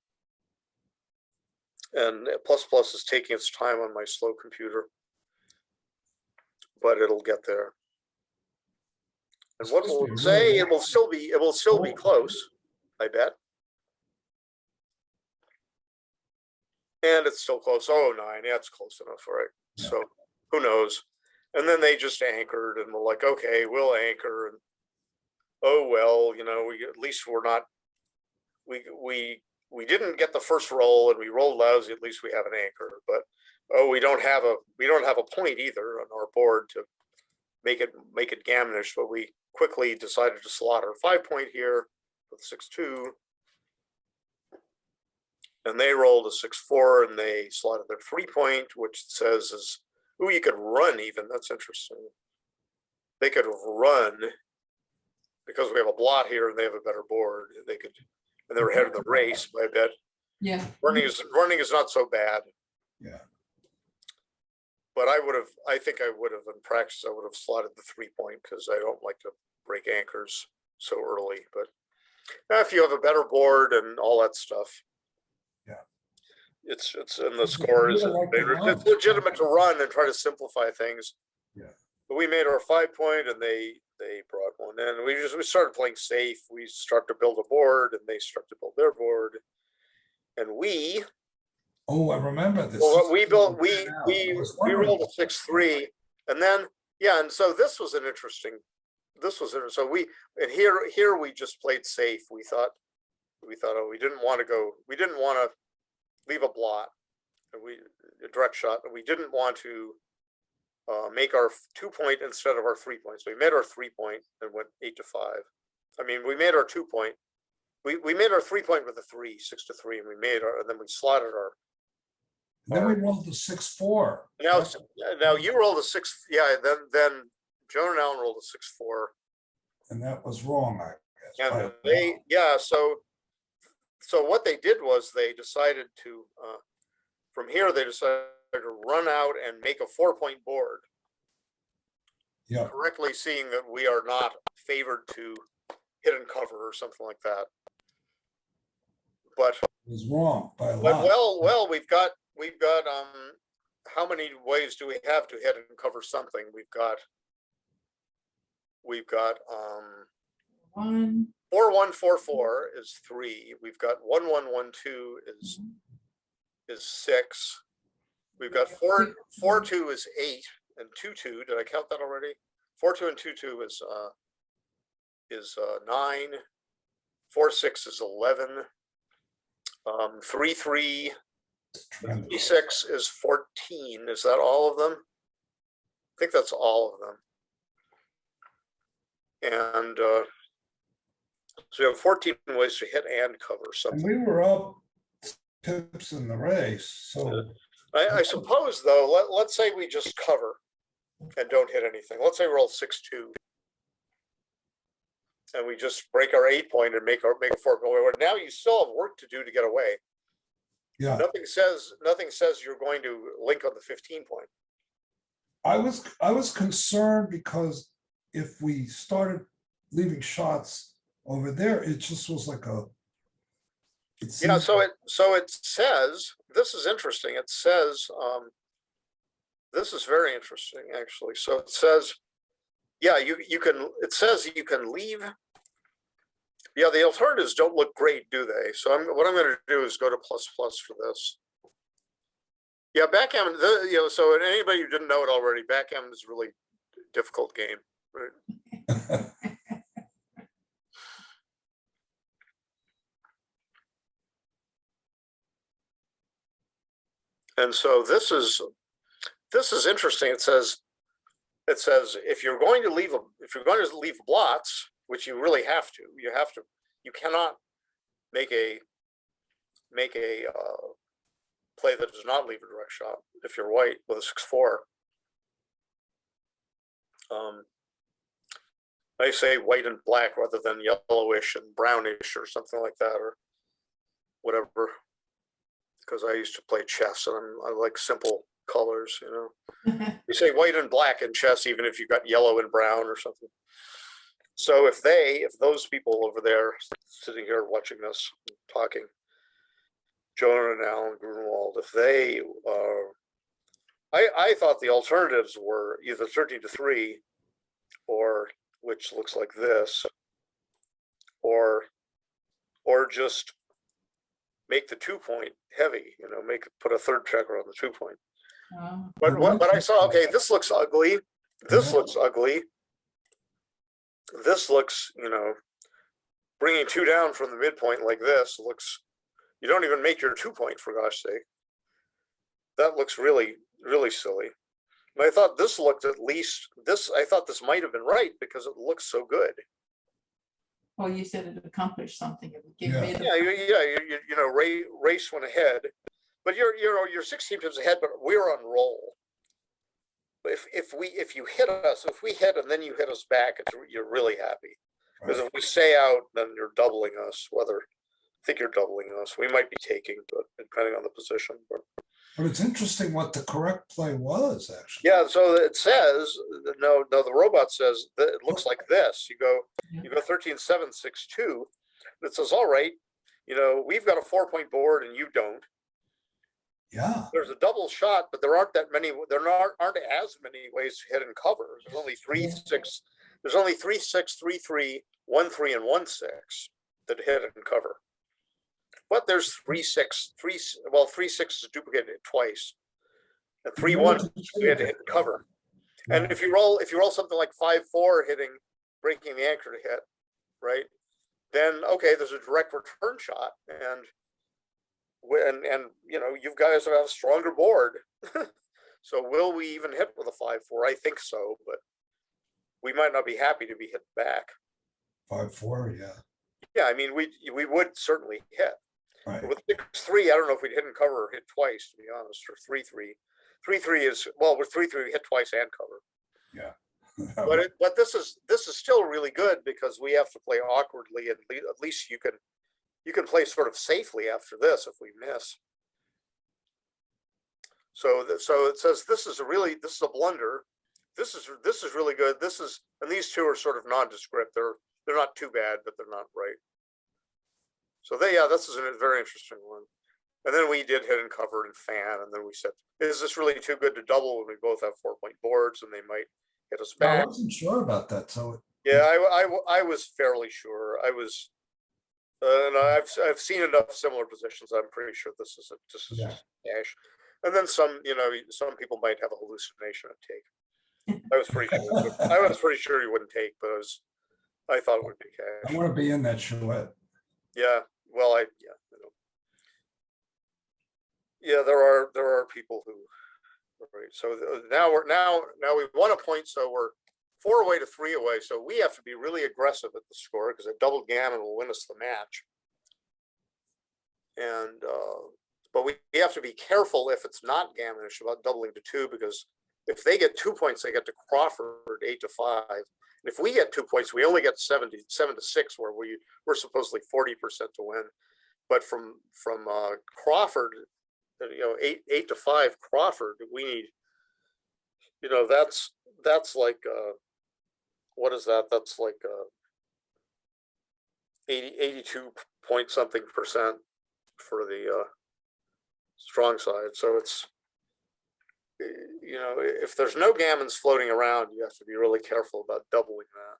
And ++ is taking its time on my slow computer, but it'll get there. And what will it say? It will still be close, I bet. And it's still close. Oh, 9. Yeah, it's close enough, right? Yeah. So who knows? And then they just anchored, and we're like, okay, we'll anchor. And oh well, at least we're not. We didn't get the first roll, and we rolled lousy. At least we have an anchor. But we don't have a point either on our board to make it gammonish. But we quickly decided to slot our 5-point here with 6-2. And they rolled a 6-4, and they slotted their 3-point, which says is, you could run even. That's interesting. They could have run because we have a blot here, and they have a better board. They could, and they're ahead of the race by a bit. Yeah. Running is not so bad. Yeah. But I think I would have in practice. I would have slotted the 3-point because I don't like to break anchors so early. But if you have a better board and all that stuff. Yeah. it's in the scores. You like to run. It's legitimate to run and try to simplify things. Yeah. But we made our 5 point and they brought one in. We started playing safe. We start to build a board and they start to build their board. And we, Oh, I remember this. well, we built, I was we wondering rolled a about 6-3 and then, yeah. And so this was interesting. So and here we just played safe. We thought, oh, we didn't want to leave a blot and a direct shot. And we didn't want to make our 2 point instead of our 3 points. So we made our 3 point and went 8-5. I mean, we made our 2 point. We made our 3 point with a 3, 6-3, and and then we slotted our. Then we rolled the 6-4. Now you rolled a 6. Yeah. Then Joan and Alan rolled a 6-4. And that was wrong, I guess. And so what they did was they decided to, from here, they decided to run out and make a 4 point board. Yeah. Correctly seeing that we are not favored to hit and cover or something like that. But It was wrong by a lot. well, we've got how many ways do we have to hit and cover something? We've got 1. 4-1-4-4 is 3. We've got 1-1-1-2 is 6. We've got 4-2 is 8 and 2-2. Did I count that already? 4-2 and 2-2 is 9. 4-6 is 11. 3-3, 3-6 is 14. Is that all of them? I think that's all of them. And so we have 14 ways to hit and cover And something. we were up pips in the race, so I suppose though, let's say we just cover and don't hit anything. Let's say we roll 6-2. And we just break our 8 point and make a 4 point. Now you still have work to do to get away. yeah. Nothing says you're going to link on the 15 point. I was concerned because if we started leaving shots over there, it just was like a. Yeah, so it says, this is interesting. It says, this is very interesting actually. So it says, yeah, it says you can leave. Yeah, the alternatives don't look great, do they? So what I'm going to do is go to ++ for this. Yeah, backgammon, so anybody who didn't know it already, backgammon is a really difficult game. Right? And so this is interesting. It says if you're going to leave blots, which you really have to, you cannot make a play that does not leave a direct shot if you're white with a 6-4. I say white and black rather than yellowish and brownish or something like that, or whatever, because I used to play chess and I like simple colors, you know. You say white and black in chess, even if you got yellow and brown or something. So if those people over there sitting here watching this, talking, Joan and Alan Grunwald, if they, I thought the alternatives were either 13-3, or which looks like this, or just make the 2 point heavy, you know, put a third checker on the 2 point. But I saw, okay, this looks ugly. This looks ugly. This looks, you know, bringing 2 down from the midpoint like this looks, you don't even make your 2 point, for gosh sake. That looks really, really silly. And I thought this looked at least, I thought this might have been right because it looks so good. Well, you said it accomplished something. It would give Yeah. me the. Yeah, you know, race went ahead, but you're 16 pips ahead, but we're on roll. If you hit us, if we hit and then you hit us back, you're really happy. Because if we stay out, then you're doubling us. I think you're doubling us. We might be taking, but depending on the position. But it's interesting what the correct play was, actually. yeah, so it says no. The robot says that it looks like this. You go 13-7, 6-2. It says, all right, you know, we've got a 4 point board and you don't. Yeah, there's a double shot, but there aren't that many, aren't as many ways to hit and cover. There's only 3-6, there's only 3-6, 3-3, 1-3, and 1-6 that hit and cover. But there's 3-6, 3-6 is duplicated twice. And 3-1, we had to hit and cover. And if you roll something like 5-4 hitting, breaking the anchor to hit, right? Then okay, there's a direct return shot, and you know, you guys have a stronger board. So will we even hit with a 5-4? I think so, but we might not be happy to be hit back. 5-4, yeah, Yeah, I mean, we would certainly hit. right. But with 6-3, I don't know if we'd hit and cover or hit twice, to be honest, or 3-3. 3-3 is, well, with 3-3 we hit twice and cover. Yeah. But this is still really good because we have to play awkwardly, and at least you can play sort of safely after this if we miss. So it says this is a blunder. This is really good. And these two are sort of nondescript. They're not too bad, but they're not right. So this is a very interesting one. And then we did hit and cover and fan, and then we said, is this really too good to double when we both have 4-point boards and they might hit us I back? wasn't sure about that, so. Yeah, I was fairly sure. I was, and I've seen enough similar positions. I'm pretty sure this is Yeah. just cash. And then some people might have a hallucination and take. I was pretty sure you wouldn't take, but I thought it would be I cash. want to be in that charrette. Yeah, well, yeah, there are people who, right? So now we won a point, so we're 4 away to 3 away. So we have to be really aggressive at the score because a double gammon will win us the match. And but we have to be careful if it's not gammonish about doubling to 2, because if they get 2 points, they get to Crawford 8-5. And if we get 2 points, we only get 7-6, where we're supposedly 40% to win. But from Crawford, 8-5 Crawford, we need, that's like what is that? That's like 82 point something percent for the strong side. So it's, if there's no gammons floating around, you have to be really careful about doubling that,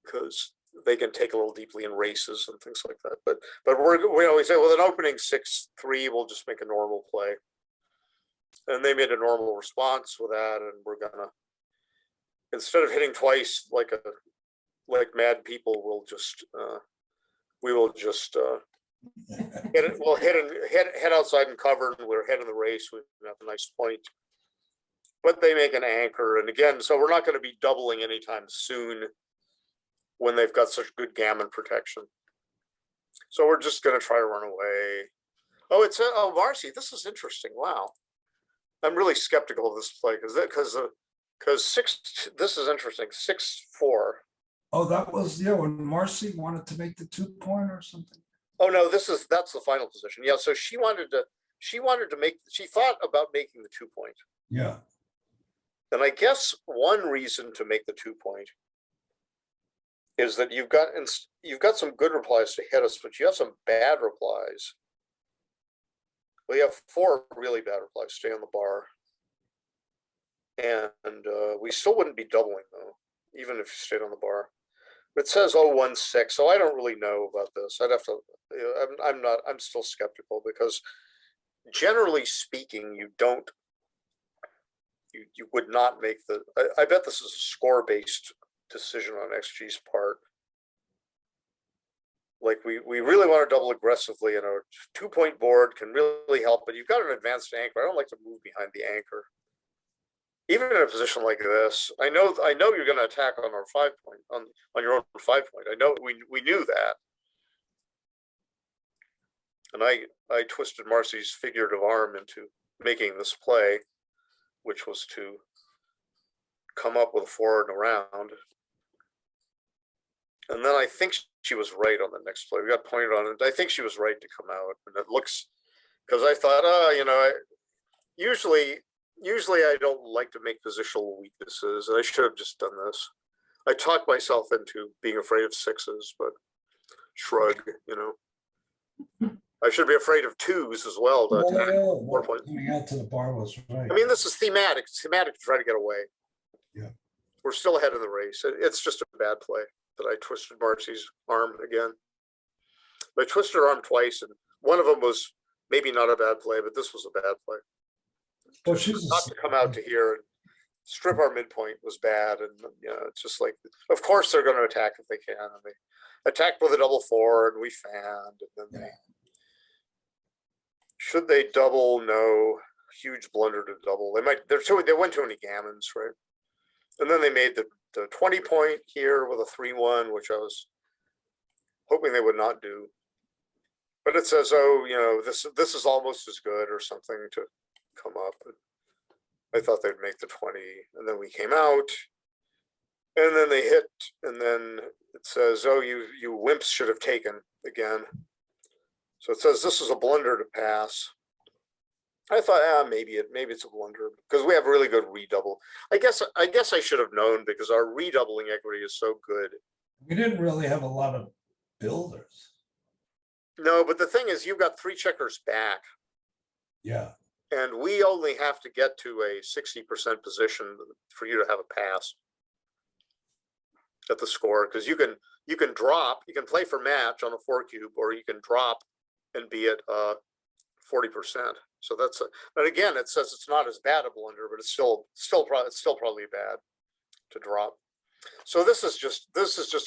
because they can take a little deeply in races and things like that. But we always say, with an opening 6-3, we'll just make a normal play. And they made a normal response with that, and we're gonna, instead of hitting twice like mad people, we will just hit it. We'll head outside and cover, and we're heading the race. We have a nice point. But they make an anchor, and again, so we're not going to be doubling anytime soon when they've got such good gammon protection. So we're just going to try to run away. Oh, Marcy, this is interesting. Wow. I'm really skeptical of this play because 6, this is interesting. 6-4. Oh, that was, when Marcy wanted to make the 2-point or something. Oh no, that's the final position. Yeah, so she thought about making the 2-point. Yeah. And I guess one reason to make the 2-point is that you've got some good replies to hit us, but you have some bad replies. We have 4 really bad replies. Stay on the bar, and we still wouldn't be doubling though, even if you stayed on the bar. It says 0-1-6, so I don't really know about this. I'd have to. I'm still skeptical, because generally speaking, you would not make the. I bet this is a score-based decision on XG's part. Like we really want to double aggressively, and a 2-point board can really help, but you've got an advanced anchor. I don't like to move behind the anchor. Even in a position like this, I know you're going to attack on our 5-point, on your own 5-point. I know we knew that. And I twisted Marcy's figurative arm into making this play, which was to come up with a forward and around. And then I think she was right on the next play. We got pointed on it. I think she was right to come out. And it looks, because I thought, usually I don't like to make positional weaknesses, and I should have just done this. I talked myself into being afraid of 6s, but shrug, I should be afraid of twos as well. To attack. What coming out to the bar was right. I mean, this is thematic. It's thematic to try to get away. Yeah. We're still ahead in the race. It's just a bad play that I twisted Marcy's arm again. I twisted her arm twice, and one of them was maybe not a bad play, but this was a bad play. Well, she's Not to come out to here and strip our midpoint was bad, and it's just like, of course they're going to attack if they can, and they attacked with a double four, and we fanned, and then should they double? No, huge blunder to double. They might. They went too many gammons, right? And then they made the 20 point here with a 3-1, which I was hoping they would not do. But it says, oh, this is almost as good or something to come up. And I thought they'd make the 20, and then we came out, and then they hit, and then it says, oh, you wimps should have taken again. So it says this is a blunder to pass. I thought, maybe it's a blunder because we have really good redouble. I guess I should have known because our redoubling equity is so good. We didn't really have a lot of builders. No, but the thing is, you've got 3 checkers back. Yeah. And we only have to get to a 60% position for you to have a pass at the score, because you can drop, you can play for match on a 4 cube, or you can drop and be at 40%. So that's but again, it says it's not as bad a blunder, but it's still probably bad to drop. So this is just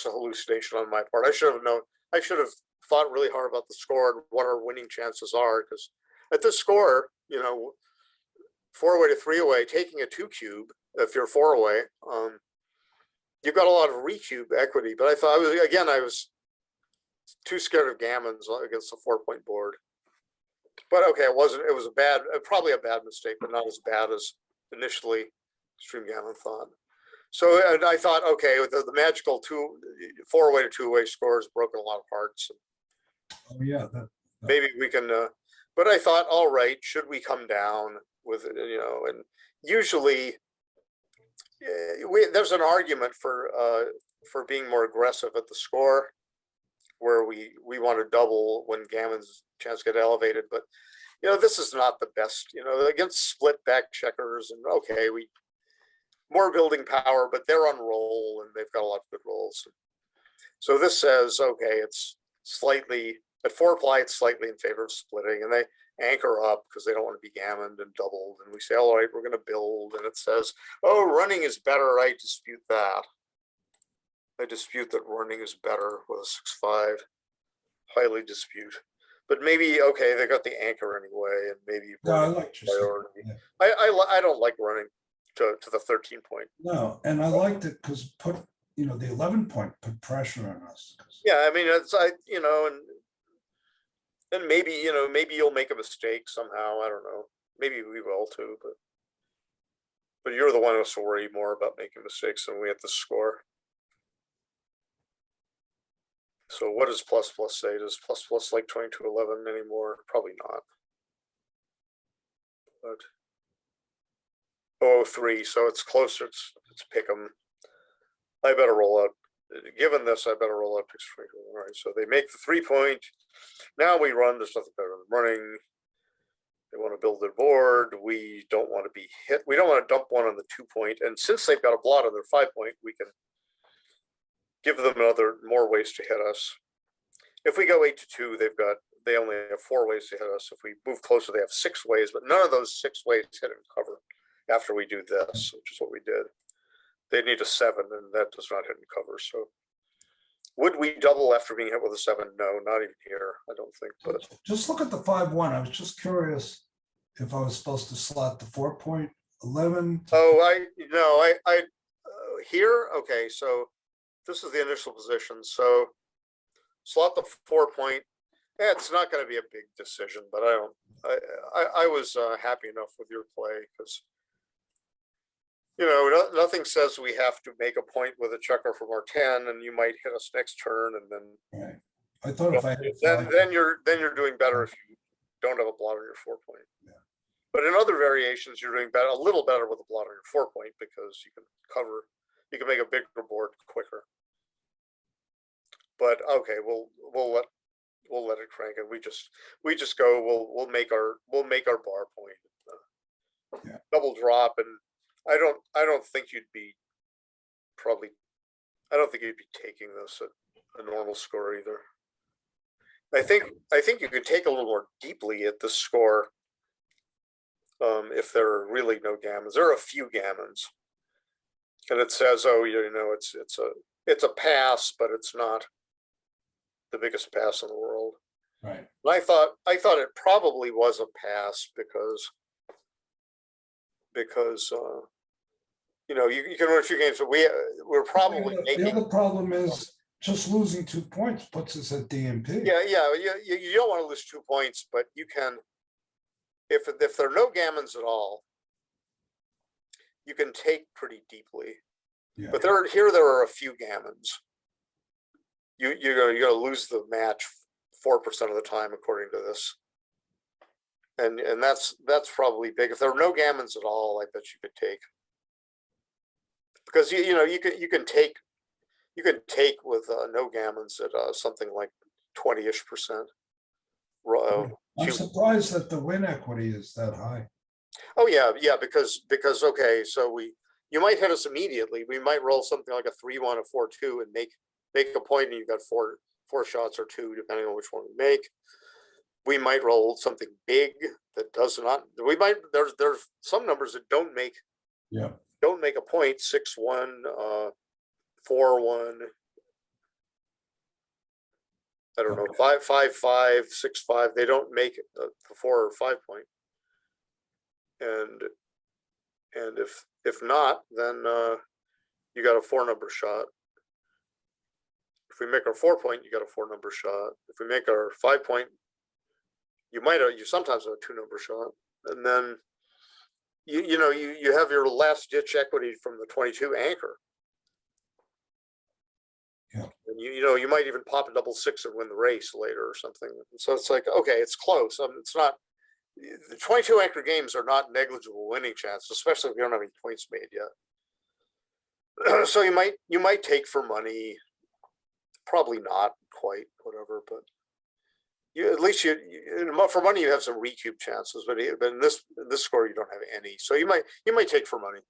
a hallucination on my part. I should have known. I should have thought really hard about the score and what our winning chances are, because at this score, 4 away to 3 away, taking a 2 cube if you're 4 away, you've got a lot of recube equity. But I was too scared of gammons against the 4-point board. But okay, it was probably a bad mistake, but not as bad as initially Stream Gammon thought. So and I thought, okay, the magical 4 away to 2 away score has broken a lot of hearts. Oh yeah. Maybe we can, but I thought, all right, should we come down with it, and usually there's an argument for being more aggressive at the score, where we want to double when gammon's chance get elevated. But this is not the best, against split back checkers, and okay, more building power, but they're on roll and they've got a lot of good rolls. So this says, okay, it's slightly at 4 ply, it's slightly in favor of splitting, and they anchor up because they don't want to be gammoned and doubled. And we say, all right, we're going to build, and it says, oh, running is better. I dispute that. I dispute that running is better with a 6-5. Highly dispute. But maybe, okay, they got the anchor anyway, and maybe No, I like your priority. yeah. I don't like running to the 13 point. No, and I liked it because the 11 point put pressure on us. Yeah, I mean, and maybe maybe you'll make a mistake somehow. I don't know. Maybe we will too, but you're the one who has to worry more about making mistakes than we at the score. So what does plus say? Does plus like 22-11 anymore? Probably not. But 03, so it's closer. It's pick 'em. I better roll out. Given this, I better roll out picks 22. All right, so they make the 3 point. Now we run. There's nothing better than running. They want to build their board. We don't want to be hit. We don't want to dump one on the 2 point. And since they've got a blot on their 5 point, we can give them more ways to hit us. If we go 8-2, they only have 4 ways to hit us. If we move closer, they have 6 ways, but none of those 6 ways hit and cover after we do this, which is what we did. They need a 7, and that does not hit and cover. So would we double after being hit with a 7? No, not even here, I don't think. But just look at the 5-1. I was just curious if I was supposed to slot the 4 point 11. Here, okay, so this is the initial position. So slot the 4 point. Yeah, it's not going to be a big decision, but I was happy enough with your play because nothing says we have to make a point with a checker from our 10, and you might hit us next turn, and then Right. I thought if I had then you're doing better if you don't have a blot on your 4 point. Yeah. But in other variations, you're doing better, a little better with a blot on your 4 point because you can cover, you can make a bigger board quicker. But okay, we'll let we'll let it crank and we just go, we'll make our bar point. Yeah. Double drop, and I don't think you'd be taking this at a normal score either. I think you could take a little more deeply at the score if there are really no gammons. There are a few gammons, and it says, oh, it's a pass, but it's not the biggest pass in the world. Right. And I thought it probably was a pass because you can win a few games, but we're probably The making. other problem is just losing 2 points puts us at DMP. Yeah, you don't want to lose 2 points, but you can, if there are no gammons at all, you can take pretty deeply. Yeah. But there are a few gammons. You're gonna lose the match 4% of the time, according to this. And that's probably big. If there are no gammons at all, I bet you could take. Because you can take with no gammons at something like 20-ish%. I'm surprised that the win equity is that high. Oh yeah, because okay, so you might hit us immediately. We might roll something like a 3-1, a 4-2, and make a point, and you've got four shots or 2, depending on which one we make. We might roll something big that does not. We might there's some numbers that don't make a point. 6-1, 4-1. I don't know, 5-5, 6-5. They don't make the 4 or 5 point. And if not, then you got a 4-number shot. If we make our 4 point, you got a 4-number shot. If we make our 5 point, you sometimes have a 2-number shot. And then you have your last ditch equity from the 22 anchor. Yeah. And you might even pop a double 6 and win the race later or something. And so it's like, okay, it's close. It's not. The 22 anchor games are not negligible winning chances, especially if you don't have any points made yet. So you might take for money, probably not quite, whatever, but at least for money you have some recube chances, but in this score you don't have any. So you might take for money.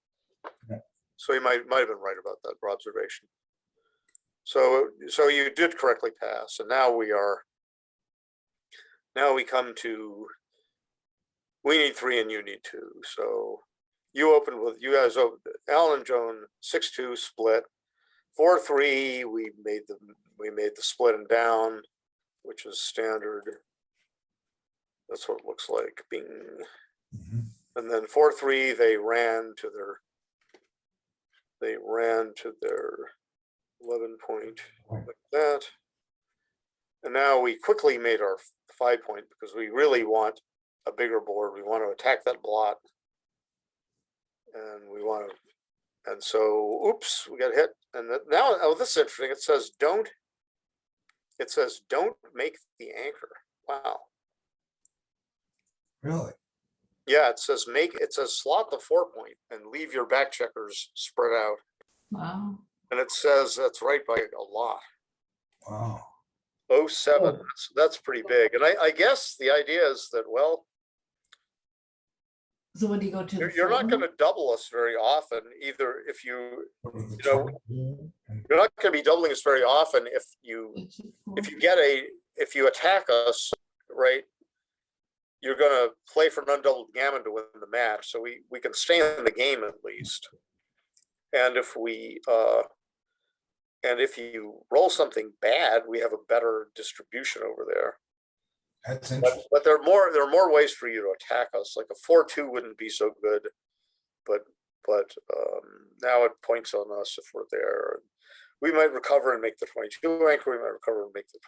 Yeah. So you might have been right about that observation. So you did correctly pass, and now we come to. We need 3 and you need 2. So you guys opened, Alan and Joan 6-2 split, 4-3. We made the split and down, which is standard. That's what it looks like. Bing. Mm-hmm. And then 4-3, they ran to their 11 point like that. And now we quickly made our 5 point because we really want a bigger board. We want to attack that blot, and so oops, we got hit. And now, this is interesting. It says don't make the anchor. Wow. Really? Yeah, it says slot the 4 point and leave your back checkers spread out. Wow. And it says that's right by a lot. Wow. 07. That's pretty big. And I guess the idea is that, well, So when you go to you're not going to double us very often either. If you're not going to be doubling us very often if you attack us, right, you're going to play for an undoubled gammon to win the match. So we can stay in the game at least. And if you roll something bad, we have a better distribution over there. That's interesting. But there are more ways for you to attack us. Like a 4-2 wouldn't be so good, but now it points on us if we're there. We might recover and make the 22 anchor. We might recover and make the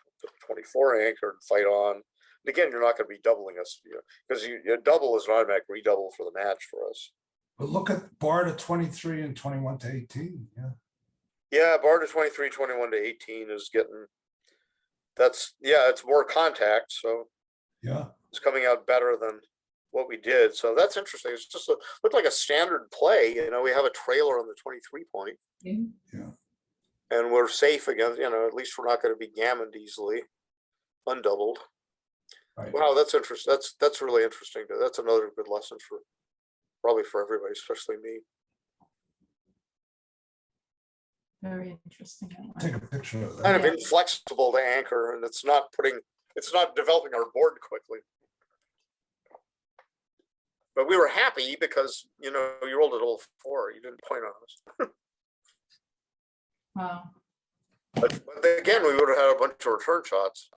24 anchor and fight on. And again, you're not going to be doubling us because your double is an automatic redouble for the match for us. But look at bar to 23 and 21 to 18. Yeah. Yeah, bar to 23, 21 to 18 is getting. It's more contact, so Yeah. it's coming out better than what we did. So that's interesting. It's just looked like a standard play. We have a trailer on the 23 point. Yeah. And we're safe against, at least we're not going to be gammoned easily. undoubled. Right. Wow, that's interesting. That's really interesting. That's another good lesson for probably for everybody, especially me. Very interesting. I like Take it. a picture of Kind that. of inflexible to anchor, and it's not developing our board quickly. But we were happy because, you know, you rolled a little 4. You didn't point on us. Wow. But again, we would have had a bunch of return shots.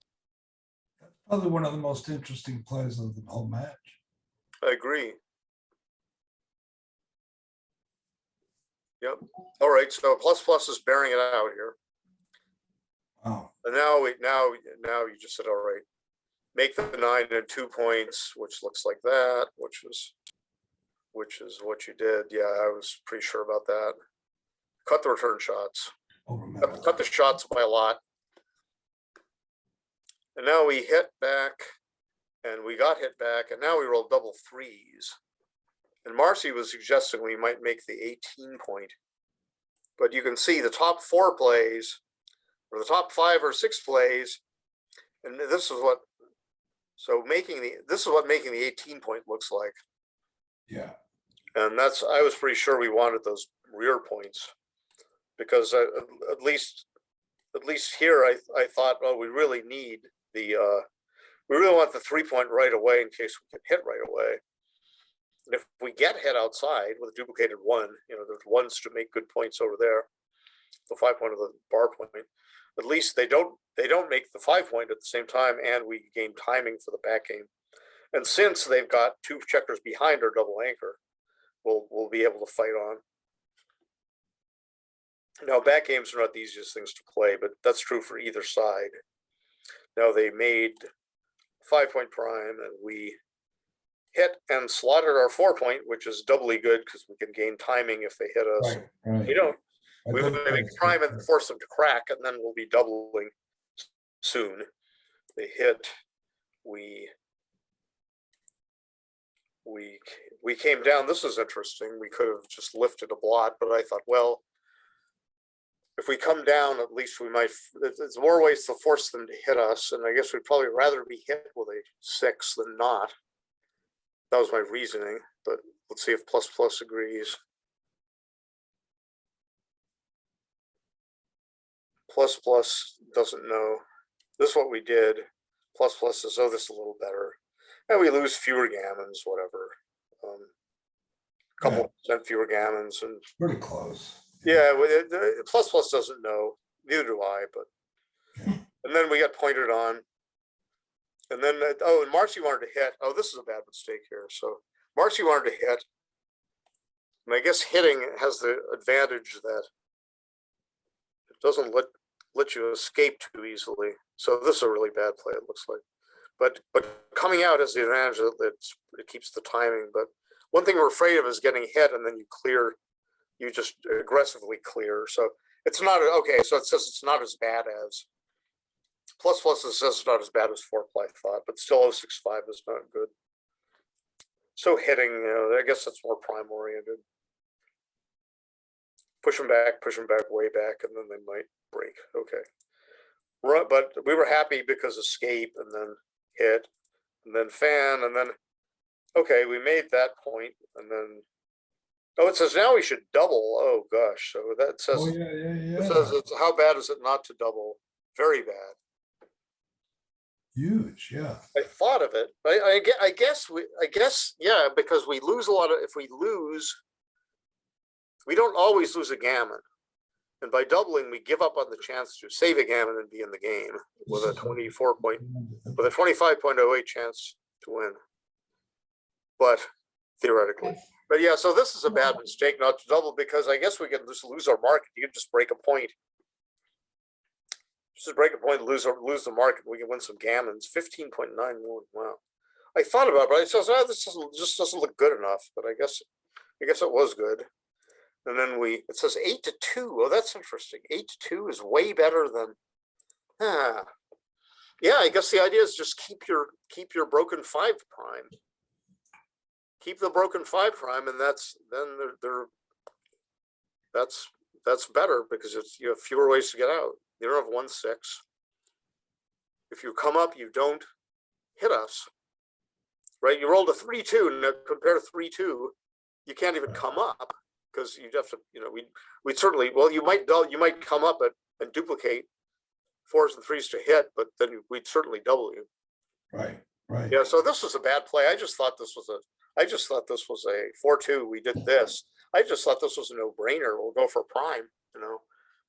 Probably one of the most interesting plays of the whole match. I agree. Yep. All right. So plus is bearing it out here. Wow. And now you just said, all right, make the 9 and 2 points, which looks like that, which is what you did. Yeah, I was pretty sure about that. Cut the return shots. Over middle. Cut the shots by a lot. And now we hit back, and we got hit back, and now we roll double 3s. And Marcy was suggesting we might make the 18 point. But you can see the top 4 plays, or the top 5 or 6 plays, and this is what making the 18 point looks like. Yeah. And I was pretty sure we wanted those rear points, because at least here I thought, well, we really need we really want the 3 point right away in case we can hit right away. And if we get hit outside with a duplicated 1, you know, there's ones to make good points over there, the 5 point of the bar point. At least they don't make the 5 point at the same time, and we gain timing for the back game. And since they've got 2 checkers behind our double anchor, we'll be able to fight on. Now, back games are not the easiest things to play, but that's true for either side. Now, they made 5 point prime, and we hit and slotted our 4 point, which is doubly good because we can gain timing if they hit us. Right. We don't. I We think would make that's prime good. and force them to crack, and then we'll be doubling soon. They hit. We came down. This is interesting. We could have just lifted a blot, but I thought, well, if we come down, at least we might. There's more ways to force them to hit us, and I guess we'd probably rather be hit with a 6 than not. That was my reasoning, but let's see if plus agrees. Plus doesn't know. This is what we did. Plus says, oh, this is a little better. And we lose fewer gammons, whatever. Couple percent fewer gammons. And Pretty close. yeah, plus doesn't know. Neither do I, but. And then we got pointed on. And then, and Marcy wanted to hit. Oh, this is a bad mistake here. So Marcy wanted to hit. And I guess hitting has the advantage that it doesn't let you escape too easily. So this is a really bad play, it looks like. But coming out has the advantage that it keeps the timing. But one thing we're afraid of is getting hit and then you just aggressively clear. So it's not, okay, so it says it's not as bad as, plus it says it's not as bad as 4-play thought, but still 065 is not good. So hitting, I guess that's more prime oriented. Push them back, way back, and then they might break. Okay. Right, but we were happy because escape and then hit and then fan and then, okay, we made that point and then, oh, it says now we should double. Oh gosh, so that says, Oh, yeah. it says it's, how bad is it not to double? Very bad. Huge, yeah. I thought of it. I guess, yeah, because we lose a lot of, if we lose, we don't always lose a gammon. And by doubling, we give up on the chance to save a gammon and be in the game with a 25.08 chance to win. But theoretically. But yeah, so this is a bad mistake not to double because I guess we can just lose our market. You can just break a point. Just break a point, lose the market. We can win some gammons. 15.91. Wow. I thought about it, but I said, oh, this just doesn't look good enough. But I guess it was good. And then it says 8-2. Oh, that's interesting. 8-2 is way better than. Yeah, I guess the idea is just keep your broken 5 prime. Keep the broken 5 prime, and that's better because you have fewer ways to get out. You don't have 1-6. if you come up, you don't hit us. Right? You rolled a 3-2, now compare 3-2, you can't even come up because you'd have to, we'd certainly, well, you might come up and duplicate 4s and 3s to hit, but then we'd certainly double you. Right, right. Yeah, so this was a bad play. I just thought this was a 4-2. We did this. I just thought this was a no-brainer. We'll go for prime,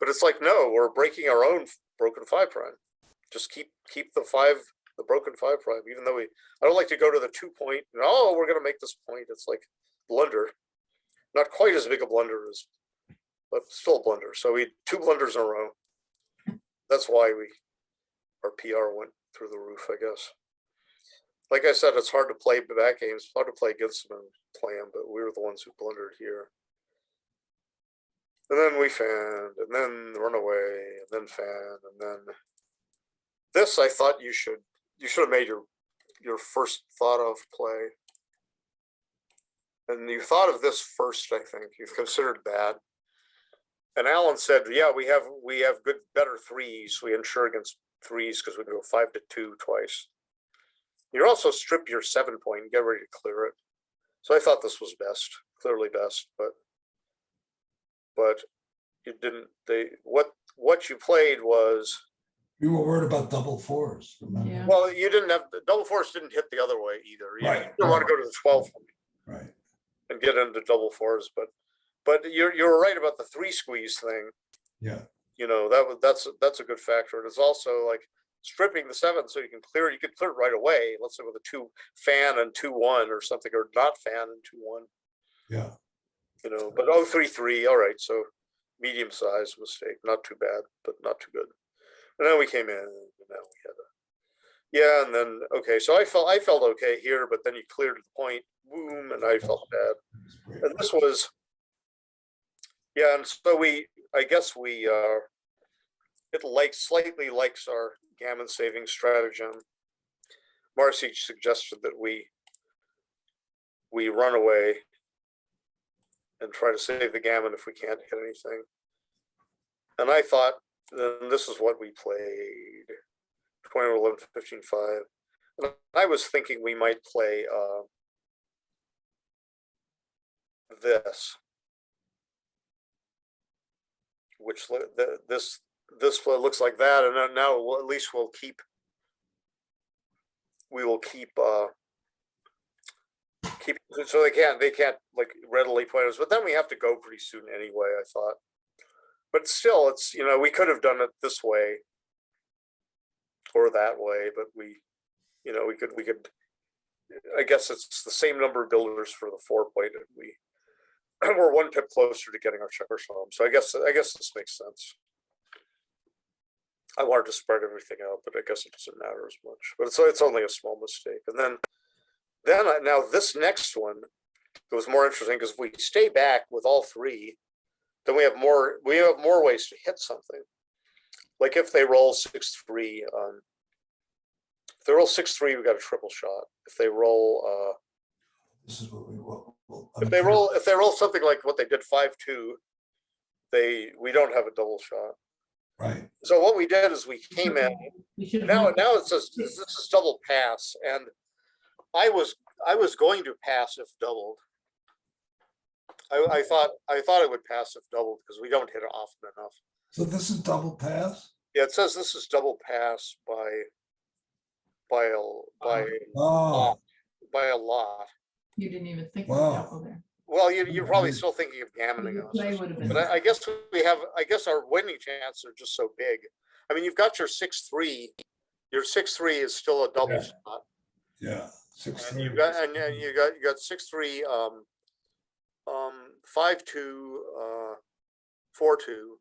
But it's like, no, we're breaking our own broken 5 prime. Just keep the broken 5 prime, even though I don't like to go to the 2 point. Oh, we're gonna make this point. It's like blunder. Not quite as big a blunder as, but still a blunder. So we 2 blunders in a row. That's why our PR went through the roof, I guess. Like I said, it's hard to play back games, hard to play against them and play them, but we were the ones who blundered here. And then we fanned, and then run away, and then fan, and then this. I thought you should have made your first thought of play, and you thought of this first. I think you've considered that. And Alan said, "Yeah, we have better 3s. We insure against 3s because we can go 5-2 twice. You also strip your 7 point and get ready to clear it." So I thought this was best, clearly best, but you didn't. What you played was. You were worried about double 4s, remember? Yeah. Well, you didn't have the double 4s didn't hit the other way either. You Right, don't want to go to the 12 Right. and get into double 4s, but you're right about the 3 squeeze thing. Yeah. That's a good factor. And it's also like stripping the 7 so you can clear it. You could clear it right away. Let's say with a 2 fan and 2-1 or something, or not fan and 2-1. Yeah. But 0-3-3, all right. So medium sized mistake, not too bad, but not too good. And then we came in, and now we had and then okay. So I felt okay here, but then you cleared the point, boom, and I felt bad. And this was, and so I guess it slightly likes our gammon saving stratagem. Marcy suggested that we run away and try to save the gammon if we can't hit anything. And I thought, then this is what we played, 20, 11, 15, 5. And I was thinking we might play this, which this looks like that, and now at least we will keep so they can't like readily point us, but then we have to go pretty soon anyway, I thought. But still, it's we could have done it this way or that way, but we could I guess it's the same number of builders for the 4 point, and we're 1 pip closer to getting our checkers home. So I guess this makes sense. I wanted to spread everything out, but I guess it doesn't matter as much. But it's only a small mistake. And then now this next one, it was more interesting because if we stay back with all 3, then we have more ways to hit something. Like if they roll 6-3, if they roll 6-3, we got a triple shot. If they roll This is what we will. if they roll something like what they did 5-2, we don't have a double shot. Right. So what we did is we came in. We should have Now moved it says this is double pass, and I was going to pass if doubled. I thought it would pass if doubled because we don't hit it often enough. So this is double pass? Yeah, it says this is double pass by a Oh, lot. You didn't even think Wow. of double there. Well, you're probably still thinking of gammoning The us. play would have been. But I guess I guess our winning chances are just so big. I mean, you've got your 6-3. Your 6-3 is still a double Yeah. shot. yeah. And 6-3. you got 6-3, 5-2, 4-2,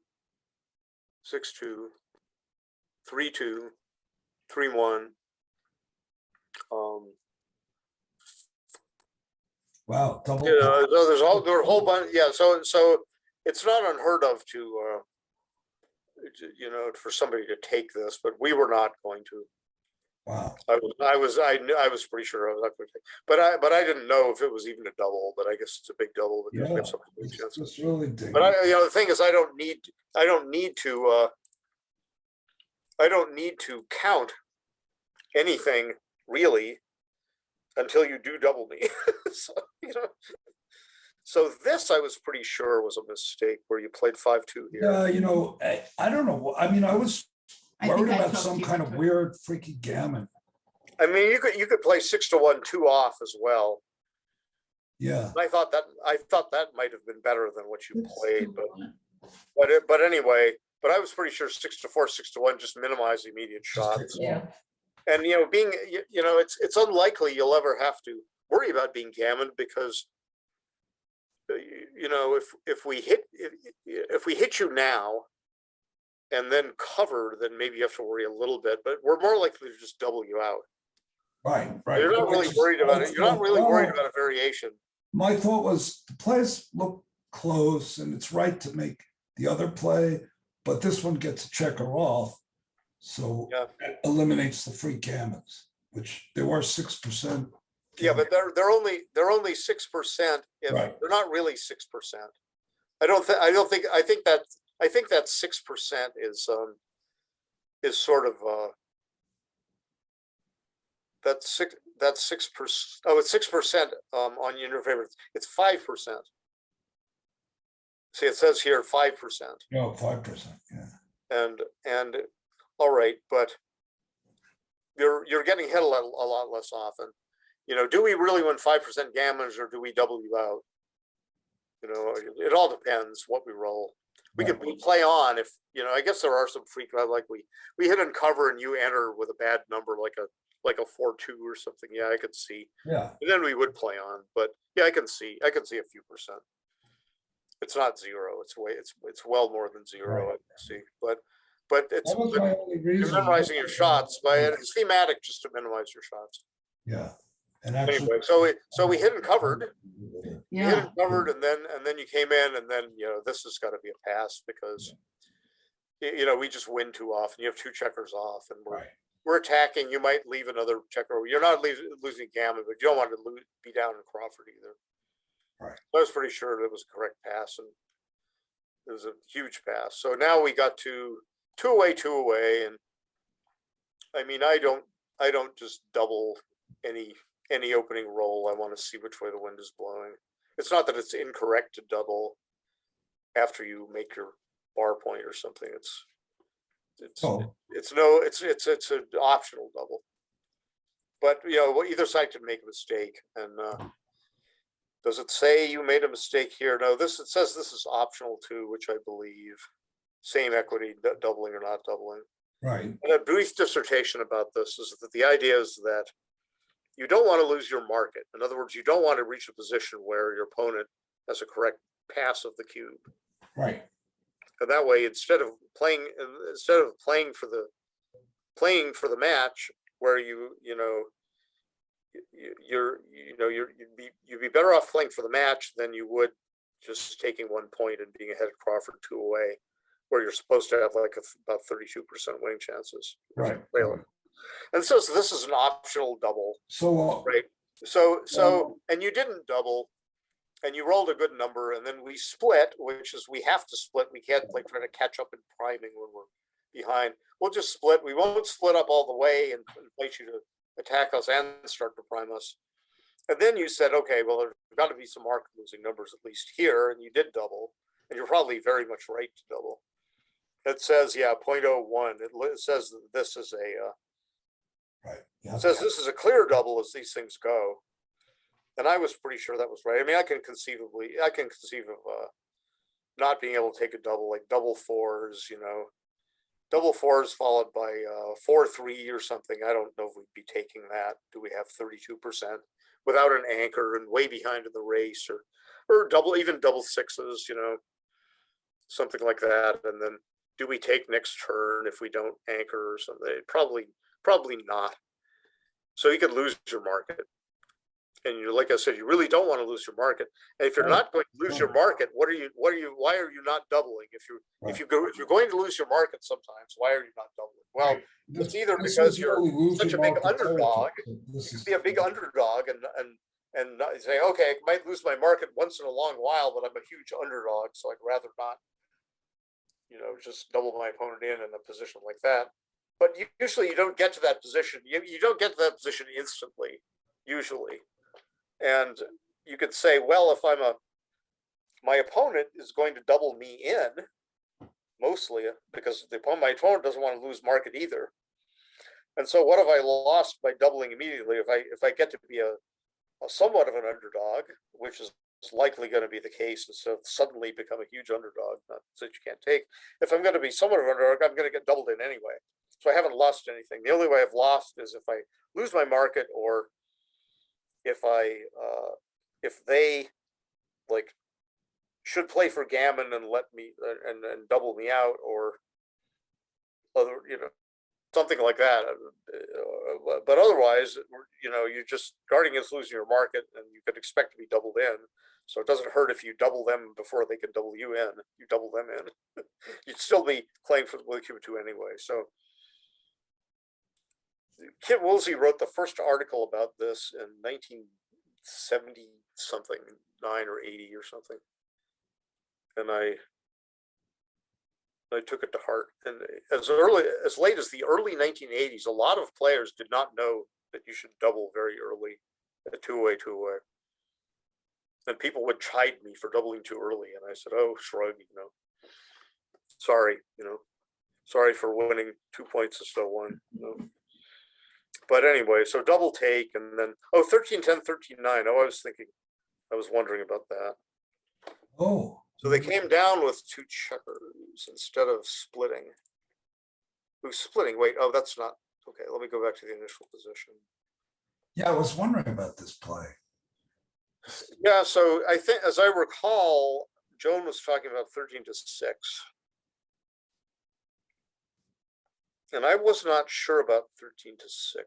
6-2, 3-2, 3-1. Wow, double. So there's a whole bunch. Yeah, so it's not unheard of to for somebody to take this, but we were not going to. Wow. I was pretty sure I was not going to take, but I didn't know if it was even a double. But I guess it's a big double because we Yeah, have so many big chances. it's really big. But the thing is, I don't need to count anything really until you do double me. So, you know, so this I was pretty sure was a mistake where you played 5-2 here. Yeah, you know, I don't know. I mean, I was I think worried I about talked some you kind of into it. weird freaky gammon. I mean, you could play 6-1 2 off as well. Yeah, I thought that might have been better than what you played, It's but anyway, but I was pretty sure 6-4, 6-1 just minimize immediate just take shots. it Yeah. off. And you know, being you know, it's unlikely you'll ever have to worry about being gammoned because you know, if we hit you now and then cover, then maybe you have to worry a little bit, but we're more likely to just double you out. Right, right. You're not really worried about it. You're not really worried Well, about a variation. my thought was the plays look close and it's right to make the other play, but this one gets a checker off. So Yeah. it eliminates the free gammons, which there were 6%. Yeah, but they're only 6% if Right. they're not really 6%. I think that 6% is sort of that's 6%. Oh, it's 6% on your favorite. It's 5%. See, it says here 5%. No, 5%, yeah. And all right, but you're getting hit a lot less often. You know, do we really win 5% gammons or do we double you out? You know, it all depends what we roll. We Right. could play on if, you know, I guess there are some freak like we hit and cover and you enter with a bad number like a 4-2 or something. Yeah, I could see. Yeah, And then we would play on, but yeah, I can see a few percent. It's not zero. It's well more than zero. Right. I can see, but it's that was my only you're reason. memorizing your shots it's thematic just to minimize your shots. Yeah, and actually. Anyway, so we hit and covered. You hit Yeah. and covered, and then you came in, and then you know this has got to be a pass because you know we just win too often. You have 2 checkers off, and Right. we're attacking. You might leave another checker. You're not losing gammon, but you don't want to be down in Crawford either. Right. I was pretty sure it was a correct pass, and it was a huge pass. So now we got to 2 away, and I mean I don't just double any opening roll. I want to see which way the wind is blowing. It's not that it's incorrect to double after you make your bar point or something. It's Oh, an optional double. But you know, either side can make a mistake. And does it say you made a mistake here? No, it says this is optional too, which I believe. Same equity, doubling or not doubling. right, And a brief dissertation about this is that the idea is that you don't want to lose your market. In other words, you don't want to reach a position where your opponent has a correct pass of the cube. right, And that way, instead of playing for the match, where you'd be better off playing for the match than you would just taking 1 point and being ahead of Crawford 2 away, where you're supposed to have like about 32% winning chances. right. And so this is an optional double. So, Right. So and you didn't double and you rolled a good number and then we split, which is we have to split. We can't like try to catch up in priming when we're behind. We'll just split. We won't split up all the way and place you to attack us and start to prime us. And then you said, okay, well, there's got to be some market losing numbers at least here. And you did double. And you're probably very much right to double. It says, yeah, 0.01. It says that this is right, yeah, it says this is a clear double as these things go. And I was pretty sure that was right. I mean, I can conceive of not being able to take a double, like double 4s, you know, double 4s followed by 4-3 or something. I don't know if we'd be taking that. Do we have 32% without an anchor and way behind in the race or even double 6s, you know, something like that. And then do we take next turn if we don't anchor or something? Probably not. So you could lose your market. And like I said, you really don't want to lose your market. And if you're not going to lose your market, why are you not doubling? If you're going to lose your market sometimes, why are you not doubling? Well, it's either because you're such a big underdog. You could be a big underdog and say, okay, I might lose my market once in a long while, but I'm a huge underdog, so I'd rather not, you know, just double my opponent in a position like that. but usually you don't get to that position. You don't get to that position instantly, usually. And you could say, well, if my opponent is going to double me in, mostly because my opponent doesn't want to lose market either. And so what have I lost by doubling immediately? If I get to be a somewhat of an underdog, which is likely going to be the case, and so suddenly become a huge underdog, not that you can't take. If I'm going to be somewhat of an underdog, I'm going to get doubled in anyway. So I haven't lost anything. The only way I've lost is if I lose my market, or if they like should play for gammon and let me and double me out, or other, something like that. But otherwise, you're just guarding against losing your market, and you could expect to be doubled in. So it doesn't hurt if you double them before they can double you in. You double them in, you'd still be playing for the Blue Cube 2 anyway. So Kit Woolsey wrote the first article about this in 1970 something, 9 or 80 or something, and I took it to heart. And as late as the early 1980s, a lot of players did not know that you should double very early at two-way. And people would chide me for doubling too early. And I said, oh, shrug, sorry, sorry for winning 2 points instead of 1. But anyway, so double take, and then, 13, 10, 13, 9. I was wondering about that. Oh, So they came down with 2 checkers instead of splitting. Who's splitting? Wait, that's not, okay, let me go back to the initial position. yeah, I was wondering about this play. Yeah, so I think, as I recall, Joan was talking about 13 to 6. And I was not sure about 13 to 6.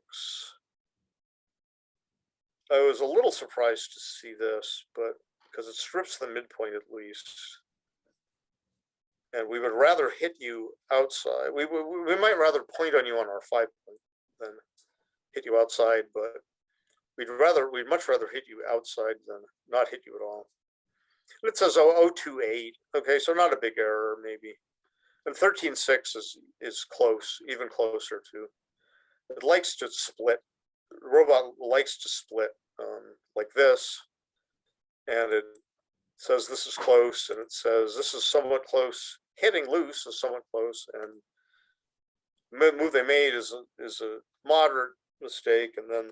I was a little surprised to see this, but because it strips the midpoint at least. And we would rather hit you outside. We might rather point on you on our 5 point than hit you outside, but we'd much rather hit you outside than not hit you at all. And it says 028. Okay, so not a big error, maybe. And 13.6 is close, even closer to. It likes to split. The robot likes to split like this. And it says this is close, and it says this is somewhat close. Hitting loose is somewhat close, and the move they made is a moderate mistake, and then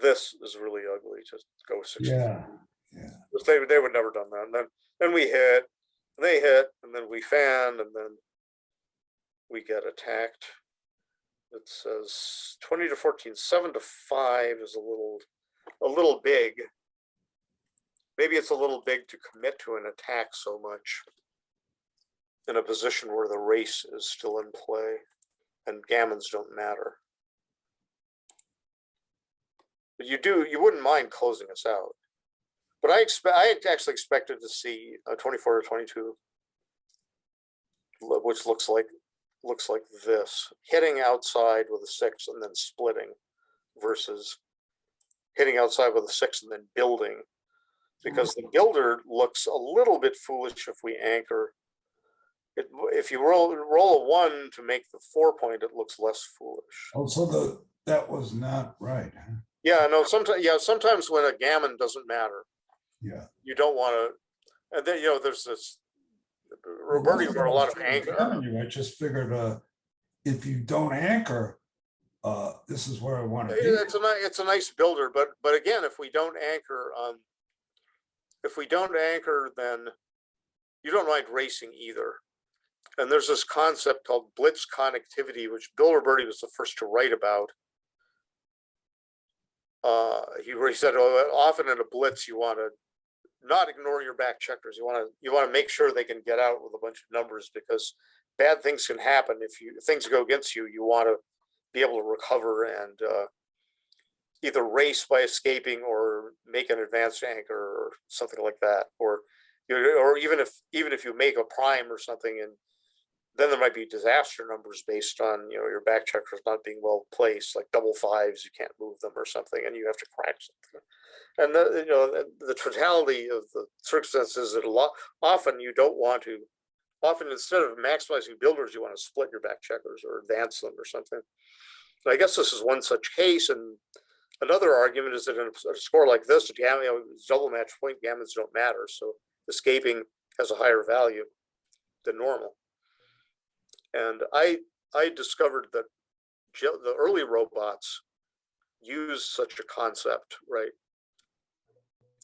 this is really ugly to go 60. Yeah. They would never done that. And then we hit, and they hit, and then we fan, and then we get attacked. It says 20 to 14, 7 to 5 is a little big. Maybe it's a little big to commit to an attack so much in a position where the race is still in play and gammons don't matter. But you wouldn't mind closing us out. But I actually expected to see a 24 to 22, which looks like this, hitting outside with a 6 and then splitting, versus hitting outside with a 6 and then building. Because the builder looks a little bit foolish if we anchor. If you roll a 1 to make the 4 point, it looks less foolish. Oh, so that was not right, huh? Yeah, no. Sometimes when a gammon doesn't matter, Yeah. you don't want to. And then there's this. Roberti wrote a lot of anchor. I just figured if you don't anchor, this is where I want to be. It's a nice builder, but again, if we don't anchor, then you don't mind racing either. And there's this concept called blitz connectivity, which Bill Roberti was the first to write about. He said, often in a blitz, you want to not ignore your back checkers. You want to make sure they can get out with a bunch of numbers, because bad things can happen. If things go against you, you want to be able to recover and either race by escaping or make an advanced anchor or something like that, or even if you make a prime or something, and then there might be disaster numbers based on your back checkers not being well placed, like double 5s, you can't move them or something, and you have to crack something. And the totality of the circumstances that often you don't want to often instead of maximizing builders, you want to split your back checkers or advance them or something. And I guess this is one such case. And another argument is that in a score like this, double match point gammons don't matter. So escaping has a higher value than normal. And I discovered that the early robots use such a concept, right?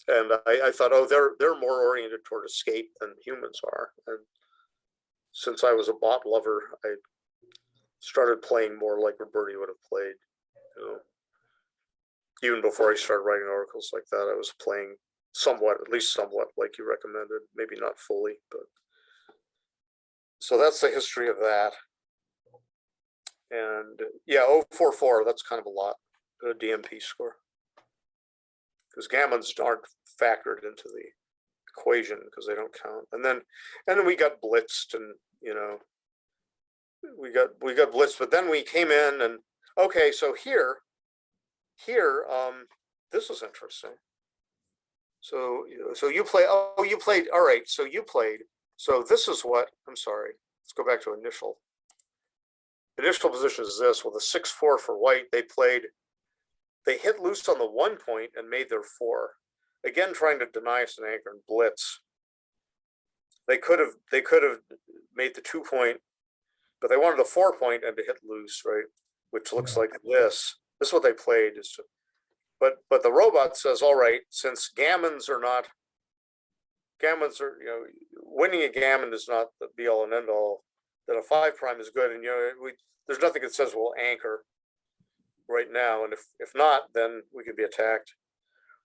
And I thought, oh, they're more oriented toward escape than humans are. And since I was a bot lover, I started playing more like Roberti would have played. You know, even before I started writing articles like that, I was playing somewhat, at least somewhat, like you recommended. Maybe not fully, but so that's the history of that. And yeah, 044, that's kind of a lot, a DMP score. Because gammons aren't factored into the equation because they don't count. And then we got blitzed, and you know, we got blitzed, but then we came in and okay, so here, this was interesting. So you play, oh, you played, all right, so you played, so this is what, I'm sorry, let's go back to initial. Initial position is this, with a 6-4 for white, they hit loose on the 1 point and made their 4. Again, trying to deny us an anchor and blitz. They could have made the 2 point, but they wanted the 4 point and to hit loose, right? Which looks like this. This is what they played. But the robot says, all right, since gammons are, you know, winning a gammon is not the be all and end all, then a 5' is good. And you know, there's nothing that says we'll anchor right now, and if not, then we could be attacked.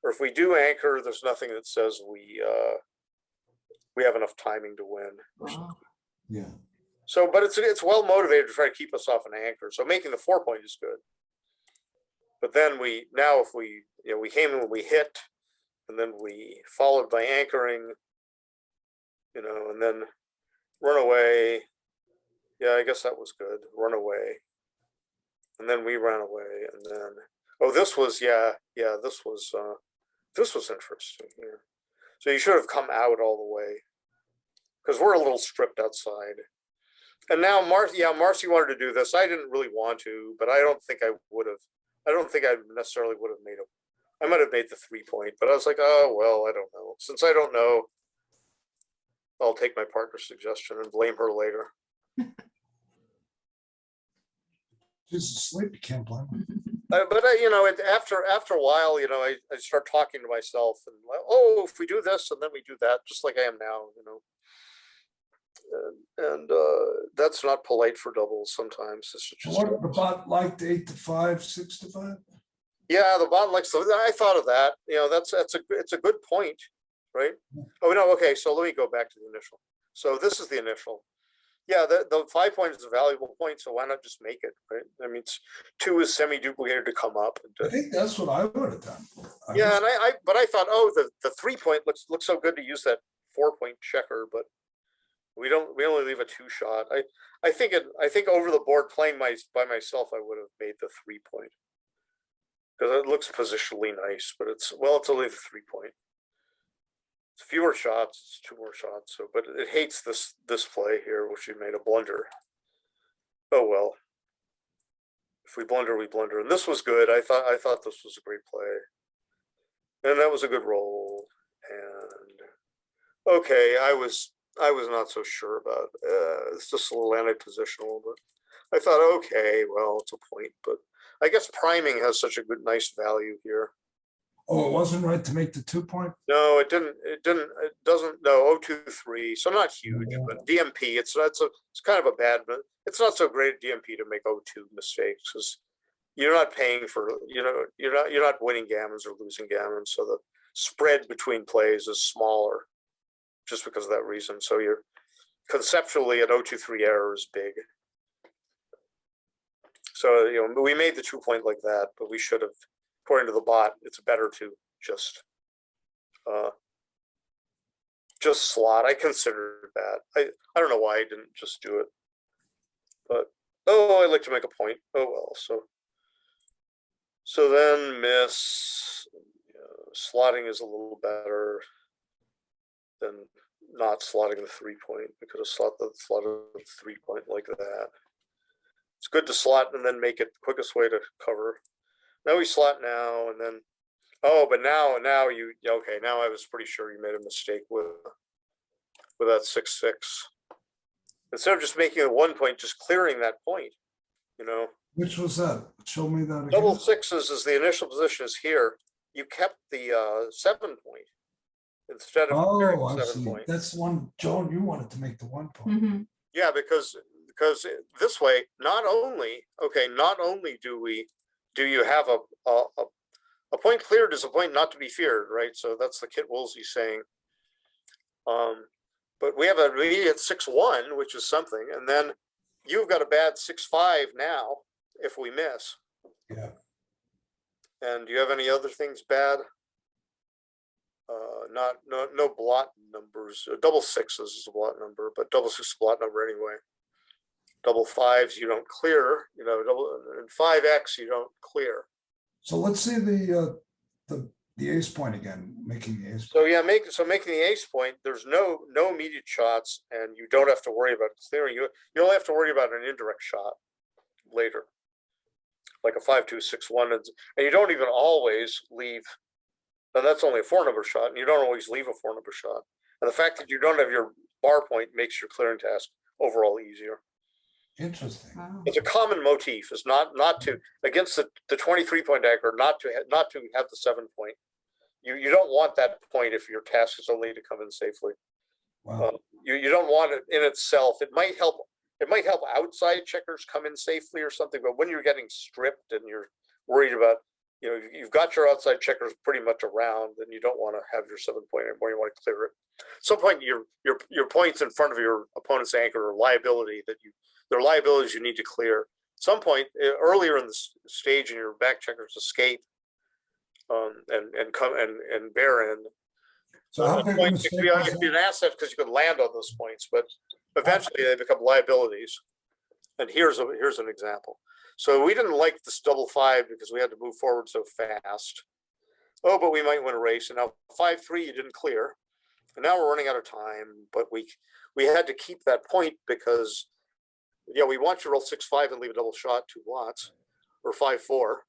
Or if we do anchor, there's nothing that says we have enough timing to win. Wow. Yeah. So, but it's well motivated to try to keep us off an anchor. So making the 4 point is good. But then if we came in when we hit, and then we followed by anchoring, you know, and then run away. Yeah, I guess that was good. Run away. And then we ran away, and then this was interesting here. So you should have come out all the way because we're a little stripped outside. And now Marcy wanted to do this. I didn't really want to, but I don't think I would have. I don't think I necessarily would have made I might have made the 3 point, but I was like, oh well, I don't know. Since I don't know, I'll take my partner's suggestion and blame her later. She's asleep, you can't blame her. But you know, after a while, you know, I start talking to myself and oh, if we do this and then we do that, just like I am now, you know. And that's not polite for doubles sometimes. It's just What the bot liked 8 to 5, 6 to 5? yeah, the bot likes. I thought of that. You know, it's a good point, right? Oh no, okay. So let me go back to the initial. So this is the initial. Yeah, the 5 point is a valuable point, so why not just make it, right? I mean, 2 is semi-duplicated to come up. I think that's what I would have done. Yeah, and I thought, oh, the 3 point looks so good to use that 4 point checker, but we only leave a 2 shot. I think over the board playing by myself, I would have made the 3 point because it looks positionally nice, but it's only the 3 point. It's fewer shots, it's 2 more shots. So, but it hates this play here, which we made a blunder. Oh well. If we blunder, we blunder, and this was good. I thought this was a great play, and that was a good roll. And okay, I was not so sure about. It's just a little anti-positional, but I thought, okay, well, it's a point, but I guess priming has such a good, nice value here. Oh, it wasn't right to make the 2 point? No, it doesn't. No, 023. So not huge, but DMP. It's kind of a bad, but it's not so great at DMP to make 02 mistakes because you're not paying for, you know, you're not winning gammons or losing gammons. So the spread between plays is smaller just because of that reason. So you're conceptually an 023 error is big. So, you know, we made the 2 point like that, but we should have. According to the bot, it's better to just slot. I considered that. I don't know why I didn't just do it, but I like to make a point. Oh well. So then miss. Slotting is a little better than not slotting the 3-point. We could have slotted the 3-point like that. It's good to slot and then make it the quickest way to cover. Now we slot now and then, oh, but now you, okay, now I was pretty sure you made a mistake with that 6-6. Instead of just making a 1 point, just clearing that point, you know. Which was that? Show me that again. Double sixes is the initial position is here. You kept the 7-point instead of clearing Oh, the I 7 see. point. That's one, Joan, you wanted to make the 1 point. Mhm. Yeah, because this way, not only do you have a point cleared is a point not to be feared, right? So that's the Kit Woolsey saying. But we have an immediate 6-1, which is something, and then you've got a bad 6-5 now if we miss. Yeah. And do you have any other things bad? No blot numbers. Double sixes is a blot number, but double six is a blot number anyway. Double fives you don't clear, you know, and 5x you don't clear. So let's see the ace point again, making the ace. So yeah, making the ace point, there's no immediate shots, and you don't have to worry about clearing. You only have to worry about an indirect shot later, like a 5-2, 6-1, and you don't even always leave. And that's only a 4-number shot, and you don't always leave a 4-number shot. And the fact that you don't have your bar point makes your clearing task overall easier. Interesting. Wow. It's a common motif, is not to against the 23-point dagger, not to have the 7-point. You don't want that point if your task is only to come in safely. Wow. You don't want it in itself. It might help outside checkers come in safely or something, but when you're getting stripped and you're worried about, you know, you've got your outside checkers pretty much around, and you don't want to have your 7-point anymore. You want to clear it. At some point, your points in front of your opponent's anchor are liability they're liabilities you need to clear. At some point earlier in the stage in your back checkers escape, and come and bear in. So how big a Points mistake it was could be an that? asset because you can land on those points, but eventually they become liabilities. And here's an example. So we didn't like this double 5 because we had to move forward so fast. Oh, but we might win a race. And now 5-3 you didn't clear. And now we're running out of time, but we had to keep that point because, yeah, we want you to roll 6-5 and leave a double shot 2 lots, or 5-4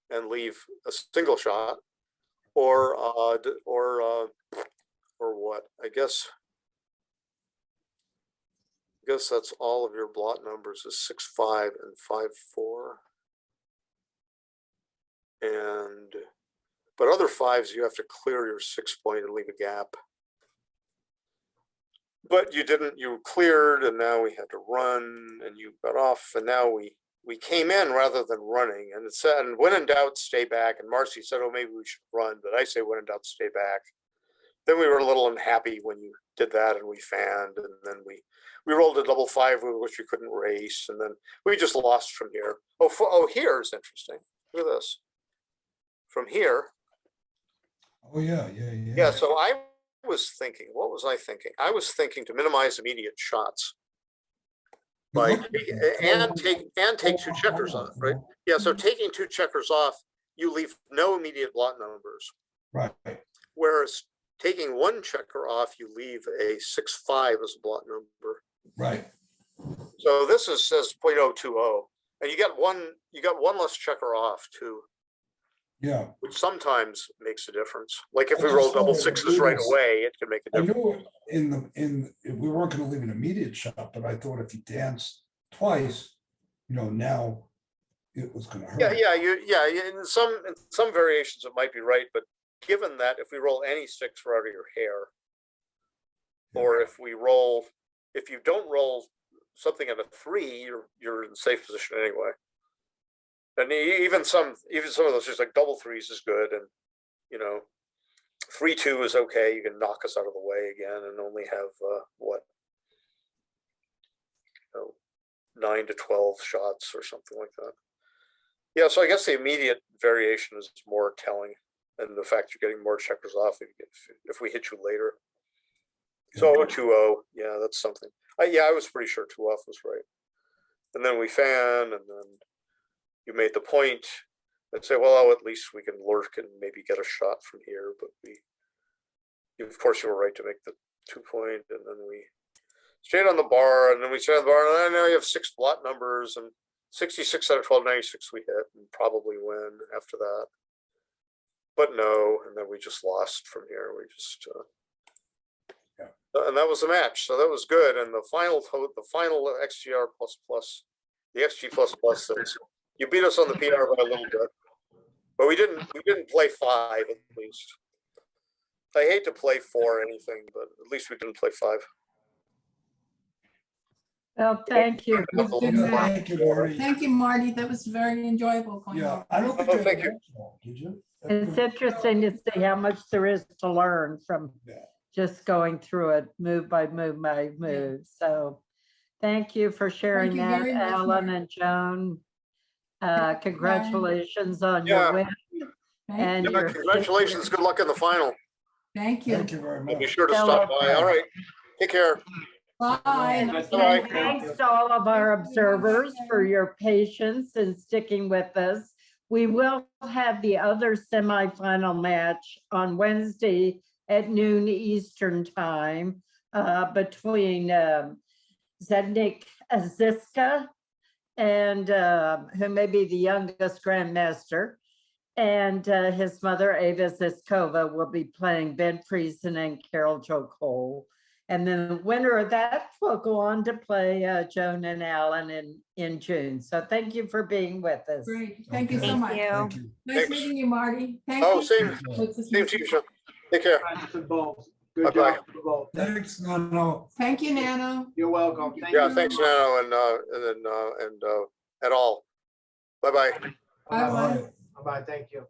and leave a single shot, or what? I guess that's all of your blot numbers is 6-5 and 5-4. But other 5s you have to clear your 6-point and leave a gap. But you didn't, you cleared, and now we had to run, and you got off, and now we came in rather than running. And it said, and when in doubt, stay back. And Marcy said, oh, maybe we should run, but I say when in doubt, stay back. Then we were a little unhappy when you did that, and we fanned, and then we rolled a double 5, which we couldn't race, and then we just lost from here. Oh, here's interesting. Look at this. From here. Oh, yeah. Yeah, so I was thinking, what was I thinking? I was thinking to minimize immediate shots. Like, and take 2 checkers off, right? Yeah, so taking 2 checkers off, you leave no immediate blot numbers. Right. Whereas taking 1 checker off, you leave a 6-5 as a blot number. Right. So this says 0.020, and you got one less checker off too. Yeah. Which sometimes makes a difference. Like if I we just roll saw double it 6s right was- away, it can make a I difference. knew we weren't going to leave an immediate shot, but I thought if you dance twice, now it was going to hurt. Yeah. In some variations, it might be right, but given that if we roll any 6 for out of your hair, or if you don't roll something at a 3, you're in safe position anyway. And even some of those, just like double 3s is good, and 3-2 is okay. You can knock us out of the way again and only have 9 to 12 shots or something like that. Yeah, so I guess the immediate variation is more telling, and the fact you're getting more checkers off if we hit you later. So 2-0, yeah, that's something. I was pretty sure 2 off was right. And then we fan, and then you made the point and say, well, at least we can lurk and maybe get a shot from here. But of course, you were right to make the 2 point, and then we stayed on the bar, and then we stayed on the bar, and then now we have 6 blot numbers, and 66 out of 1296 we hit, and probably win after that. But no, and then we just lost from here. We just, and that was the match, so that was good. And the final XGR plus, the XG plus, you beat us on the PR by a little bit, but we didn't play 5 at least. I hate to play 4 or anything, but at least we didn't play 5. Well, thank you. It was a good match. Thank you, Marty. Thank you, Marty. That was very enjoyable going Yeah, over. I don't think Oh, I thank you. mentioned that, did you? It's interesting to see how much there is to learn from Yeah. just going through it move by move by move. So thank you for sharing you that, very much, Alan Marty. and Joan. Congratulations on Yeah. your win. Thank And you. Yeah, your congratulations. Good luck in the final. Thank you. Thank you very And be much. sure to stop by. All right. Take care. Bye. And Bye. thanks to all of our observers for your patience and sticking with us. We will have the other semifinal match on Wednesday at noon Eastern time between Zednik Aziska and who may be the youngest grandmaster, and his mother Ava Ziskova will be playing Ben Friesen and Carol Jo Cole. And then the winner of that will go on to play Joan and Alan in June. So thank you for being with us. Great. Thank you so Okay. much. Thank you. Nice Thanks. meeting you, Marty. Thank Oh, you. same to you, Sean. Take care. To both. Good Bye-bye. job to both. Thanks, no. Thank you, Nano. You're welcome. Thank Yeah, you. thanks, Nano, and et al. Bye-bye. Bye-bye. Bye-bye, thank you.